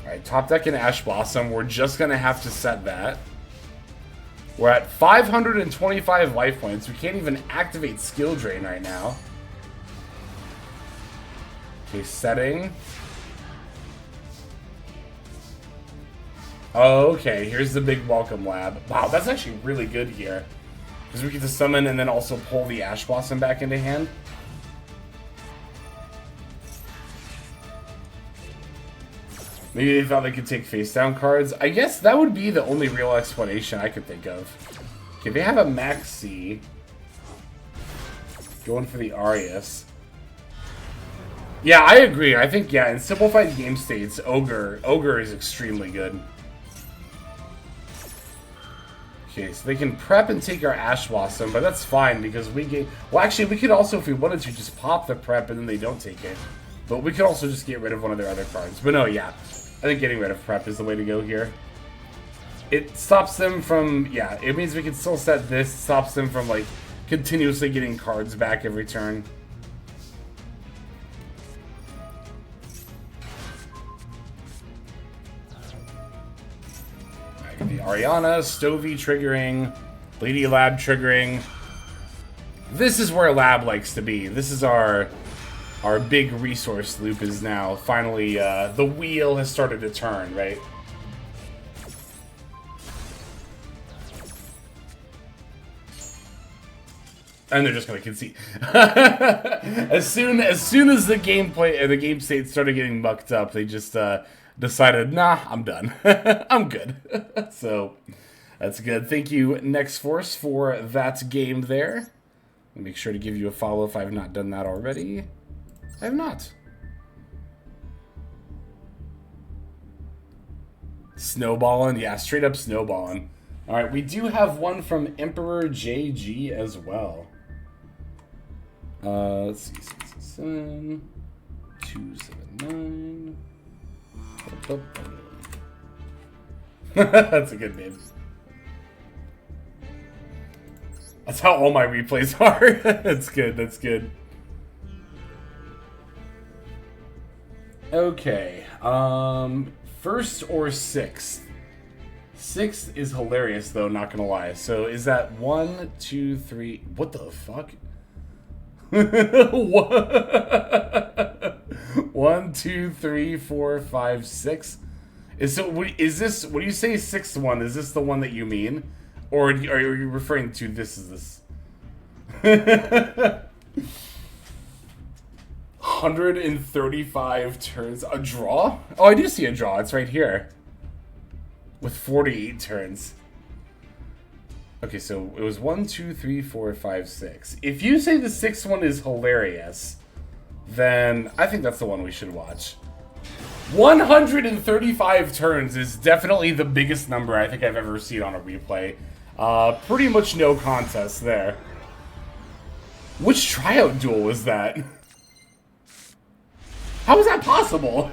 Alright, top deck and Ash Blossom. We're just gonna have to set that. We're at 525 life points. We can't even activate Skill Drain right now. Okay, setting. Okay, here's the big welcome lab. Wow, that's actually really good here. Because we get to summon and then also pull the Ash Blossom back into hand. Maybe they thought they could take face down cards. I guess that would be the only real explanation I could think of. Okay, they have a Maxi. Going for the Arius. Yeah, I agree. I think, yeah, in simplified game states, Ogre is extremely good. Okay, so they can prep and take our Ash Blossom, but that's fine because we get... Well, actually, we could also, if we wanted to, just pop the prep and then they don't take it. But we could also just get rid of one of their other cards. But no, yeah. I think getting rid of prep is the way to go here. It stops them from... Yeah, it means we can still set this. Stops them from, like, continuously getting cards back every turn. The Ariana, Stovey triggering, Lady Lab triggering. This is where Lab likes to be. This is our big resource loop is now. Finally, the wheel has started to turn, right? And they're just gonna concede. as soon as the gameplay, the game state started getting mucked up, they just decided, nah, I'm done. I'm good. So, that's good. Thank you, Next Force, for that game there. Make sure to give you a follow if I've not done that already. I have not. Snowballing? Yeah, straight up snowballing. Alright, we do have one from Emperor JG as well. Let's see. 667, 279. That's a good name. That's how all my replays are. That's good, that's good. Okay, first or sixth? Sixth is hilarious though, not gonna lie. So is that 1, 2, 3, what the fuck? 1, 2, 3, 4, 5, 6. Is this, when you say sixth one, is this the one that you mean? Or are you referring to this as this? 135 turns. A draw? Oh, I do see a draw. It's right here. With 48 turns. Okay, so it was 1, 2, 3, 4, 5, 6. If you say the sixth one is hilarious, then I think that's the one we should watch. 135 turns is definitely the biggest number I think I've ever seen on a replay. Pretty much no contest there. Which tryout duel was that? How is that possible?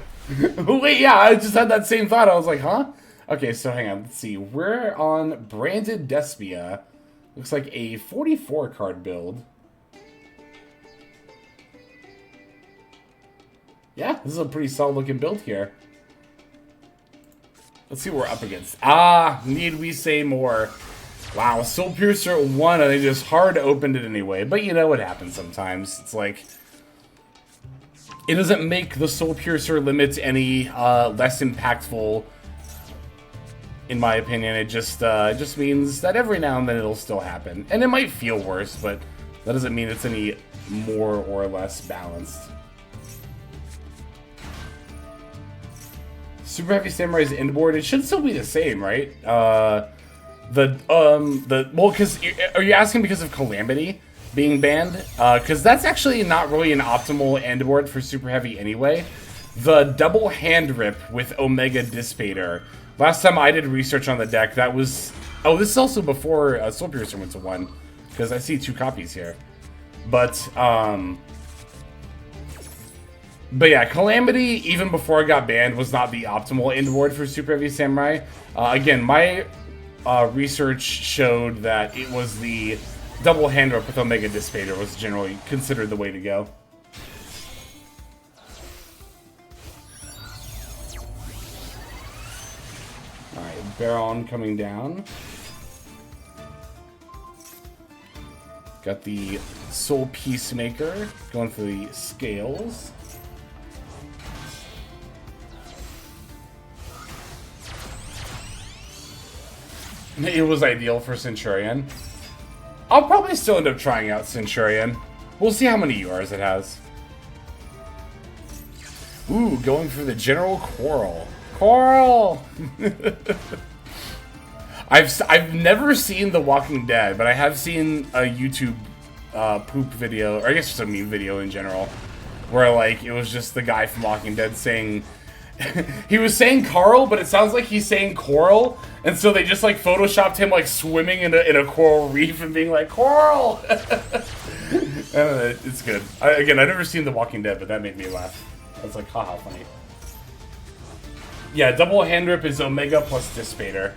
Wait, yeah, I just had that same thought. I was like, huh? Okay, so hang on. Let's see. We're on Branded Despia. Looks like a 44 card build. Yeah, this is a pretty solid looking build here. Let's see what we're up against. Ah, need we say more? Wow, Soul Piercer won and they just hard opened it anyway. But you know what happens sometimes. It's like, it doesn't make the Soul Piercer limit any less impactful, in my opinion. It just means that every now and then it'll still happen. And it might feel worse, but that doesn't mean it's any more or less balanced. Super Heavy Samurai's end board, it should still be the same, right? Well, because, are you asking because of Calamity being banned? Because that's actually not really an optimal end board for Super Heavy anyway. The double hand rip with Omega Dissipator. Last time I did research on the deck, that was... Oh, this is also before Soul Piercer went to 1, because I see 2 copies here. But yeah, Calamity, even before it got banned, was not the optimal end board for Super Heavy Samurai. Again, my research showed that it was the double hand rip with Omega Dissipator was generally considered the way to go. Alright, Baron coming down. Got the Soul Peacemaker going for the scales. It was ideal for Centurion. I'll probably still end up trying out Centurion. We'll see how many URs it has. Ooh, going for the General Quarrel. Quarrel! I've never seen The Walking Dead, but I have seen a YouTube poop video, or I guess just a meme video in general, where like it was just the guy from Walking Dead saying... he was saying Carl, but it sounds like he's saying coral, and so they just like photoshopped him like swimming in a coral reef and being like coral. It's good. Again, I've never seen The Walking Dead, but that made me laugh. I was like, haha, funny. Yeah, double hand rip is Omega plus Dissipator.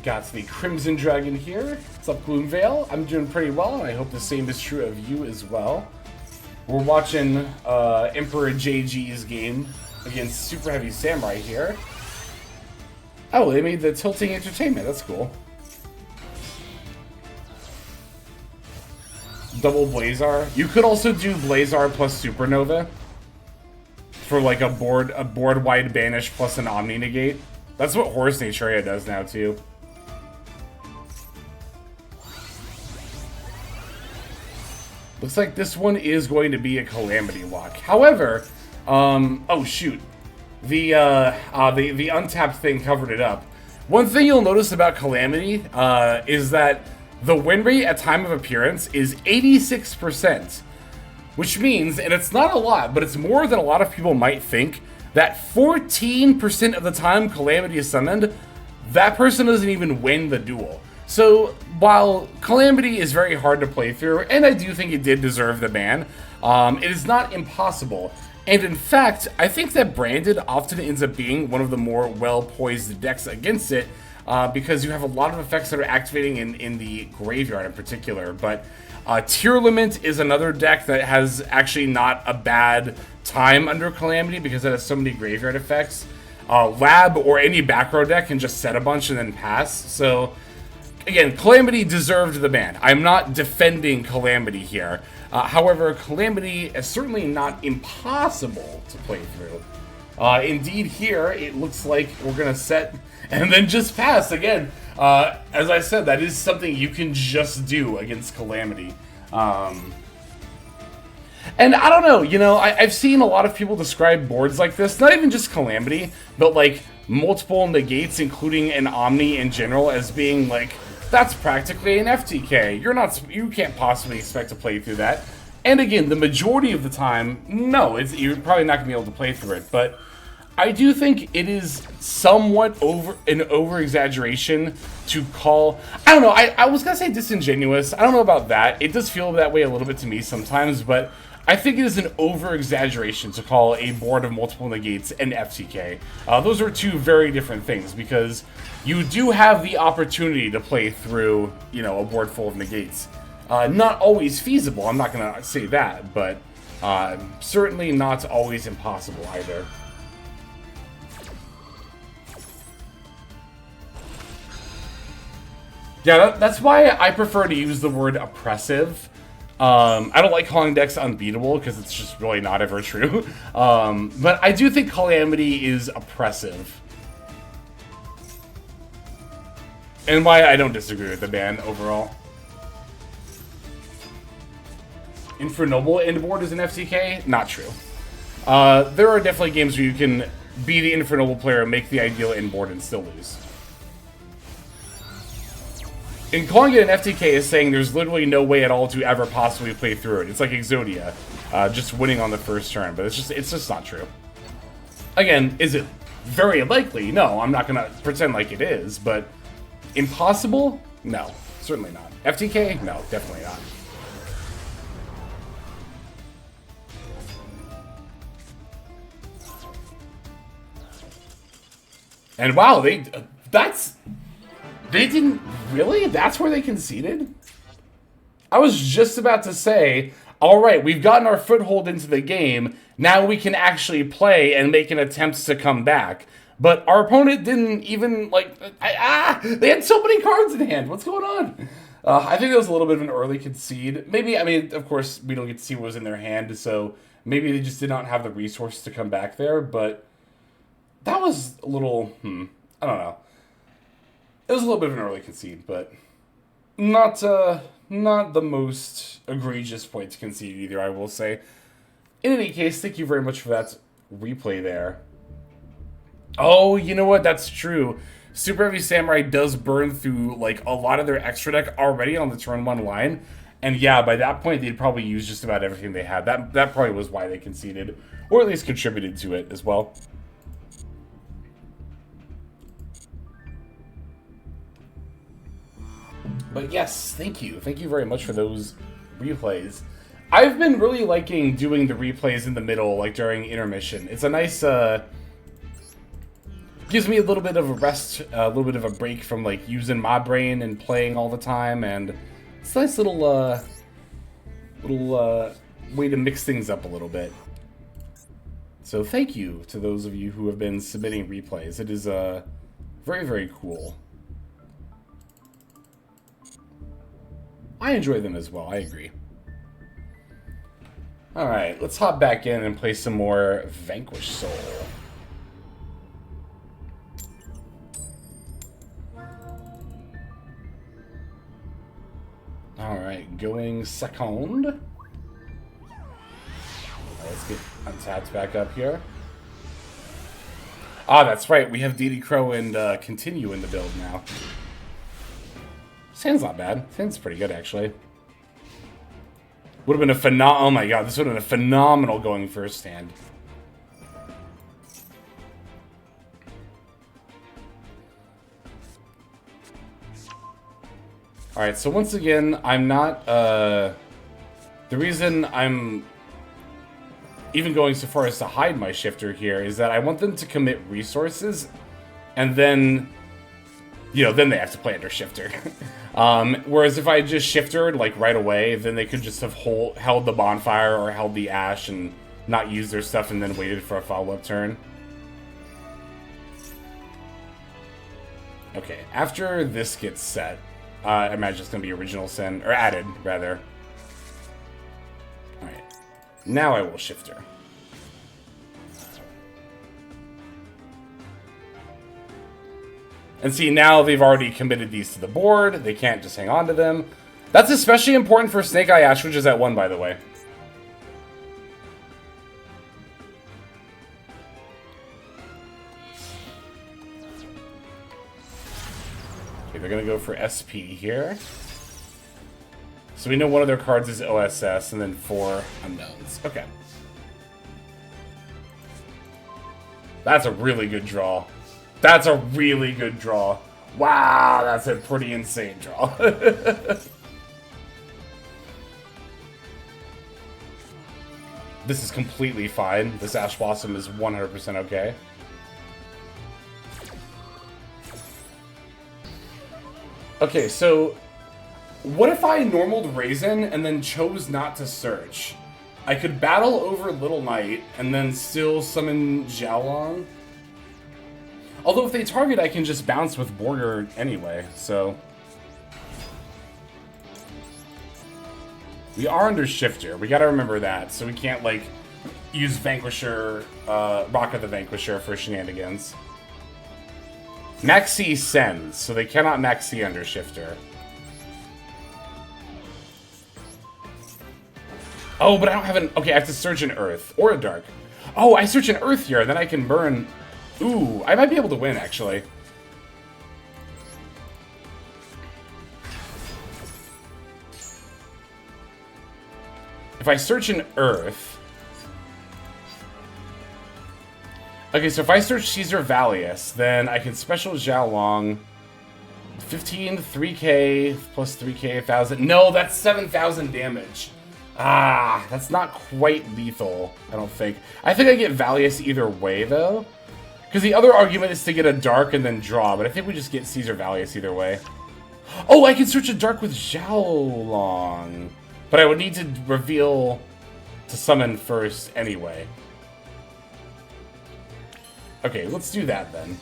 Got the Crimson Dragon here. What's up, Gloomvale? I'm doing pretty well, and I hope the same is true of you as well. We're watching Emperor JG's game against Super Heavy Samurai here. Oh, they made the Tilting Entertainment. That's cool. Double Blazar. You could also do Blazar plus Supernova for like a board-wide banish plus an Omni Negate. That's what Horus Naturia does now too. Looks like this one is going to be a Calamity lock. However, oh shoot. the untapped thing covered it up. One thing you'll notice about Calamity is that the win rate at time of appearance is 86%, which means, and it's not a lot, but it's more than a lot of people might think, that 14% of the time Calamity is summoned, that person doesn't even win the duel. So while Calamity is very hard to play through, and I do think it did deserve the ban, it is not impossible. And in fact, I think that Branded often ends up being one of the more well-poised decks against it, because you have a lot of effects that are activating in the graveyard in particular. But Tearlament is another deck that has actually not a bad time under Calamity because it has so many graveyard effects. Lab or any back row deck can just set a bunch and then pass. So again, Calamity deserved the ban. I'm not defending Calamity here. However, Calamity is certainly not impossible to play through. Indeed, here, it looks like we're going to set and then just pass. Again, as I said, that is something you can just do against Calamity. And I don't know, you know, I've seen a lot of people describe boards like this, not even just Calamity, but like multiple negates, including an Omni in general, as being like, that's practically an FTK. You can't possibly expect to play through that. And again, the majority of the time, no, you're probably not gonna be able to play through it. But I do think it is somewhat an over-exaggeration to call. I don't know. I was gonna say disingenuous. I don't know about that. It does feel that way a little bit to me sometimes, but I think it is an over-exaggeration to call a board of multiple negates an FTK. Those are two very different things, because you do have the opportunity to play through, you know, a board full of negates. Not always feasible, I'm not going to say that, but certainly not always impossible either. Yeah, that's why I prefer to use the word oppressive. I don't like calling decks unbeatable because it's just really not ever true. But I do think Calamity is oppressive. And why I don't disagree with the ban overall. Infernoble end board is an FTK? Not true. There are definitely games where you can be the Infernoble player, make the ideal end board, and still lose. And calling it an FTK is saying there's literally no way at all to ever possibly play through it. It's like Exodia, just winning on the first turn, but it's just not true. Again, is it very likely? No, I'm not gonna pretend like it is, but impossible? No, certainly not. FTK? No, definitely not. And wow, they didn't really? That's where they conceded? I was just about to say, all right, we've gotten our foothold into the game. Now we can actually play and make an attempt to come back. But our opponent didn't even, like, they had so many cards in hand. What's going on? I think that was a little bit of an early concede. Maybe, I mean, of course, we don't get to see what was in their hand, so maybe they just did not have the resources to come back there, but that was a little, I don't know. It was a little bit of an early concede, but not the most egregious point to concede either, I will say. In any case, thank you very much for that replay there. Oh, you know what? That's true. Super Heavy Samurai does burn through like a lot of their extra deck already on the turn 1 line. And yeah, by that point, they'd probably use just about everything they had. That probably was why they conceded, or at least contributed to it as well. But yes, thank you. Thank you very much for those replays. I've been really liking doing the replays in the middle, like during intermission. It's a nice, gives me a little bit of a rest, a little bit of a break from like using my brain and playing all the time, and it's a nice little, way to mix things up a little bit. So thank you to those of you who have been submitting replays. It is, very, very cool. I enjoy them as well, I agree. Alright, let's hop back in and play some more Vanquish Soul. Alright, going second. Let's get Untapped back up here. Ah, that's right. We have DD Crow and Continue in the build now. Sand's not bad. Sand's pretty good, actually. Would have been a oh my god, this would have been a phenomenal going first hand. Alright, so once again, I'm not, the reason I'm even going so far as to hide my shifter here is that I want them to commit resources, and then, you know, then they have to play under shifter. Whereas if I just shiftered, like, right away, then they could just have held the bonfire or held the ash and not use their stuff and then waited for a follow-up turn. Okay, after this gets set, I imagine it's going to be Original Sin, or added, rather. Alright. Now I will shifter. And see, now they've already committed these to the board. They can't just hang on to them. That's especially important for Snake Eye Ash, which is at 1, by the way. Okay, they're going to go for SP here. So we know one of their cards is OSS, and then 4 unknowns. Okay. That's a really good draw. That's a really good draw. Wow, that's a pretty insane draw. This is completely fine. This Ash Blossom is 100% okay. Okay, so what if I normaled Raisin and then chose not to search? I could battle over Little Knight and then still summon Xiaolong. Although if they target, I can just bounce with Border anyway, so... We are under Shifter, we gotta remember that, so we can't, like, use Vanquisher, Raka the Vanquisher for shenanigans. Maxi sends, so they cannot Maxi under Shifter. Oh, but I don't have an... Okay, I have to search an Earth, or a Dark. Oh, I search an Earth here, then I can burn... Ooh, I might be able to win, actually. If I search an Earth... Okay, so if I search Caesar Valius, then I can special Xiaolong. 15, 3k, plus 3k, 1,000. No, that's 7,000 damage. Ah, that's not quite lethal, I don't think. I think I get Valius either way, though. Because the other argument is to get a Dark and then draw, but I think we just get Caesar Valius either way. Oh, I can search a Dark with Xiaolong. But I would need to reveal to summon first anyway. Okay, let's do that then.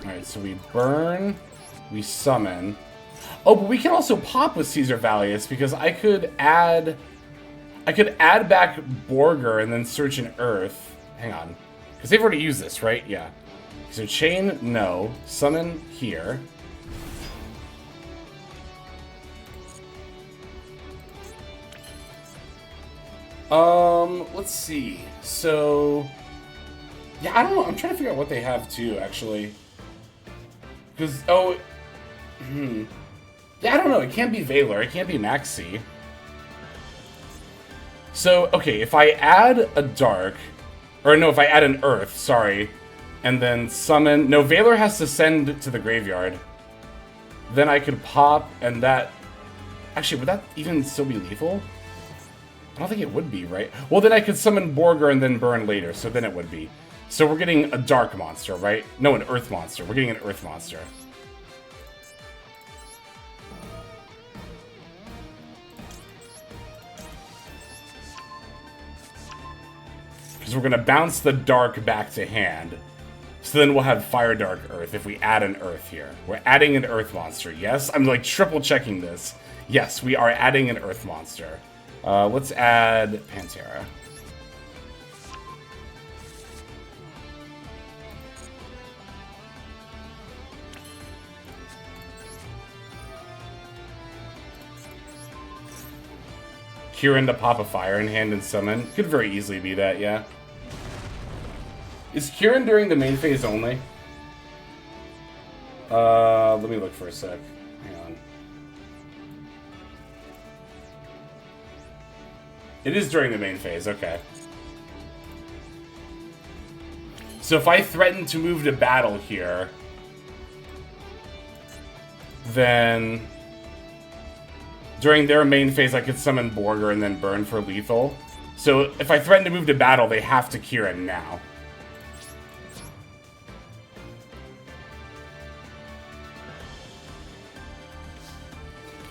Alright, so we burn, we summon. Oh, but we can also pop with Caesar Valius because I could add back Borger and then search an Earth. Hang on. Because they've already used this, right? Yeah. So chain, no. Summon here. Let's see. So, yeah, I don't know. I'm trying to figure out what they have too, actually. Because, oh, yeah, I don't know. It can't be Valor. It can't be Maxi. So, okay, if I add a Dark, or no, if I add an Earth, sorry, and then summon... No, Valor has to send to the graveyard. Then I could pop, and that... Actually, would that even still be lethal? I don't think it would be, right? Well, then I could summon Borger and then burn later, so then it would be. So we're getting a Dark monster, right? No, an Earth monster. We're getting an Earth monster. Because we're going to bounce the Dark back to hand. So then we'll have Fire Dark Earth if we add an Earth here. We're adding an Earth monster, yes? I'm like triple checking this. Yes, we are adding an Earth monster. Let's add Pantera. Kieran to pop a fire in hand and summon. Could very easily be that, yeah. Is Kieran during the main phase only? Let me look for a sec. Hang on. It is during the main phase, okay. So if I threaten to move to battle here, then during their main phase I could summon Borger and then burn for lethal. So if I threaten to move to battle, they have to Kieran now.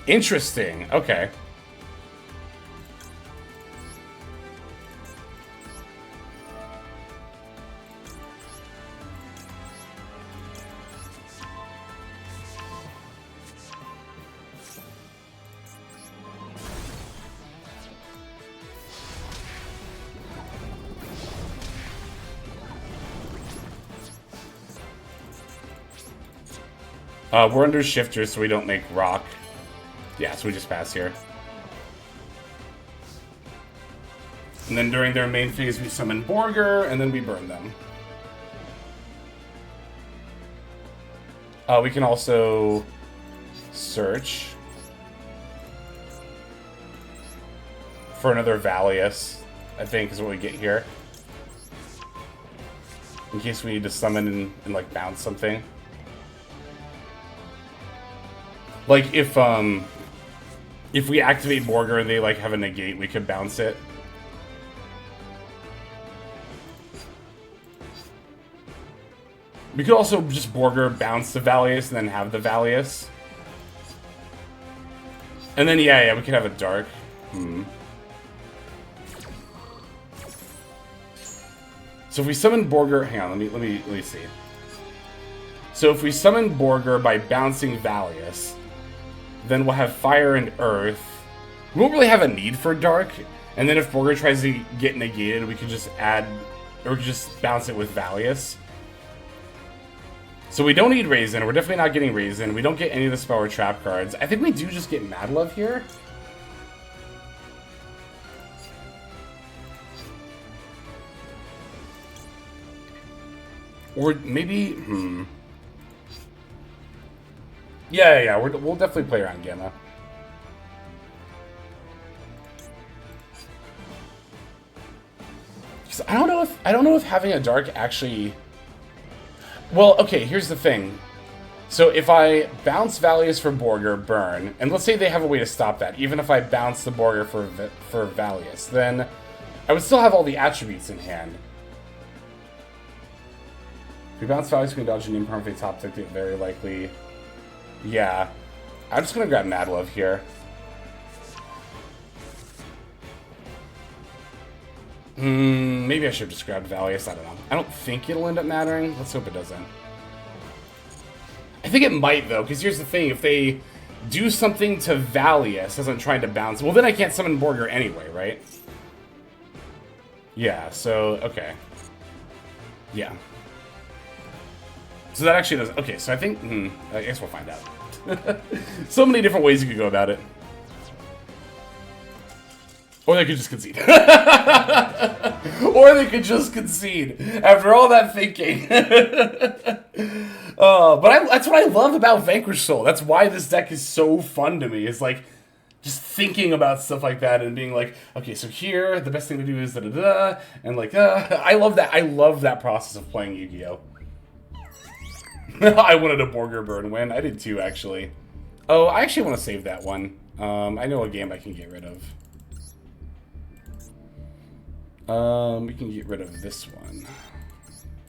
Interesting. Okay. We're under shifters, so we don't make rock. Yeah, so we just pass here. And then during their main phase, we summon Borger, and then we burn them. We can also search for another Valius, I think is what we get here. In case we need to summon and like, bounce something. Like, if we activate Borger and they, like, have a negate, we could bounce it. We could also just Borger, bounce the Valius, and then have the Valius. And then, yeah, we could have a Dark. So if we summon Borger... Hang on, let me see. So if we summon Borger by bouncing Valius, then we'll have Fire and Earth. We won't really have a need for Dark. And then if Borger tries to get negated, we can just add... Or we can just bounce it with Valius. So we don't need Raisin. We're definitely not getting Raisin. We don't get any of the spell or trap cards. I think we do just get Mad Love here. Or maybe... Yeah, we'll definitely play around Gamma. I don't know if having a Dark actually... Well, okay, here's the thing. So if I bounce Valius for Borger, burn, and let's say they have a way to stop that, even if I bounce the Borger for Valius, then I would still have all the attributes in hand. If we bounce Valius, we can dodge an impermanent top ticket, very likely. Yeah. I'm just gonna grab Mad Love here. Maybe I should have just grabbed Valius, I don't know. I don't think it'll end up mattering. Let's hope it doesn't. I think it might, though, because here's the thing. If they do something to Valius as I'm trying to bounce, well, then I can't summon Borger anyway, right? Yeah, so, okay. Yeah. So that actually does... Okay, so I think... I guess we'll find out. So many different ways you could go about it. Or they could just concede. Or they could just concede after all that thinking. But that's what I love about Vanquish Soul. That's why this deck is so fun to me. It's like just thinking about stuff like that and being like, okay, so here the best thing to do is da-da-da, and like, I love that. I love that process of playing Yu-Gi-Oh. I wanted a Borger burn win. I did too, actually. Oh, I actually want to save that one. I know a game I can get rid of. We can get rid of this one,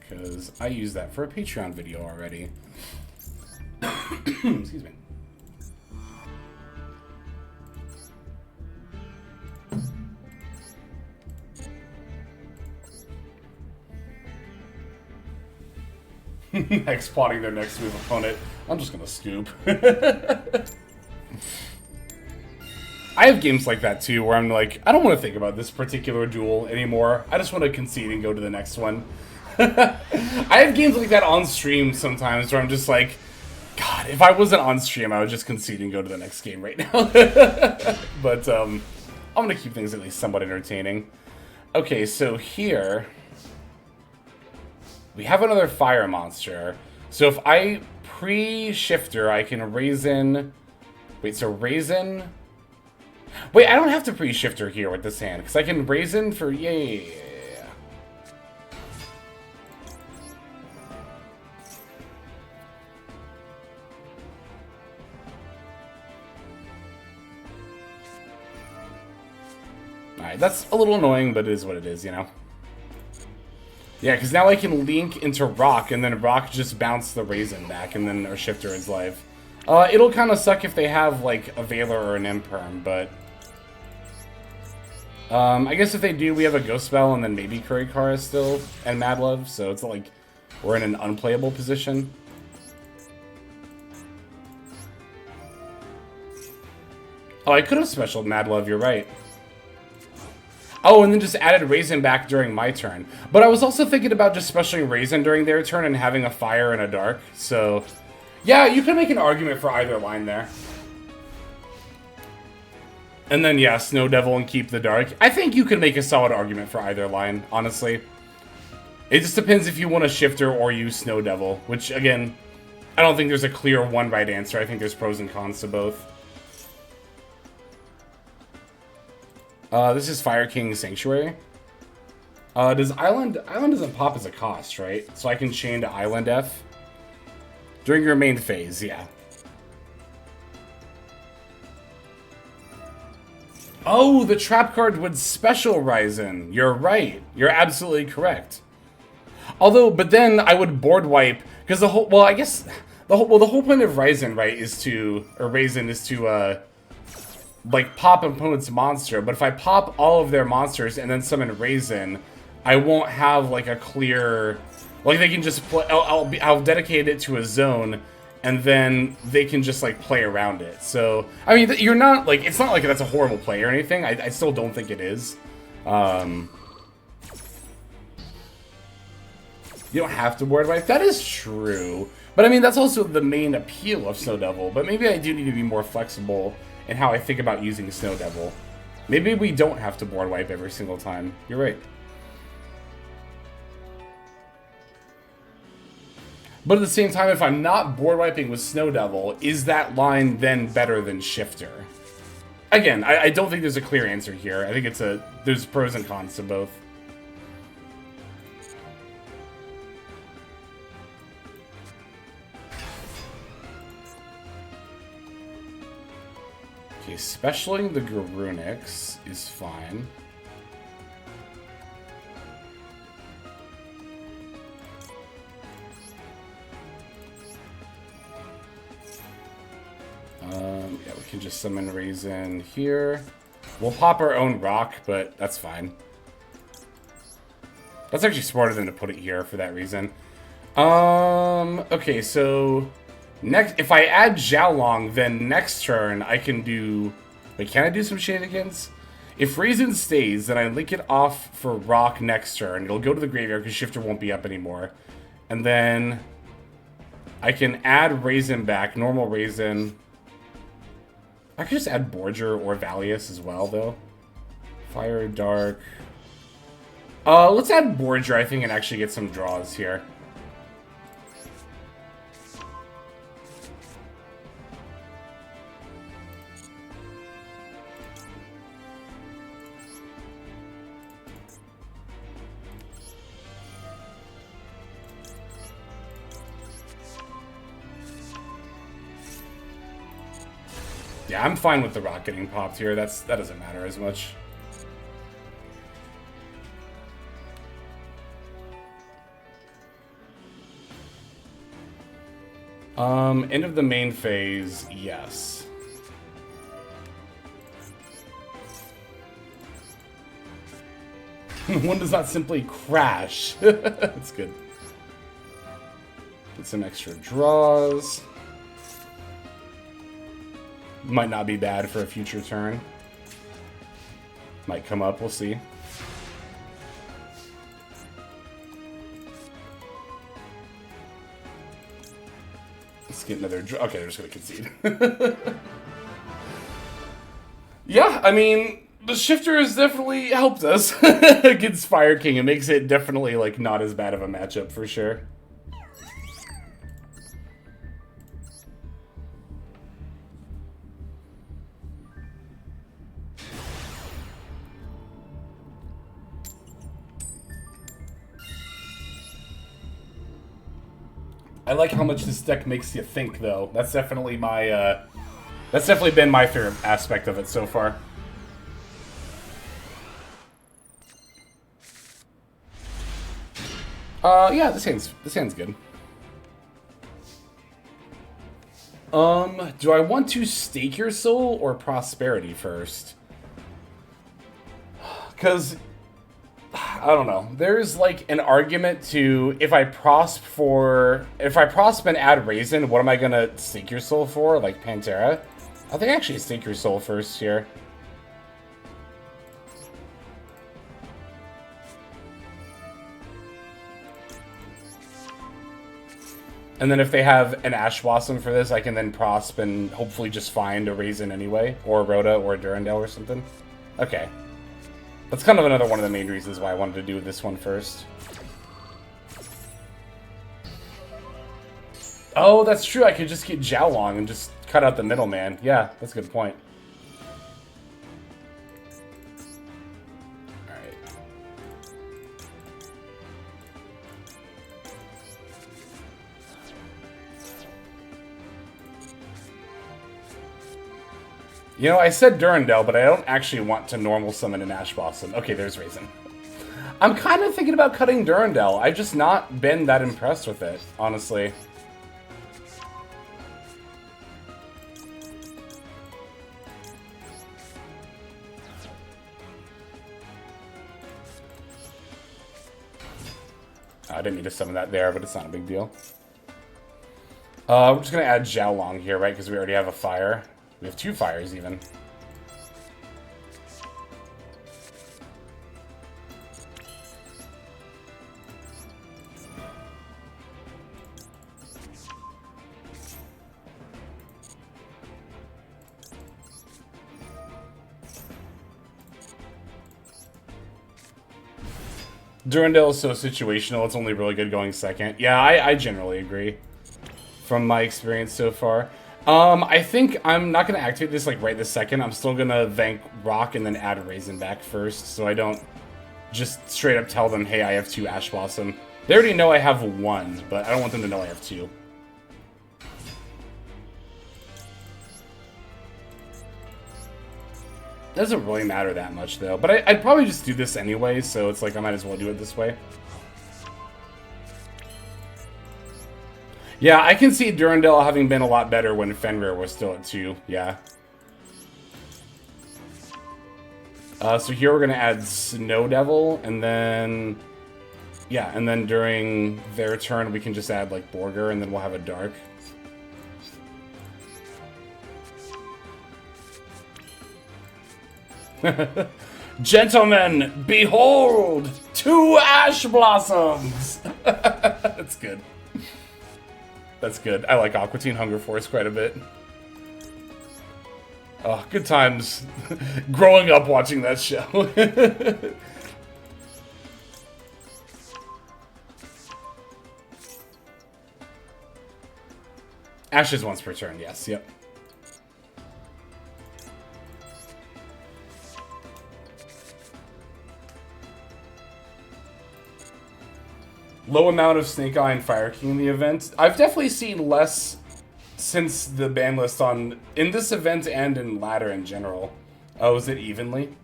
because I used that for a Patreon video already. Excuse me. X-plotting their next move opponent. I'm just gonna scoop. I have games like that too, where I'm like, I don't want to think about this particular duel anymore. I just want to concede and go to the next one. I have games like that on stream sometimes, where I'm just like, God, if I wasn't on stream, I would just concede and go to the next game right now. But, I'm gonna keep things at least somewhat entertaining. Okay, so here we have another fire monster. So if I pre-shifter, I can Raisin. Wait, so Raisin. Wait, I don't have to pre-shifter here with this hand because I can Raisin for yeah. Alright, that's a little annoying, but it is what it is, you know? Yeah, because now I can link into Rock, and then Rock just bounce the Raisin back, and then our Shifter is live. It'll kind of suck if they have, like, a Veiler or an Imperm, but... I guess if they do, we have a Ghost Spell, and then maybe Kurikara still, and Mad Love, so it's like we're in an unplayable position. Oh, I could have specialed Mad Love, you're right. Oh, and then just added Raisin back during my turn. But I was also thinking about just specialing Raisin during their turn and having a Fire and a Dark. So, yeah, you could make an argument for either line there. And then, yeah, Snow Devil and keep the Dark. I think you could make a solid argument for either line, honestly. It just depends if you want a Shifter or use Snow Devil. Which, again, I don't think there's a clear one right answer. I think there's pros and cons to both. This is Fire King Sanctuary. Does Island doesn't pop as a cost, right? So I can chain to Island F. During your main phase, yeah. Oh, the trap card would special Raisin. You're right. You're absolutely correct. Although, but then I would board wipe, because the whole, well, I guess, the whole point of Raisin, right, is to, or Raisin is to, like, pop an opponent's monster, but if I pop all of their monsters and then summon Raisin, I won't have, like, a clear... Like, they can just play... I'll dedicate it to a zone, and then they can just, like, play around it. So, I mean, you're not, like... It's not like that's a horrible play or anything. I still don't think it is. You don't have to board wipe. That is true. But, I mean, that's also the main appeal of Snow Devil. But maybe I do need to be more flexible and how I think about using Snow Devil. Maybe we don't have to board wipe every single time. You're right. But at the same time, if I'm not board wiping with Snow Devil, is that line then better than Shifter? Again, I don't think there's a clear answer here. I think there's pros and cons to both. Okay, specialing the Garunix is fine. Yeah, we can just summon Raisin here. We'll pop our own rock, but that's fine. That's actually smarter than to put it here for that reason. Okay, so... Next, if I add Xiaolong, then next turn I can do... Wait, can I do some shenanigans? If Raisin stays, then I link it off for Rock next turn. It'll go to the graveyard because Shifter won't be up anymore. And then I can add Raisin back, normal Raisin. I could just add Borger or Valius as well, though. Fire, Dark. Let's add Borger, I think, and actually get some draws here. Yeah, I'm fine with the rock getting popped here. That doesn't matter as much. End of the main phase, yes. One does not simply crash. That's good. Get some extra draws. Might not be bad for a future turn. Might come up, we'll see. Let's get another draw. Okay, they're just gonna concede. Yeah, I mean, The shifter has definitely helped us against Fire King. It makes it definitely like not as bad of a matchup for sure. I like how much this deck makes you think, though. That's definitely my, that's definitely been my favorite aspect of it so far. Yeah, this hand's good. Do I want to stake your soul or prosperity first? Because I don't know. There's like an argument to if I prosp and add Raisin, what am I gonna stake your soul for? Like Pantera? I think actually stake your soul first here. And then if they have an Ash Blossom for this, I can then prosp and hopefully just find a Raisin anyway. Or a Rhoda or a Durandal or something. Okay. That's kind of another one of the main reasons why I wanted to do this one first. Oh, that's true. I could just get Jiaolong and just cut out the middleman. Yeah, that's a good point. Alright. You know, I said Durandal, but I don't actually want to normal summon an Ash Blossom. Okay, there's Raisin. I'm kind of thinking about cutting Durandal. I've just not been that impressed with it, honestly. I didn't need to summon that there, but it's not a big deal. We're just going to add Jiaolong here, right? Because we already have a fire. We have 2 fires, even. Durandal is so situational, it's only really good going second. Yeah, I generally agree. From my experience so far. I think I'm not going to activate this like right this second. I'm still going to Vank Rock and then add a Raisin back first, so I don't just straight up tell them, hey, I have 2 Ash Blossom. They already know I have 1, but I don't want them to know I have 2. Doesn't really matter that much, though. But I'd probably just do this anyway, so it's like I might as well do it this way. Yeah, I can see Durandal having been a lot better when Fenrir was still at 2, yeah. So here we're going to add Snow Devil, and then... Yeah, and then during their turn we can just add, like, Borger, and then we'll have a Dark. Gentlemen, behold! 2 Ash Blossoms! That's good. That's good. I like Aqua Teen Hunger Force quite a bit. Oh, good times growing up watching that show. Ashes once per turn, yes, yep. Low amount of Snake Eye and Fire King in the event. I've definitely seen less since the ban list in this event and in ladder in general. Oh, is it evenly?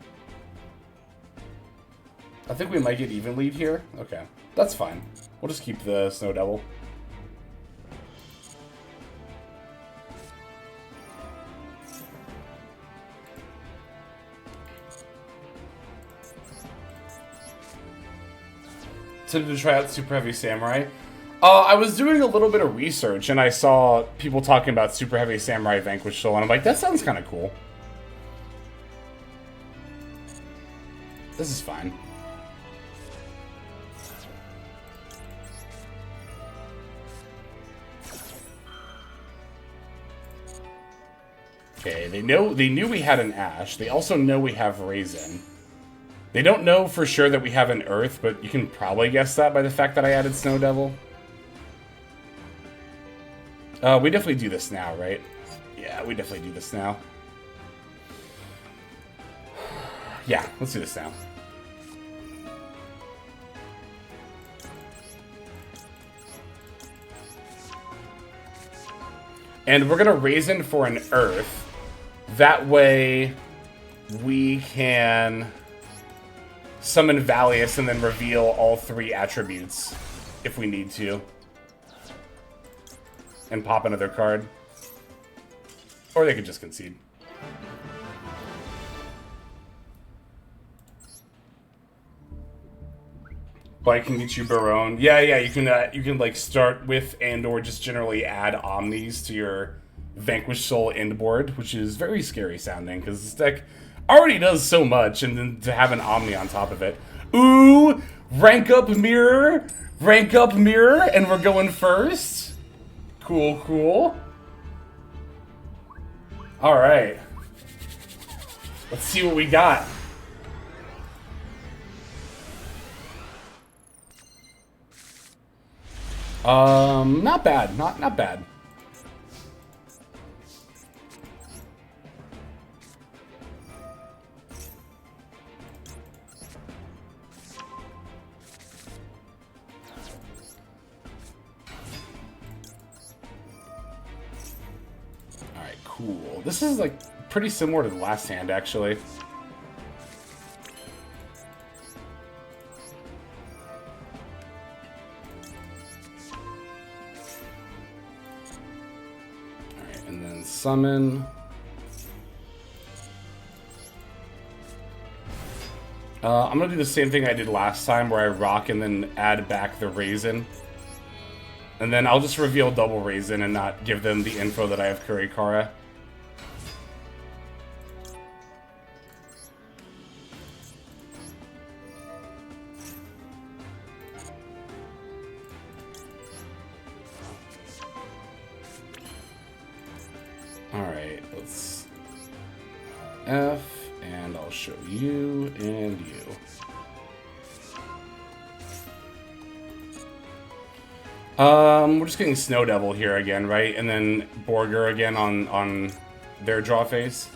I think we might get even lead here. Okay, that's fine. We'll just keep the Snow Devil. To try out Super Heavy Samurai. I was doing a little bit of research and I saw people talking about Super Heavy Samurai Vanquish Soul, and I'm like, that sounds kind of cool. This is fine. Okay, they knew we had an Ash. They also know we have Raisin. They don't know for sure that we have an Earth, but you can probably guess that by the fact that I added Snow Devil. We definitely do this now, right? Yeah, we definitely do this now. Yeah, let's do this now. And we're gonna Raisin for an Earth. That way, we can summon Valius and then reveal all 3 attributes if we need to. And pop another card. Or they could just concede. But I can get you Barone. Yeah, you can like start with and or just generally add Omnis to your Vanquish Soul end board, which is very scary sounding because this deck already does so much, and then to have an Omni on top of it. Ooh, rank up mirror, and we're going first. Cool, cool. All right, let's see what we got. Not bad. Not bad. Alright, cool. This is like pretty similar to the last hand, actually. Summon. I'm gonna do the same thing I did last time where I rock and then add back the Raisin. And then I'll just reveal double Raisin and not give them the info that I have Kurikara. Alright, let's F, and I'll show you and you. We're just getting Snow Devil here again, right? And then Borger again on their draw phase.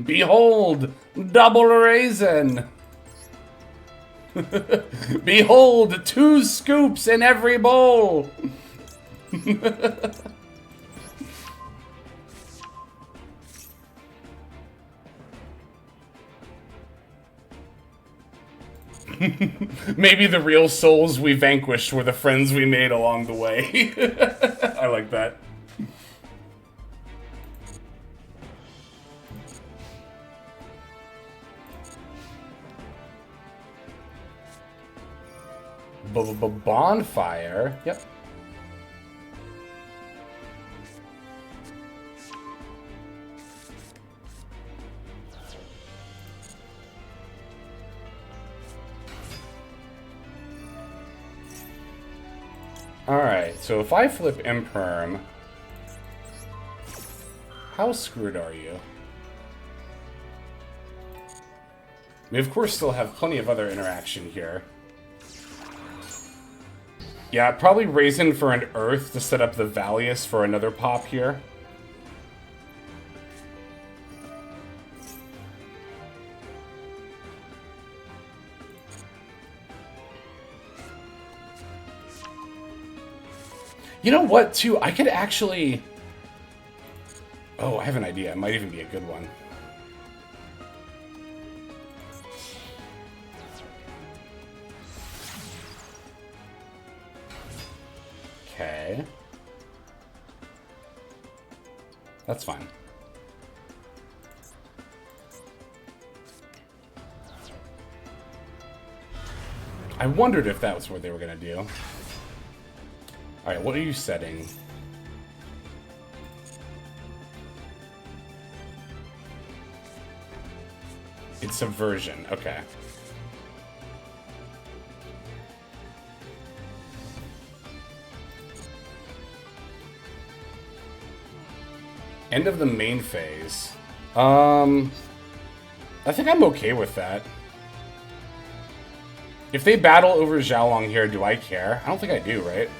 Behold, double Raisin. Behold, 2 scoops in every bowl. Maybe the real souls we vanquished were the friends we made along the way. I like that. Bonfire. Yep. Alright, so if I flip Imperm, how screwed are you? We of course still have plenty of other interaction here. Yeah, probably Raisin for an Earth to set up the Valius for another pop here. You know what, too? I could actually... Oh, I have an idea. It might even be a good one. Okay. That's fine. I wondered if that was what they were going to do. Alright, what are you setting? It's Subversion. Okay. End of the main phase. I think I'm okay with that. If they battle over Xiaolong here, do I care? I don't think I do, right?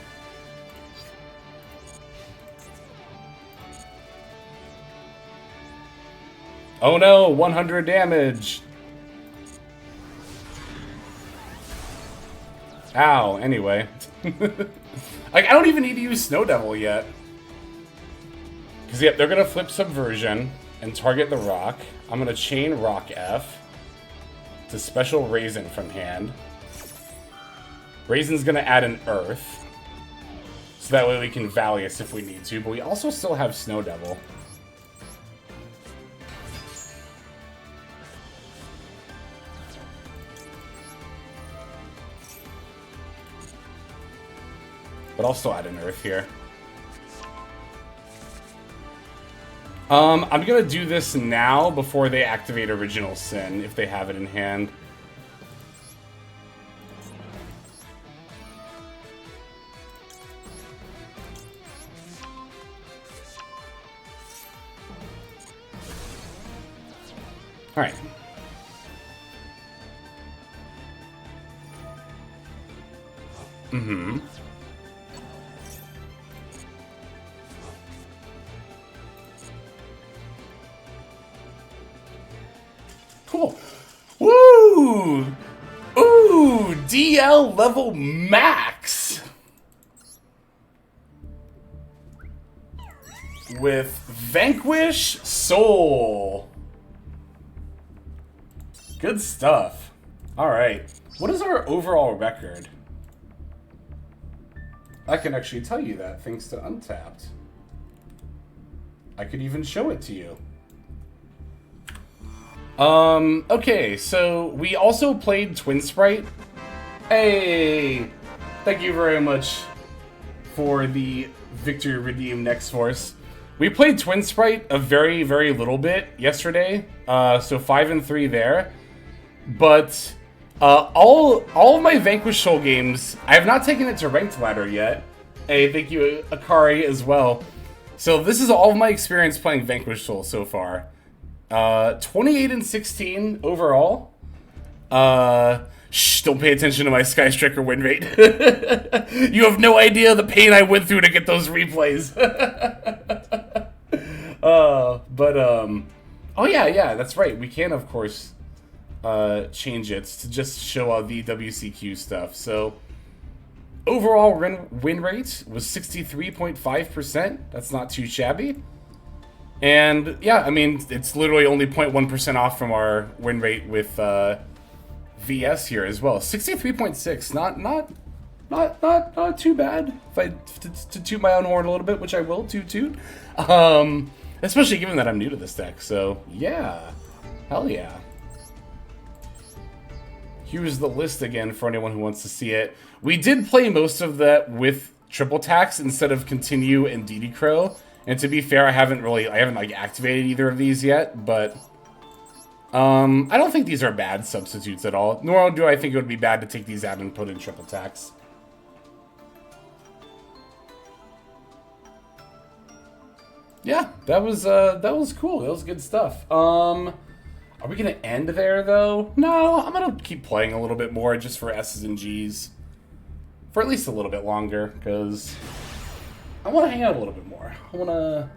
Oh no, 100 damage! Ow, anyway. Like, I don't even need to use Snow Devil yet. Because, yep, they're going to flip Subversion and target the Rock. I'm going to chain Rock F to special Raisin from hand. Raisin's going to add an Earth. So that way we can Valius if we need to. But we also still have Snow Devil. But I'll still add an Earth here. I'm gonna do this now before they activate Original Sin, if they have it in hand. Alright. Mm-hmm. Cool. Woo! Ooh! DL level max! With Vanquish Soul. Good stuff. Alright. What is our overall record? I can actually tell you that thanks to Untapped. I could even show it to you. Okay, so we also played Twin Sprite. Hey! Thank you very much for the Victory Redeem Next Force. We played Twin Sprite a very, very little bit yesterday. So 5 and 3 there. But all of my Vanquish Soul games, I have not taken it to Ranked Ladder yet. Hey, thank you, Akari, as well. So this is all of my experience playing Vanquish Soul so far. 28 and 16 overall. Shh, don't pay attention to my Sky Striker win rate. You have no idea the pain I went through to get those replays. Oh yeah, that's right. We can, of course, change it to just show the WCQ stuff. So, overall win rate was 63.5%. That's not too shabby. And yeah, I mean, it's literally only 0.1% off from our win rate with VS here as well. 63.6, not too bad. If I to toot my own horn a little bit, which I will toot. Especially given that I'm new to this deck. So yeah, hell yeah. Here's the list again for anyone who wants to see it. We did play most of that with triple tax instead of continue and DD Crow. And to be fair, I haven't like activated either of these yet, but I don't think these are bad substitutes at all. Nor do I think it would be bad to take these out and put in triple tax. Yeah, that was cool. That was good stuff. Are we gonna end there though? No, I'm gonna keep playing a little bit more just for S's and G's. For at least a little bit longer, because I want to hang out a little bit more. I want to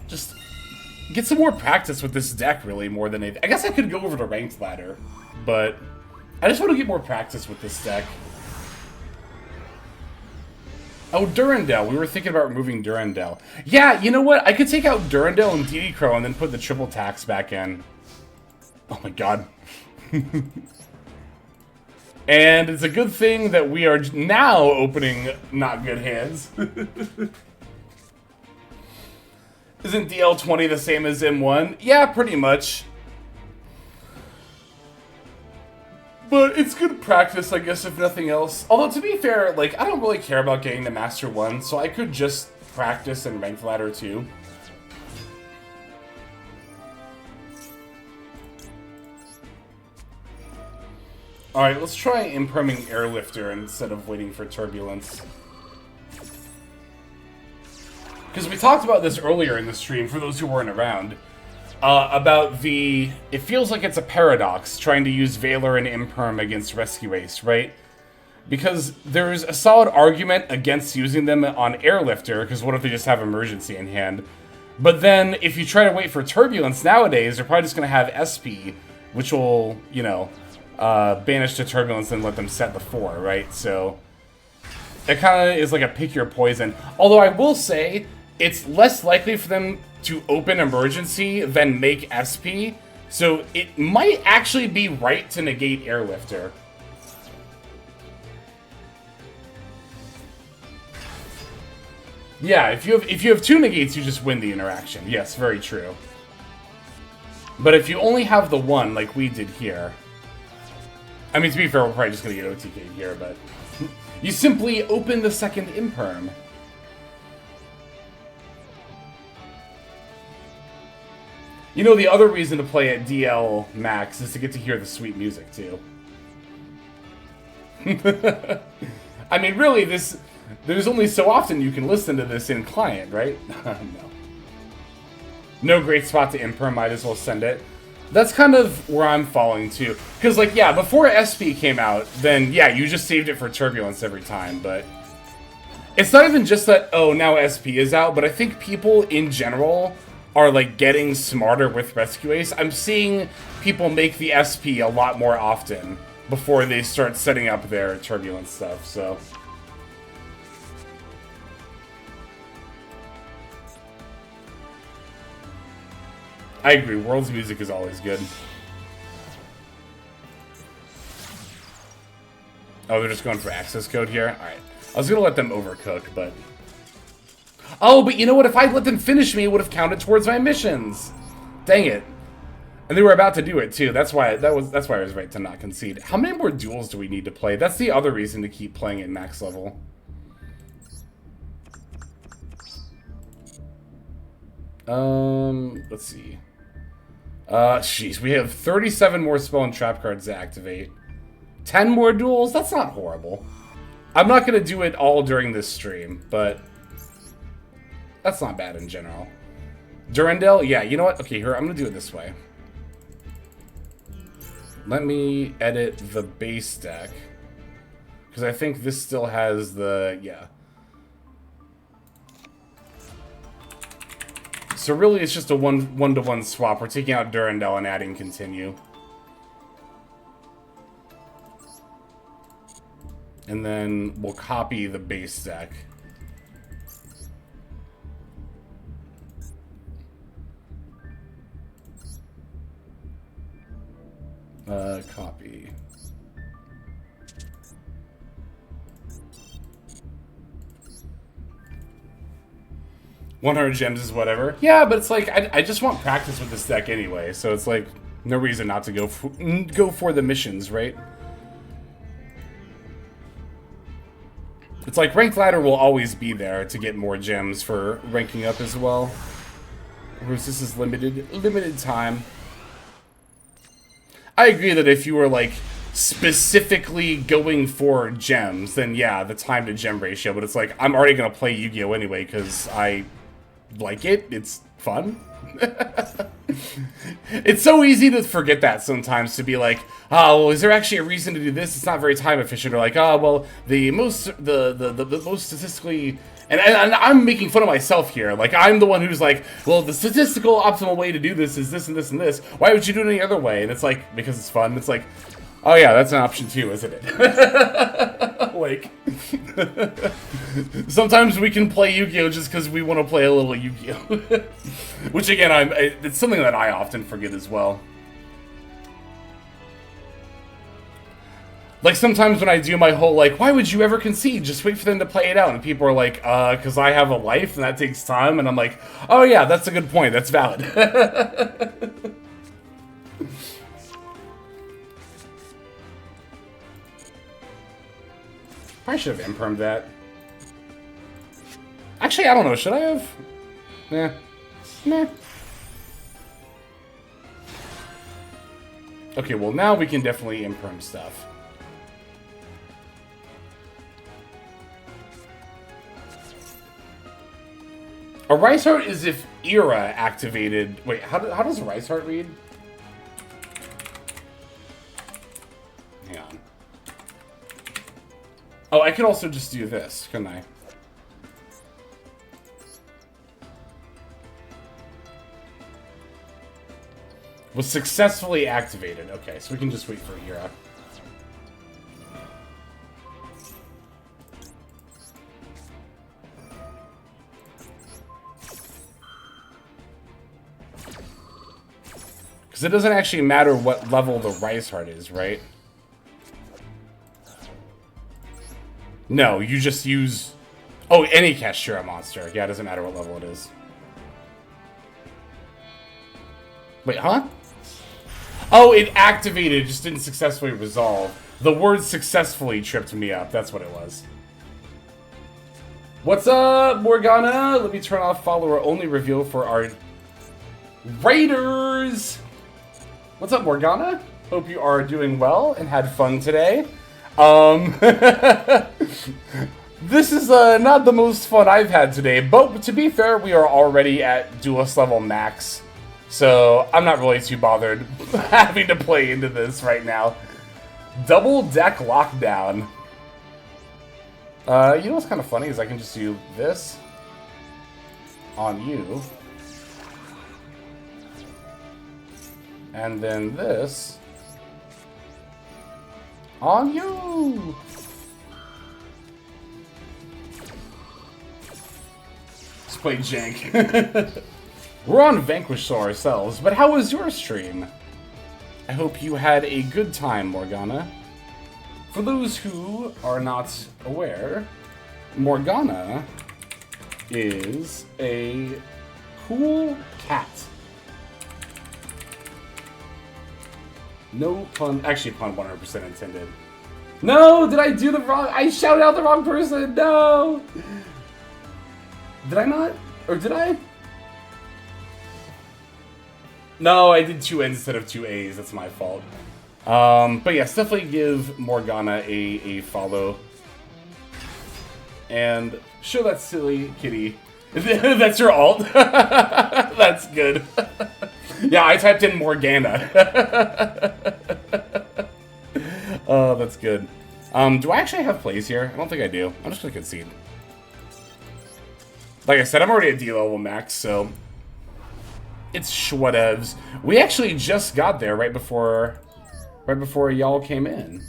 just get some more practice with this deck, really, more than anything. I guess I could go over to Ranked Ladder, but I just want to get more practice with this deck. Oh, Durandal. We were thinking about removing Durandal. Yeah, you know what? I could take out Durandal and DD Crow and then put the triple tax back in. Oh my god. And it's a good thing that we are now opening not good hands. Isn't DL20 the same as M1? Yeah, pretty much. But it's good practice, I guess, if nothing else. Although, to be fair, like, I don't really care about getting the Master 1, so I could just practice in Ranked Ladder 2. Alright, let's try impriming Airlifter instead of waiting for Turbulence. Because we talked about this earlier in the stream, for those who weren't around. About the... It feels like it's a paradox, trying to use Valor and Imperm against Rescue Ace, right? Because there's a solid argument against using them on Airlifter, because what if they just have Emergency in hand? But then, if you try to wait for Turbulence nowadays, they're probably just going to have SP, which will, you know... banish to Turbulence and let them set the 4, right? So, it kind of is like a pick your poison. Although I will say, it's less likely for them to open Emergency than make SP. So, it might actually be right to negate Airlifter. Yeah, if you have 2 negates, you just win the interaction. Yes, very true. But if you only have the 1, like we did here... I mean, to be fair, we're probably just going to get OTK here, but... You simply open the second Imperm. You know, the other reason to play at DL Max is to get to hear the sweet music, too. I mean, really, there's only so often you can listen to this in client, right? No. No great spot to Imperm, might as well send it. That's kind of where I'm falling to. Because, like, yeah, before SP came out, then, yeah, you just saved it for Turbulence every time, but... It's not even just that, oh, now SP is out, but I think people in general are, like, getting smarter with Rescue Ace. I'm seeing people make the SP a lot more often before they start setting up their Turbulence stuff, so... I agree, World's music is always good. Oh, they're just going for access code here? Alright. I was gonna let them overcook, but... Oh, but you know what? If I'd let them finish me, it would have counted towards my missions! Dang it. And they were about to do it, too. That's why I was right to not concede. How many more duels do we need to play? That's the other reason to keep playing at max level. Let's see. Jeez, we have 37 more spell and trap cards to activate. 10 more duels? That's not horrible. I'm not gonna do it all during this stream, but that's not bad in general. Durandal? Yeah, you know what? Okay, here, I'm gonna do it this way. Let me edit the base deck. Because I think this still has the... yeah. So really, it's just a one-to-one swap. We're taking out Durandal and adding Continue. And then we'll copy the base deck. Copy. 100 gems is whatever. Yeah, but it's like, I just want practice with this deck anyway, so it's like, no reason not to go for the missions, right? It's like, ranked ladder will always be there to get more gems for ranking up as well. Whereas this is limited time. I agree that if you were, like, specifically going for gems, then yeah, the time to gem ratio, but it's like, I'm already gonna play Yu-Gi-Oh! Anyway, because I like it, it's fun. It's so easy to forget that sometimes, to be like, oh, well, is there actually a reason to do this? It's not very time efficient. Or like, oh, well, the most statistically... And I'm making fun of myself here. Like, I'm the one who's like, well, the statistical optimal way to do this is this and this and this. Why would you do it any other way? And it's like, because it's fun. It's like, oh yeah, that's an option too, isn't it? Like, sometimes we can play Yu-Gi-Oh! Just because we want to play a little Yu-Gi-Oh! Which again, it's something that I often forget as well. Like, sometimes when I do my whole, like, why would you ever concede? Just wait for them to play it out. And people are like, because I have a life and that takes time. And I'm like, oh yeah, that's a good point. That's valid. Probably should have impermed that. Actually, I don't know. Should I have? Nah. Nah. Okay, well, now we can definitely imperm stuff. A Rise Heart is if Era activated. Wait, how does a Rise Heart read? Hang on. Oh, I could also just do this, couldn't I? Was successfully activated. Okay, so we can just wait for Era. Because it doesn't actually matter what level the Rise Heart is, right? No, you just use... Oh, any Cashira monster. Yeah, it doesn't matter what level it is. Wait, huh? Oh, it activated, just didn't successfully resolve. The word successfully tripped me up. That's what it was. What's up, Morgana? Let me turn off follower only reveal for our Raiders. What's up, Morgana? Hope you are doing well and had fun today. This is not the most fun I've had today, but to be fair, we are already at Duelist level max. So, I'm not really too bothered having to play into this right now. Double deck lockdown. You know what's kind of funny is I can just do this on you. And then this on you. Let's play jank. We're on Vanquish ourselves, but how was your stream? I hope you had a good time, Morgana. For those who are not aware, Morgana is a cool cat. No pun, actually pun 100% intended. No, did I do the wrong, I shouted out the wrong person, no! Did I not? Or did I? No, I did 2 N's instead of 2 A's. That's my fault. But yes, definitely give Morgana a follow. And show that silly kitty. That's your alt? That's good. Yeah, I typed in Morgana. Oh, that's good. Do I actually have plays here? I don't think I do. I'm just gonna concede. Like I said, I'm already at D level max, so... It's Schwatevs. We actually just got there right before y'all came in.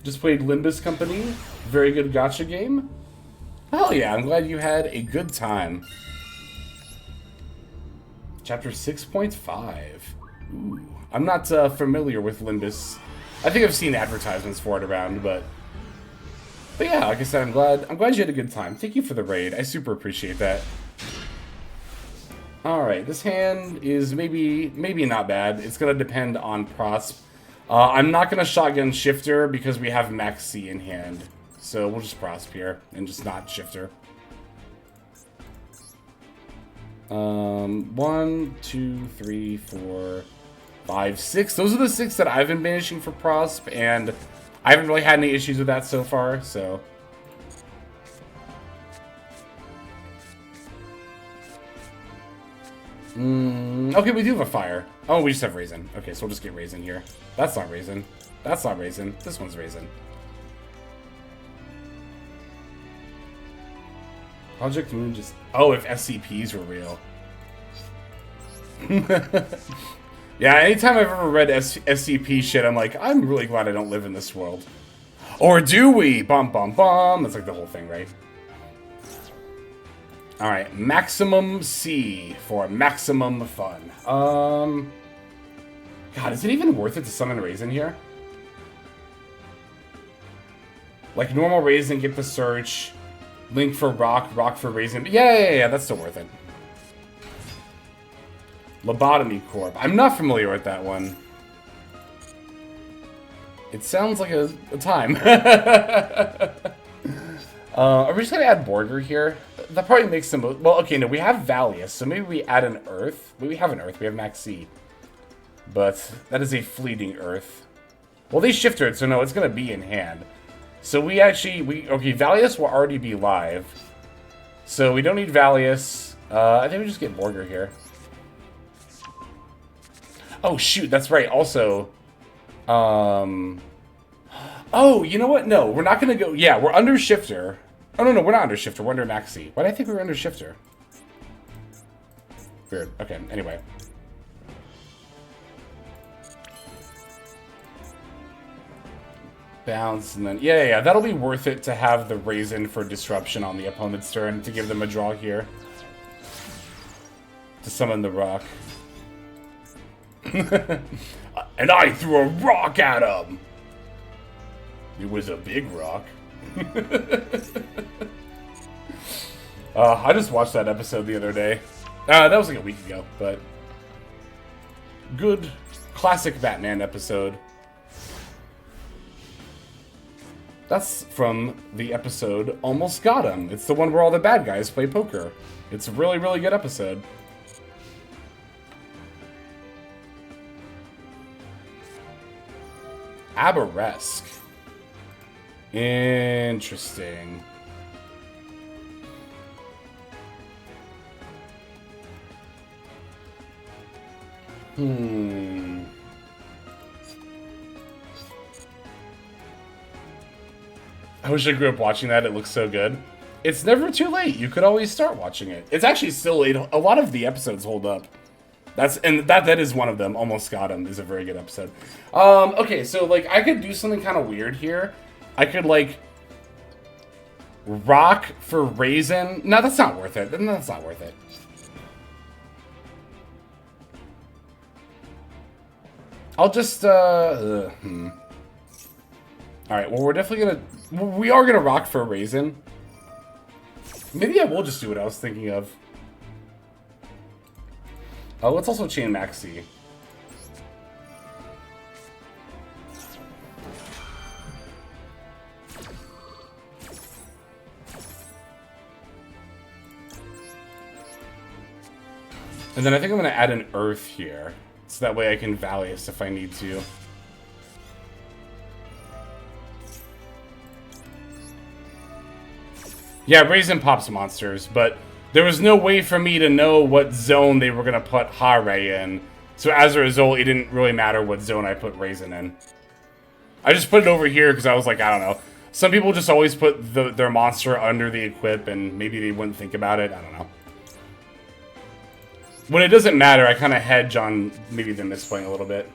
Just played Limbus Company. Very good gacha game. Hell yeah, I'm glad you had a good time. Chapter 6.5. Ooh. I'm not familiar with Limbus. I think I've seen advertisements for it around, but yeah, like I said, I'm glad you had a good time. Thank you for the raid. I super appreciate that. Alright, this hand is maybe not bad. It's gonna depend on Prosp. I'm not gonna shotgun Shifter because we have Max C in hand. So we'll just Prosp here and just not Shifter. 1, 2, 3, 4, 5, 6. Those are the 6 that I've been banishing for Prosp, and I haven't really had any issues with that so far, so. Okay, we do have a fire. Oh, we just have Raisin. Okay, so we'll just get Raisin here. That's not Raisin. That's not Raisin. This one's Raisin. Project Moon just... Oh, if SCPs were real. Yeah, anytime I've ever read SCP shit, I'm like, I'm really glad I don't live in this world. Or do we? Bum, bum, bum. That's like the whole thing, right? Alright, maximum C for maximum fun. God, is it even worth it to summon Raisin here? Like, normal Raisin, get the search. Link for Rock, Rock for Raisin. Yeah, that's still worth it. Lobotomy Corp. I'm not familiar with that one. It sounds like a time. Are we just gonna add Borger here? That probably makes them... Well, okay, no, we have Valius, so maybe we add an Earth. We have an Earth, we have Max C. But that is a fleeting Earth. Well, they shifted, so no, it's gonna be in hand. So we actually, okay, Valius will already be live. So we don't need Valius. I think we just get Borger here. Oh, shoot, that's right. Also, oh, you know what? No, we're not going to go. Yeah, we're under Shifter. Oh, no, we're not under Shifter. We're under Maxi. Why did I think we were under Shifter? Weird. Okay, anyway. Bounce, and then... Yeah, that'll be worth it to have the Raisin for disruption on the opponent's turn to give them a draw here. To summon the rock. And I threw a rock at him! It was a big rock. I just watched that episode the other day. That was like a week ago, but... Good, classic Batman episode. That's from the episode Almost Got Him. It's the one where all the bad guys play poker. It's a really, really good episode. Aberesque. Interesting. I wish I grew up watching that. It looks so good. It's never too late. You could always start watching it. It's actually still... a lot of the episodes hold up. That is one of them. Almost Got Him is a very good episode. Okay, so, like, I could do something kind of weird here. I could, like... rock for Raisin. No, that's not worth it. That's not worth it. I'll just, Alright, well, we're definitely gonna... We are gonna rock for a Raisin. Maybe I will just do what I was thinking of. Let's also chain Maxi. And then I think I'm gonna add an Earth here. So that way I can Valius if I need to. Yeah, Raisin pops monsters, but there was no way for me to know what zone they were going to put Hare in. So as a result, it didn't really matter what zone I put Raisin in. I just put it over here because I was like, I don't know. Some people just always put their monster under the equip and maybe they wouldn't think about it. I don't know. When it doesn't matter, I kind of hedge on maybe them misplaying a little bit.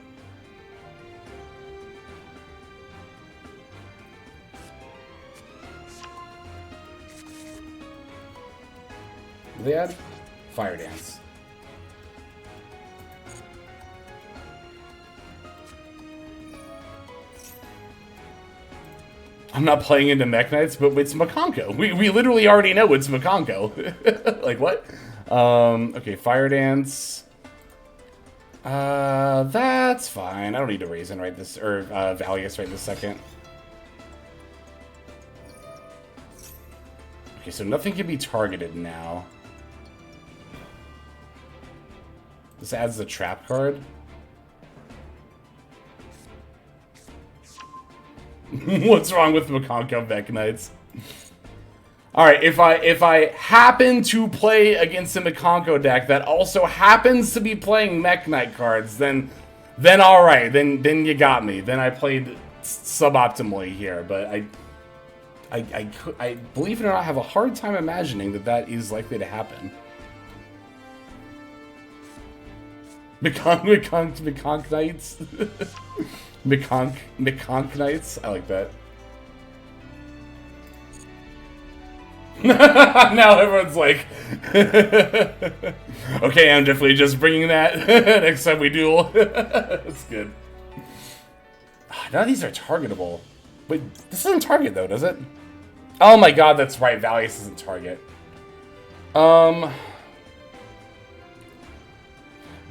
They add Fire Dance. I'm not playing into Mech Knights, but it's Makonko. We literally already know it's Makonko. Like, what? Okay, Fire Dance. That's fine. I don't need to Raisin right this, or Valius right this second. Okay, so nothing can be targeted now. This adds the trap card. What's wrong with Makonko Mech Knights? Alright, if I happen to play against a Makonko deck that also happens to be playing Mech Knight cards, then alright, then you got me. Then I played suboptimally here, but I believe it or not, have a hard time imagining that is likely to happen. Mekonk Knights? Mekonk Knights? I like that. Now everyone's like... Okay, I'm definitely just bringing that next time we duel. That's good. None of these are targetable. Wait, this isn't target though, does it? Oh my god, that's right. Valius isn't target.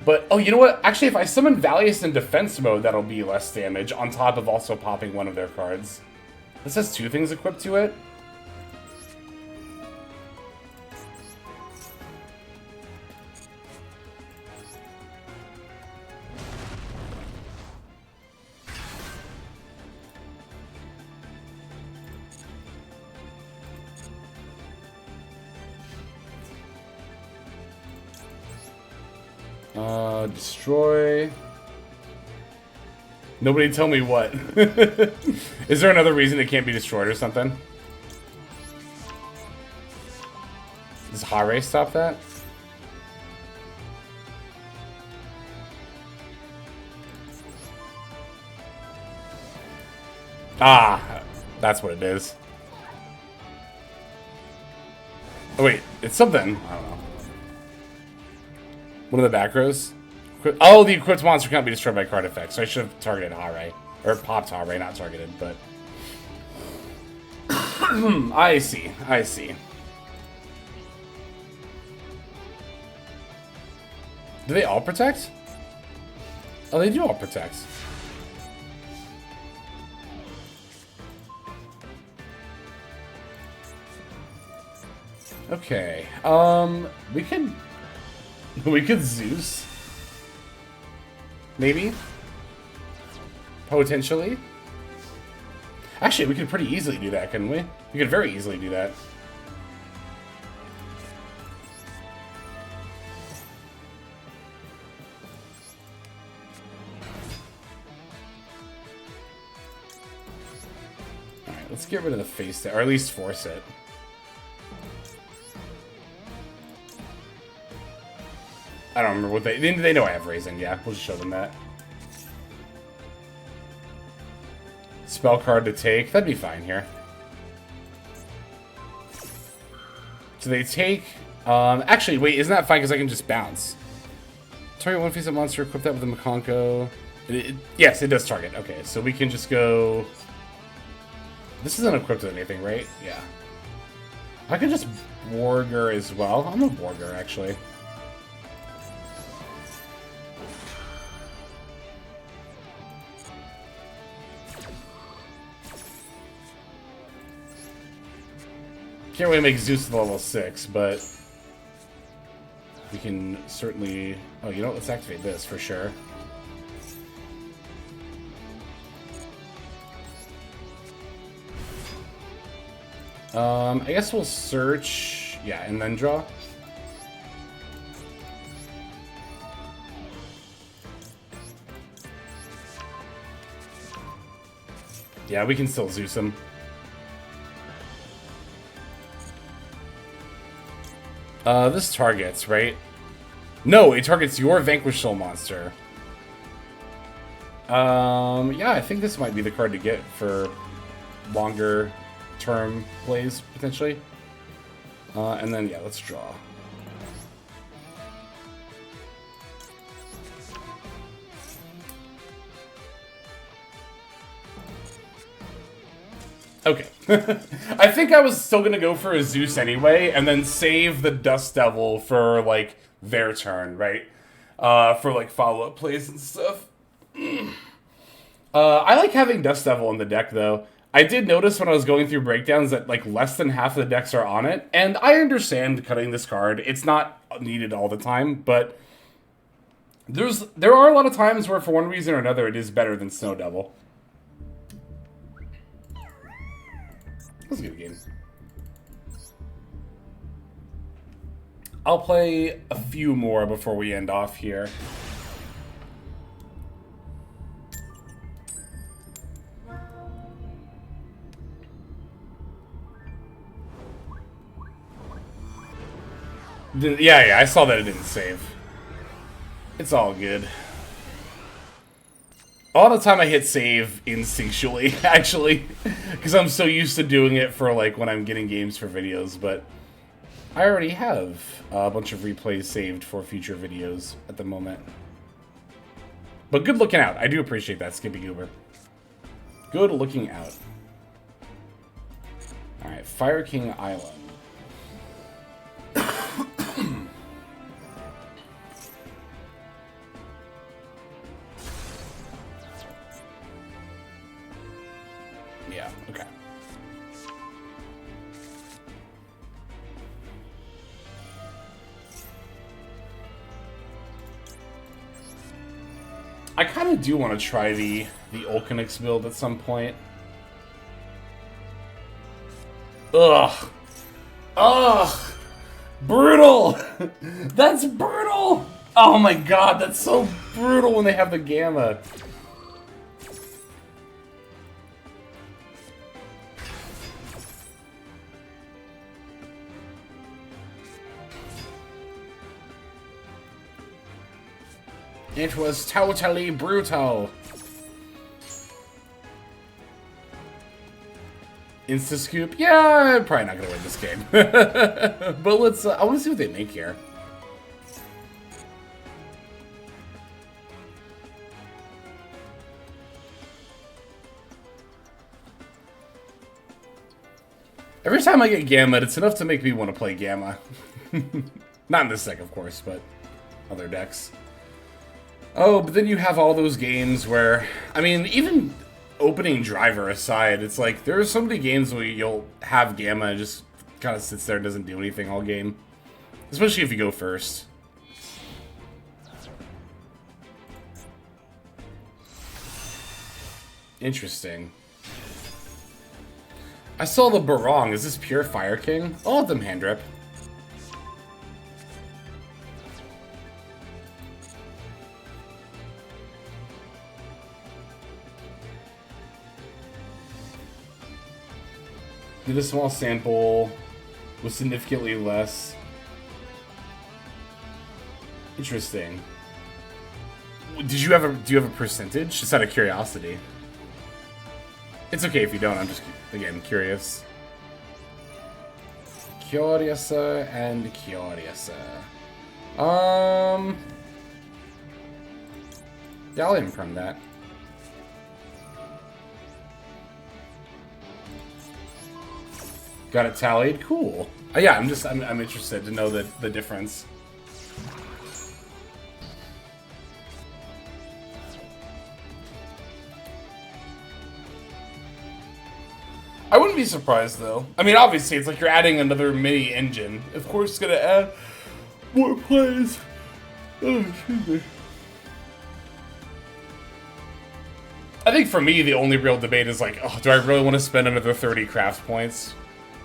But, oh, you know what? Actually, if I summon Valius in defense mode, that'll be less damage, on top of also popping one of their cards. This has two things equipped to it. Destroy. Nobody tell me what. Is there another reason it can't be destroyed or something? Does Hare stop that? Ah, that's what it is. Oh wait, it's something. I don't know. One of the back rows? Oh, the equipped monster cannot be destroyed by card effects. So I should have targeted Hare. Or popped Hare, not targeted, but... I see. I see. Do they all protect? Oh, they do all protect. Okay. We could Zeus. Maybe? Potentially? Actually, we could pretty easily do that, couldn't we? We could very easily do that. Alright, let's get rid of the face there, or at least force it. I don't remember what they know I have Raisin, yeah. We'll just show them that. Spell card to take. That'd be fine here. So they take... actually, wait, isn't that fine because I can just bounce? Target one face-up monster, equip that with a Makonko. Yes, it does target. Okay, so we can just go... This isn't equipped with anything, right? Yeah. I could just Borger as well. I'm a Borger, actually. Can't really make Zeus level 6, but we can certainly... Oh, you know what? Let's activate this for sure. I guess we'll search... Yeah, and then draw. Yeah, we can still Zeus him. This targets, right? No, it targets your Vanquish Soul monster. Yeah, I think this might be the card to get for longer term plays, potentially. And then, yeah, let's draw. Okay. I think I was still gonna go for a Zeus anyway, and then save the Dust Devil for, like, their turn, right? For, like, follow-up plays and stuff. I like having Dust Devil in the deck, though. I did notice when I was going through breakdowns that, like, less than half of the decks are on it, and I understand cutting this card. It's not needed all the time, but there are a lot of times where, for one reason or another, it is better than Snow Devil. That was a good game. I'll play a few more before we end off here. Yeah, I saw that it didn't save. It's all good. A lot of the time I hit save instinctually, actually, because I'm so used to doing it for, like, when I'm getting games for videos, but I already have a bunch of replays saved for future videos at the moment. But good looking out. I do appreciate that, Skippy Goober. Good looking out. Alright, Fire King Island. Yeah, okay. I kind of do want to try the Ulcanix build at some point. Ugh. Ugh. Brutal. That's brutal. Oh my god, that's so brutal when they have the gamma. It was totally brutal. Insta-scoop? Yeah, I'm probably not gonna win this game. But let's, I wanna see what they make here. Every time I get Gamma, it's enough to make me want to play Gamma. Not in this deck, of course, but other decks. Oh, but then you have all those games where, I mean, even opening Driver aside, it's like, there are so many games where you'll have Gamma and just kind of sits there and doesn't do anything all game. Especially if you go first. Interesting. I saw the Barong. Is this pure Fire King? I'll let them hand rip. Did a small sample with significantly less. Interesting. Do you have a percentage? Just out of curiosity. It's okay if you don't. I'm just again curious. Curious and curious. Yeah, I'll imprint that. Got it tallied. Cool. Yeah, I'm interested to know the difference. I wouldn't be surprised though. I mean, obviously, it's like you're adding another mini engine. Of course, it's gonna add more plays. Oh, excuse me. I think for me, the only real debate is like, oh, do I really want to spend another 30 craft points?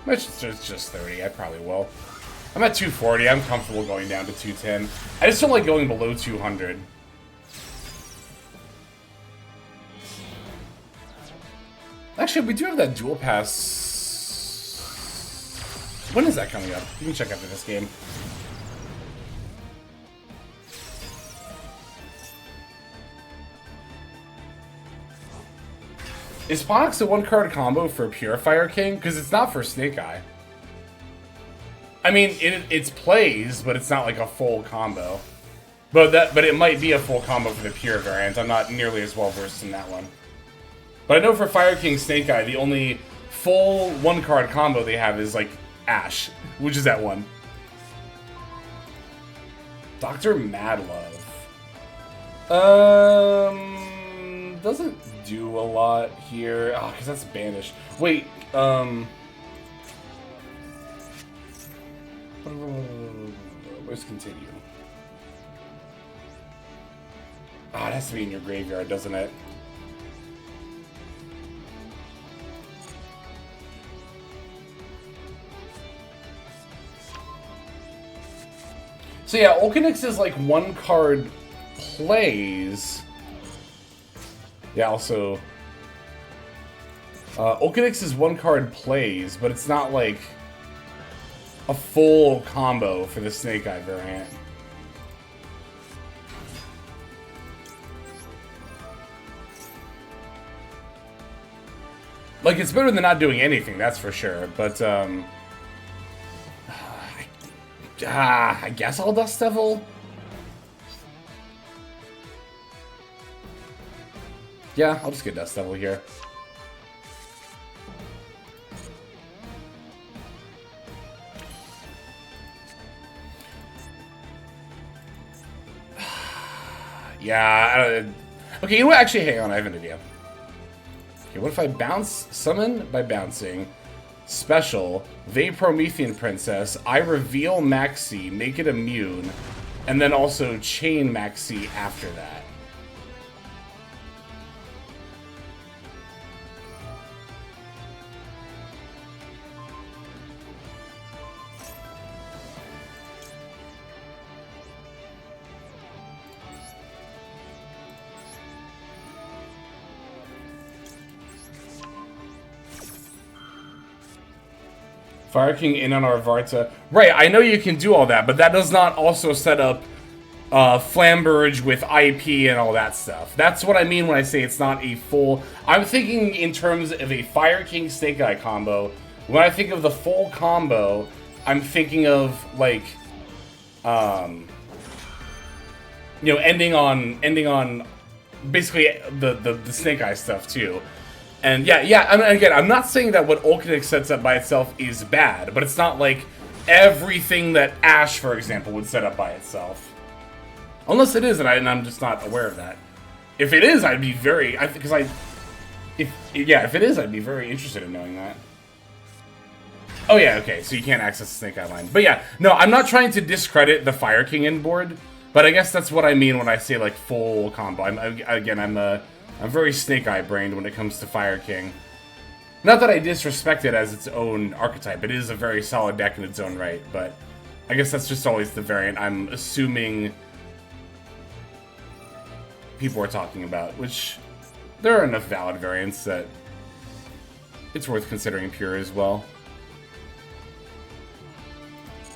Which is just 30. I probably will. I'm at 240. I'm comfortable going down to 210. I just don't like going below 200. Actually, we do have that dual pass. When is that coming up? You can check after this game. Is Pox a one-card combo for Purifier King? Because it's not for Snake Eye. I mean, it's plays, but it's not like a full combo. But it might be a full combo for the Pure variant. I'm not nearly as well versed in that one. But I know for Fire King Snake Eye, the only full one-card combo they have is like Ash, which is that one. Dr. Madlove. Doesn't do a lot here. Oh, because that's banished. Wait, where's continue? Ah, it has to be in your graveyard, doesn't it? So yeah, Ulcanix is like one card plays. Yeah, also Ulcanix is one card plays, but it's not like a full combo for the Snake Eye variant. Like, it's better than not doing anything, that's for sure, but I guess I'll Dust Devil. Yeah, I'll just get Dust Devil here. Yeah, okay, you know what? Actually, hang on, I have an idea. Okay, what if I bounce, summon by bouncing, special, Vapromethean Princess, I reveal Maxi, make it immune, and then also chain Maxi after that. Fire King in on our Varta. Right, I know you can do all that, but that does not also set up Flamberge with IP and all that stuff. That's what I mean when I say it's not a full... I'm thinking in terms of a Fire King Snake Eye combo. When I think of the full combo, I'm thinking of, like, you know, ending on basically the Snake Eye stuff, too. And yeah, I mean, again, I'm not saying that what Ulcanix sets up by itself is bad, but it's not like everything that Ash, for example, would set up by itself. Unless it is, and I'm just not aware of that. If it is, I'd be very... if it is, I'd be very interested in knowing that. Oh yeah, okay, so you can't access the Snake Eye line. But yeah, no, I'm not trying to discredit the Fire King inboard, but I guess that's what I mean when I say, like, full combo. I'm very Snake Eye brained when it comes to Fire King. Not that I disrespect it as its own archetype. It is a very solid deck in its own right, but I guess that's just always the variant I'm assuming people are talking about, which there are enough valid variants that it's worth considering pure as well.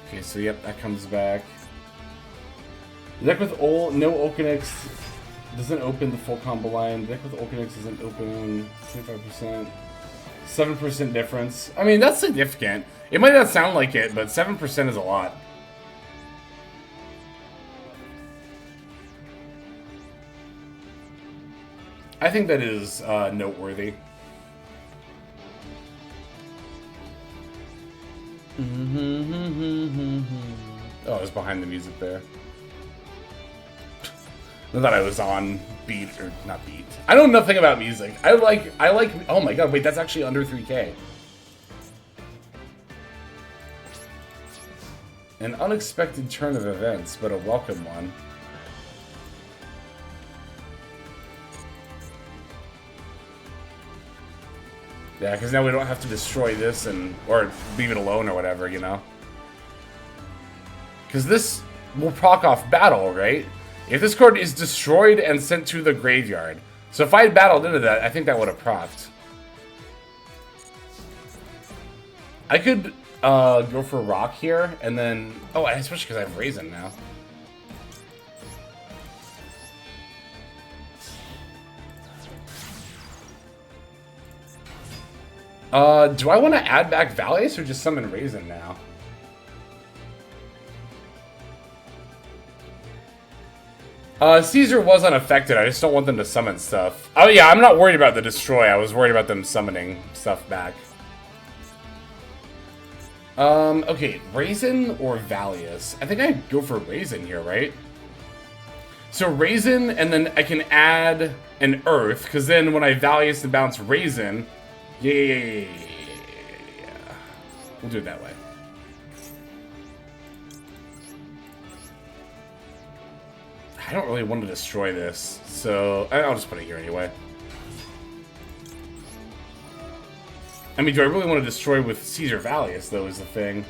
Okay, so yep, that comes back. The deck with no Ulcanix doesn't open the full combo line. The deck with Ulcanix doesn't open 25%. 7% difference. I mean, that's significant. It might not sound like it, but 7% is a lot. I think that is noteworthy. Oh, I was behind the music there. I thought I was on beat, or not beat. I know nothing about music. I like, oh my god, wait, that's actually under 3K. An unexpected turn of events, but a welcome one. Yeah, because now we don't have to destroy this or leave it alone or whatever, you know? Because this will proc off battle, right? If this card is destroyed and sent to the graveyard. So if I had battled into that, I think that would have procced. I could go for Rock here, and then... Oh, especially because I have Raisin now. Do I want to add back Valius or just summon Raisin now? Caesar was unaffected. I just don't want them to summon stuff. Oh yeah, I'm not worried about the destroy. I was worried about them summoning stuff back. Okay, Raisin or Valius? I think I'd go for Raisin here, right? So Raisin, and then I can add an Earth, because then when I Valius and bounce Raisin... Yeah. We'll do it that way. I don't really want to destroy this, so I'll just put it here anyway. I mean, do I really want to destroy with Caesar Valius, though, is the thing.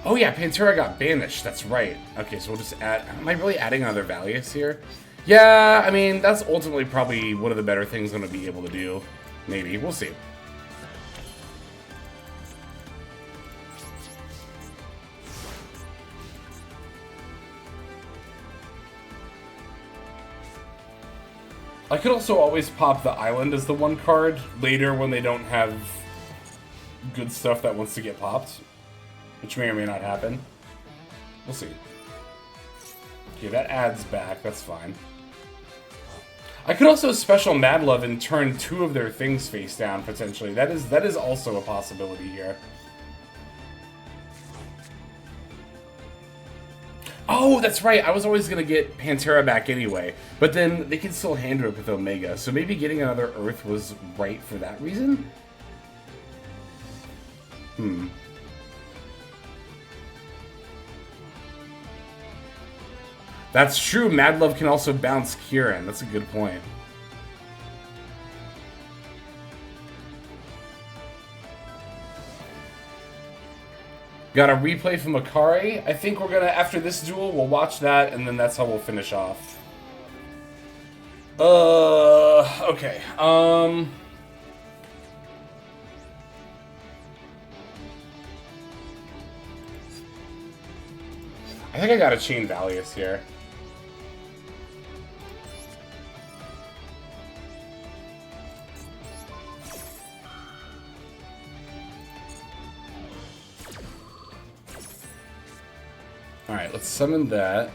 Oh yeah, Pantera got banished, that's right. Okay, so we'll just add... Am I really adding another Valius here? Yeah, I mean, that's ultimately probably one of the better things I'm going to be able to do. Maybe. We'll see. I could also always pop the island as the one card later when they don't have good stuff that wants to get popped, which may or may not happen. We'll see. Okay, that adds back. That's fine. I could also special Mad Love and turn 2 of their things face down, potentially. That is also a possibility here. Oh, that's right. I was always going to get Pantera back anyway. But then they can still hand it with Omega. So maybe getting another Earth was right for that reason? That's true. Mad Love can also bounce Kieran. That's a good point. Got a replay from Akari. I think we're gonna, after this duel, we'll watch that, and then that's how we'll finish off. Okay. I think I got a Chain Valius here. Alright, let's summon that.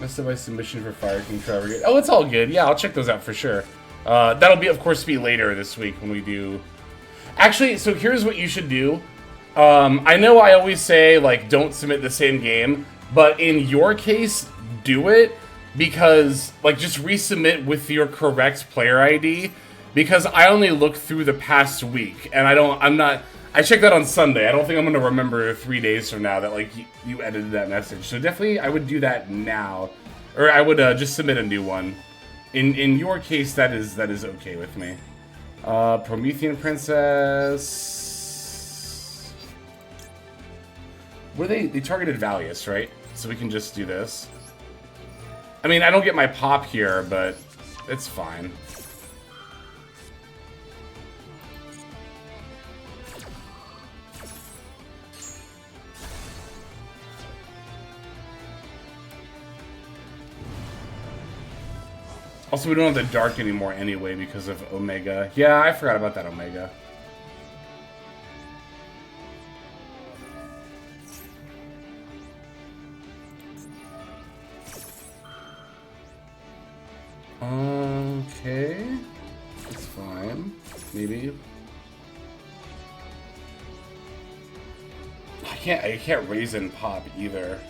Messed up my submission for Fire King Trevor. Oh, it's all good. Yeah, I'll check those out for sure. That'll be, of course, be later this week when we do... Actually, so here's what you should do. I know I always say, like, don't submit the same game, but in your case, do it, because, like, just resubmit with your correct player ID, because I only look through the past week, and I checked that on Sunday. I don't think I'm going to remember 3 days from now that, like, you edited that message. So definitely, I would do that now. Or I would just submit a new one. In your case, that is okay with me. Promethean Princess... What are they targeted Valius, right? So we can just do this. I mean, I don't get my pop here, but it's fine. Also, we don't have the Dark anymore anyway because of Omega. Yeah, I forgot about that Omega. Okay. That's fine. Maybe. I can't raise and pop either.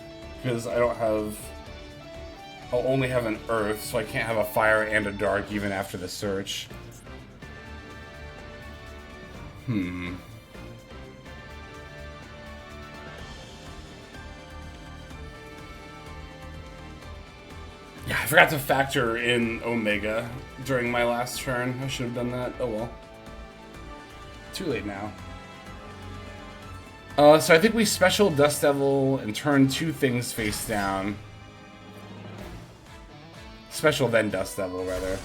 Because I don't have... I'll only have an Earth, so I can't have a Fire and a Dark even after the search. Yeah, I forgot to factor in Omega during my last turn. I should have done that. Oh well. Too late now. So I think we special Dust Devil and turn 2 things face down. Special, then Dust Devil, rather.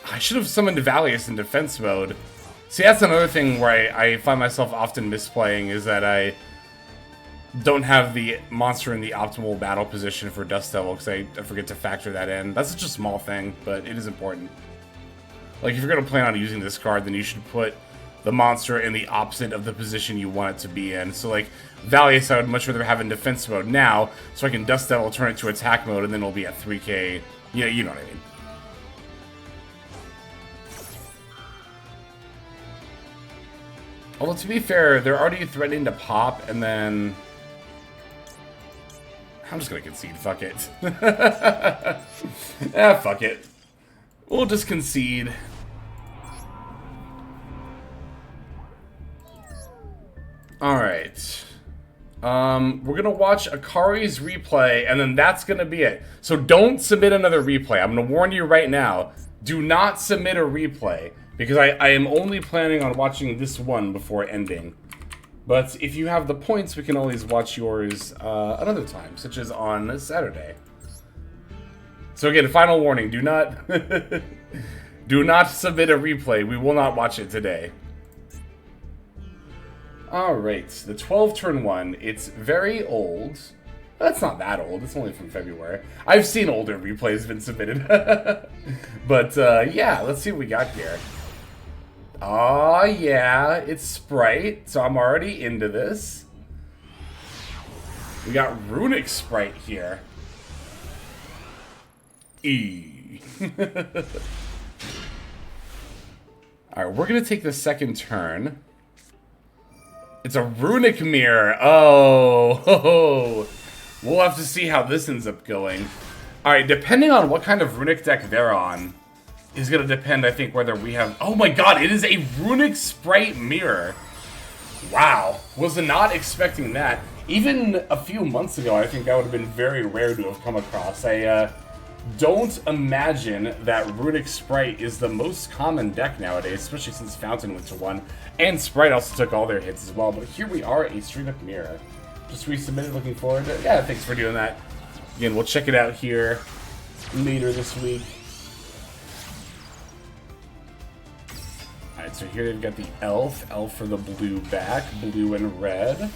I should have summoned Valius in defense mode. See, that's another thing where I find myself often misplaying, is that I don't have the monster in the optimal battle position for Dust Devil, because I forget to factor that in. That's such a small thing, but it is important. Like, if you're going to plan on using this card, then you should put the monster in the opposite of the position you want it to be in. So, like, Valius I would much rather have in defense mode now, so I can Dust Devil, turn it to attack mode, and then it'll be at 3k. Yeah, you know what I mean. Although, to be fair, they're already threatening to pop, and then... I'm just gonna concede, fuck it. Fuck it. We'll just concede. Alright. We're gonna watch Akari's replay, and then that's gonna be it. So don't submit another replay. I'm gonna warn you right now. Do not submit a replay, because I am only planning on watching this one before ending. But if you have the points, we can always watch yours another time, such as on Saturday. So again, final warning, do not do not submit a replay. We will not watch it today. Alright, the 12 turn 1, it's very old. That's not that old, it's only from February. I've seen older replays been submitted. But yeah, let's see what we got here. Oh yeah, it's Sprite, so I'm already into this. We got Runic Sprite here. Alright, we're gonna take the second turn. It's a Runic Mirror. Oh, we'll have to see how this ends up going. Alright, depending on what kind of Runic deck they're on, is going to depend, I think, whether we have... Oh my god, it is a Runic Sprite Mirror. Wow. Was not expecting that. Even a few months ago, I think that would have been very rare to have come across. I don't imagine that Runic Sprite is the most common deck nowadays, especially since Fountain went to 1. And Sprite also took all their hits as well. But here we are, a straight up Mirror. Just resubmitted, looking forward to it. Yeah, thanks for doing that. Again, we'll check it out here later this week. Alright, so here they've got the Elf for the blue back, blue and red.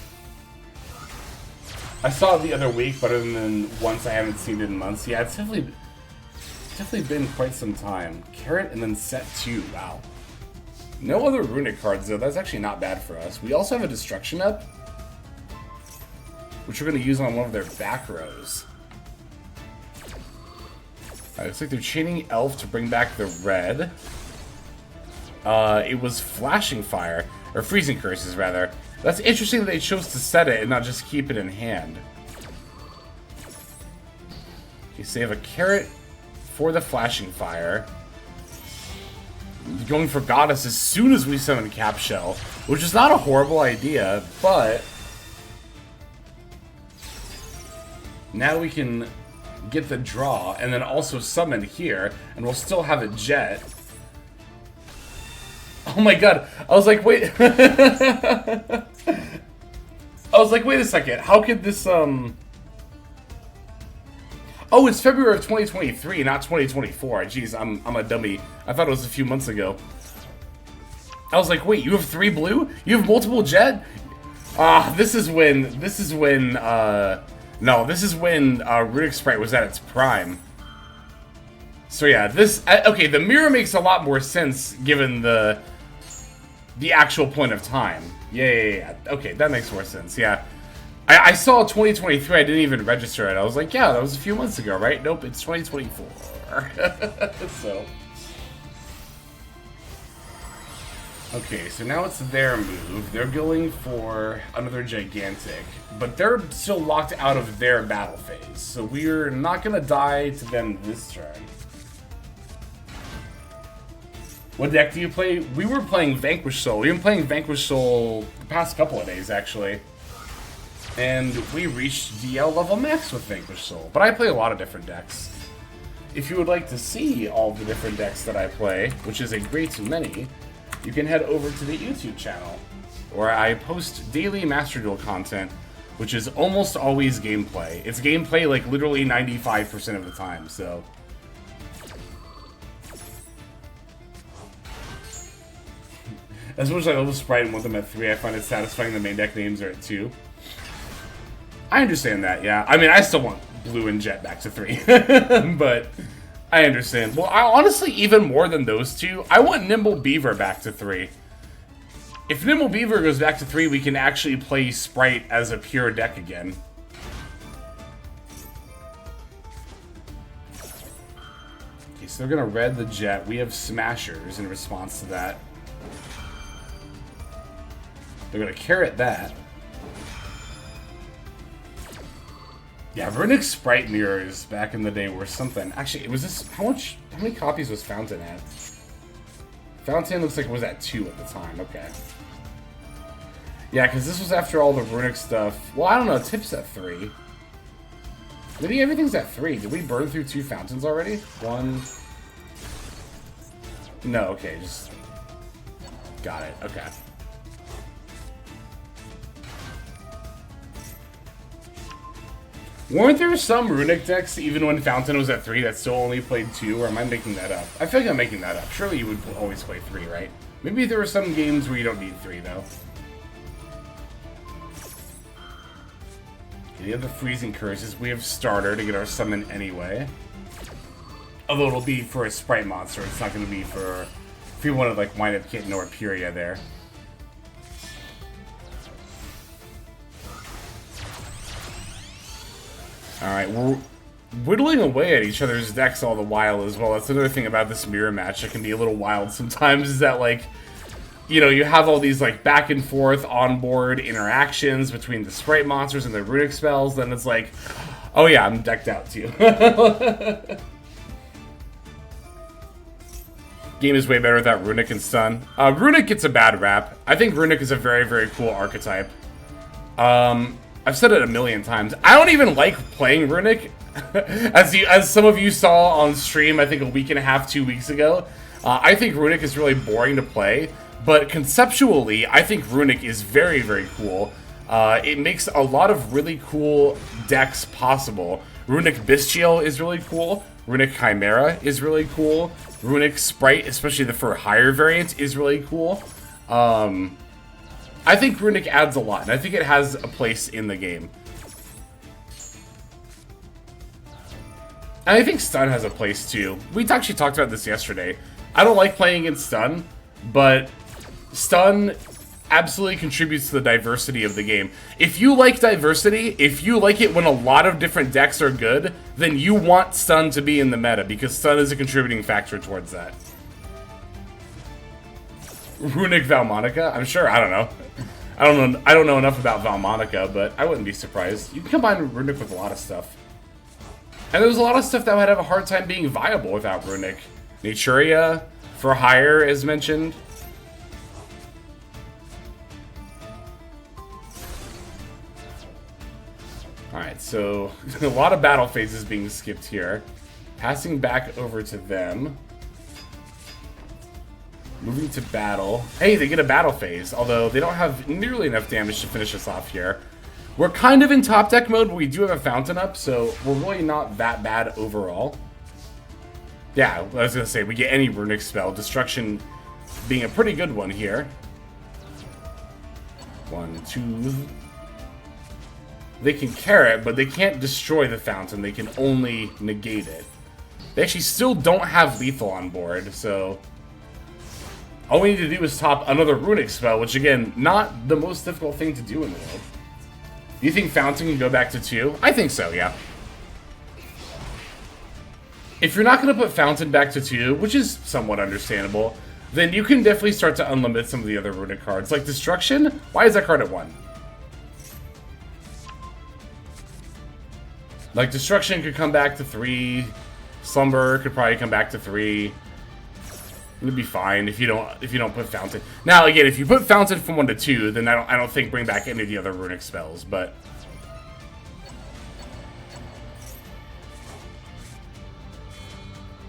I saw it the other week, but other than once I haven't seen it in months. Yeah, it's definitely been quite some time. Carrot and then set 2. Wow. No other runic cards, though. That's actually not bad for us. We also have a destruction up, which we're going to use on one of their back rows. Alright, looks like they're chaining Elf to bring back the red. It was Flashing Fire, or Freezing Curses, rather. That's interesting that they chose to set it and not just keep it in hand. Okay, so they have a carrot for the Flashing Fire. Going for Goddess as soon as we summon Cap Shell, which is not a horrible idea, but now we can get the draw and then also summon here, and we'll still have a jet. Oh my god, I was like, wait. I was like, wait a second, how could this, Oh, it's February of 2023, not 2024. Jeez, I'm a dummy. I thought it was a few months ago. I was like, wait, you have 3 blue? You have multiple jet? This is when Runic Sprite was at its prime. So yeah, okay, the mirror makes a lot more sense given the actual point of time. Yeah. Okay, that makes more sense, yeah. I saw 2023, I didn't even register it. I was like, yeah, that was a few months ago, right? Nope, it's 2024. So. Okay, so now it's their move. They're going for another Gigantic, but they're still locked out of their battle phase. So we're not going to die to them this turn. What deck do you play? We were playing Vanquish Soul. We've been playing Vanquish Soul the past couple of days, actually. And we reached DL level max with Vanquish Soul. But I play a lot of different decks. If you would like to see all the different decks that I play, which is a great many, you can head over to the YouTube channel, where I post daily Master Duel content, which is almost always gameplay. It's gameplay like literally 95% of the time, so. As much as I love the Sprite and want them at 3, I find it satisfying the main deck names are at 2. I understand that, yeah. I mean, I still want Blue and Jet back to 3. But I understand. Well, honestly, even more than those two, I want Nimble Beaver back to 3. If Nimble Beaver goes back to 3, we can actually play Sprite as a pure deck again. Okay, so they're going to red the Jet. We have Smashers in response to that. They're going to carrot that. Yeah, Runic Sprite mirrors back in the day were something. Actually, it was this. How many copies was Fountain at? Fountain looks like it was at 2 at the time. Okay. Yeah, because this was after all the Runic stuff. Well, I don't know. Tip's at 3. Maybe everything's at 3. Did we burn through 2 Fountains already? 1. No, okay. Just got it. Okay. Weren't there some Runic decks, even when Fountain was at 3, that still only played 2, or am I making that up? I feel like I'm making that up. Surely you would always play 3, right? Maybe there were some games where you don't need 3, though. Okay, you have the Freezing Curses. We have Starter to get our summon anyway. Although it'll be for a Sprite monster. It's not going to be for... If you want to, like, wind up getting or Puria there. Alright, we're whittling away at each other's decks all the while as well. That's another thing about this mirror match that can be a little wild sometimes, is that, like, you know, you have all these, like, back and forth onboard interactions between the Sprite monsters and the Runic spells, then it's like, oh yeah, I'm decked out too. Game is way better without Runic and Stun. Runic gets a bad rap. I think Runic is a very, very cool archetype. I've said it a million times. I don't even like playing Runic. As some of you saw on stream, I think a week and a half, 2 weeks ago. I think Runic is really boring to play, but conceptually, I think Runic is very, very cool. It makes a lot of really cool decks possible. Runic Bestial is really cool. Runic Chimera is really cool. Runic Sprite, especially the for higher variant, is really cool. I think Runic adds a lot, and I think it has a place in the game. And I think stun has a place too. We actually talked about this yesterday. I don't like playing against stun, but stun absolutely contributes to the diversity of the game. If you like diversity, if you like it when a lot of different decks are good, then you want stun to be in the meta, because stun is a contributing factor towards that. Runic Valmonica? I'm sure, I don't know. I don't know enough about Valmonica, but I wouldn't be surprised. You can combine Runic with a lot of stuff. And there's a lot of stuff that would have a hard time being viable without Runic. Naturia for hire, as mentioned. Alright, so a lot of battle phases being skipped here. Passing back over to them. Moving to battle. Hey, they get a battle phase, although they don't have nearly enough damage to finish us off here. We're kind of in top deck mode, but we do have a fountain up, so we're really not that bad overall. Yeah, I was going to say, we get any runic spell. Destruction being a pretty good one here. 1, 2... They can carrot, but they can't destroy the fountain. They can only negate it. They actually still don't have lethal on board, so... all we need to do is top another runic spell, which, again, not the most difficult thing to do in the world. Do you think fountain can go back to 2? I think so, yeah. If you're not going to put fountain back to 2, which is somewhat understandable, then you can definitely start to unlimit some of the other runic cards. Like Destruction, why is that card at 1? Like, Destruction could come back to 3. Slumber could probably come back to 3. It'd be fine if you don't put Fountain. Now, again, if you put Fountain from 1 to 2, then I don't think bring back any of the other runic spells, but...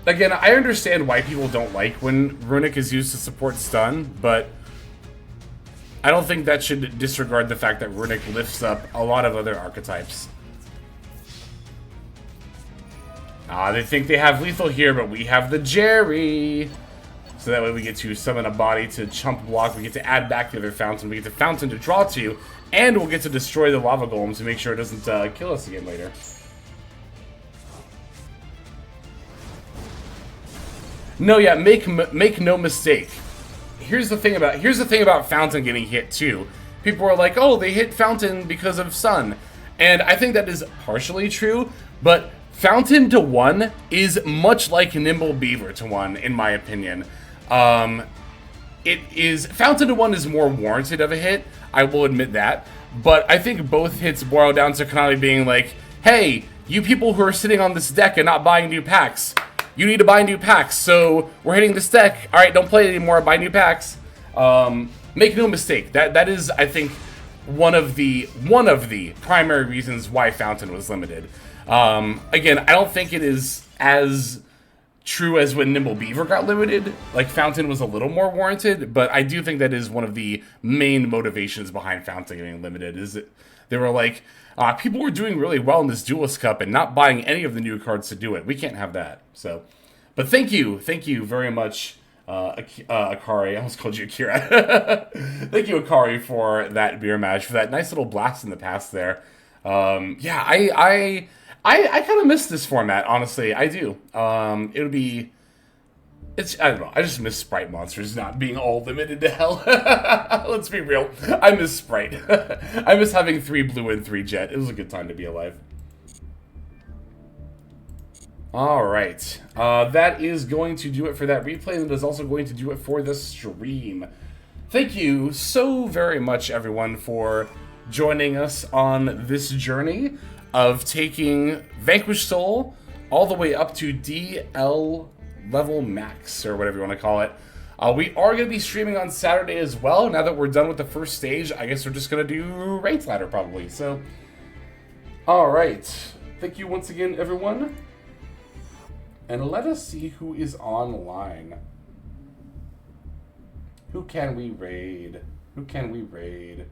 Again, I understand why people don't like when runic is used to support stun, but... I don't think that should disregard the fact that runic lifts up a lot of other archetypes. They think they have lethal here, but we have the Jerry. So that way we get to summon a body to chump block. We get to add back the other fountain. We get the fountain to draw to. And we'll get to destroy the lava golem to make sure it doesn't kill us again later. No, yeah, make no mistake. Here's the thing about fountain getting hit too. People are like, oh, they hit fountain because of sun. And I think that is partially true, but fountain to 1 is much like nimble beaver to 1, in my opinion. Fountain to 1 is more warranted of a hit, I will admit that. But I think both hits boil down to Konami being like, hey, you people who are sitting on this deck and not buying new packs, you need to buy new packs. So we're hitting this deck. All right, don't play it anymore. Buy new packs. Make no mistake. That is, I think, one of the primary reasons why fountain was limited. Again, I don't think it is as true as when Nimble Beaver got limited. Like, Fountain was a little more warranted, but I do think that is one of the main motivations behind Fountain getting limited, is that they were like, people were doing really well in this Duelist Cup and not buying any of the new cards to do it. We can't have that. So, but thank you very much, Akari. I almost called you Akira. Thank you, Akari, for that beer match, for that nice little blast in the past there. Yeah, I kind of miss this format, honestly. I do. I don't know. I just miss Sprite monsters not being all limited to hell. Let's be real. I miss Sprite. I miss having 3 blue and 3 jet. It was a good time to be alive. Alright. That is going to do it for that replay, and it is also going to do it for the stream. Thank you so very much, everyone, for joining us on this journey of taking Vanquish Soul all the way up to DL level max, or whatever you want to call it. We are going to be streaming on Saturday as well. Now that we're done with the first stage, I guess we're just going to do Ranked Ladder probably. So, alright. Thank you once again, everyone. And let us see who is online. Who can we raid? Who can we raid?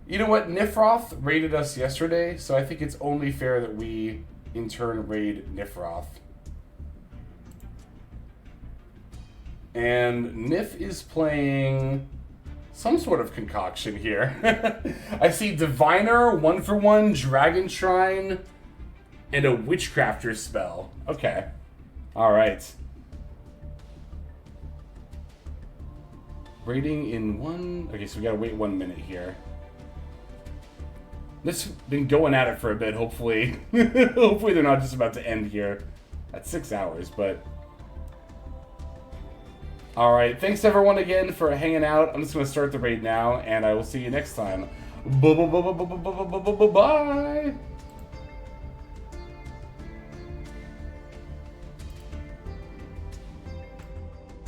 You know what? Nifroth raided us yesterday, so I think it's only fair that we, in turn, raid Nifroth. And Nif is playing some sort of concoction here. I see Diviner, 1-for-1, Dragon Shrine, And a Witchcrafter spell. Okay. Alright. Rating in 1... Okay, so we gotta wait 1 minute here. This has been going at it for a bit, hopefully. Hopefully they're not just about to end here at 6 hours, but... Alright, thanks everyone again for hanging out. I'm just gonna start the raid now, and I will see you next time. Bye.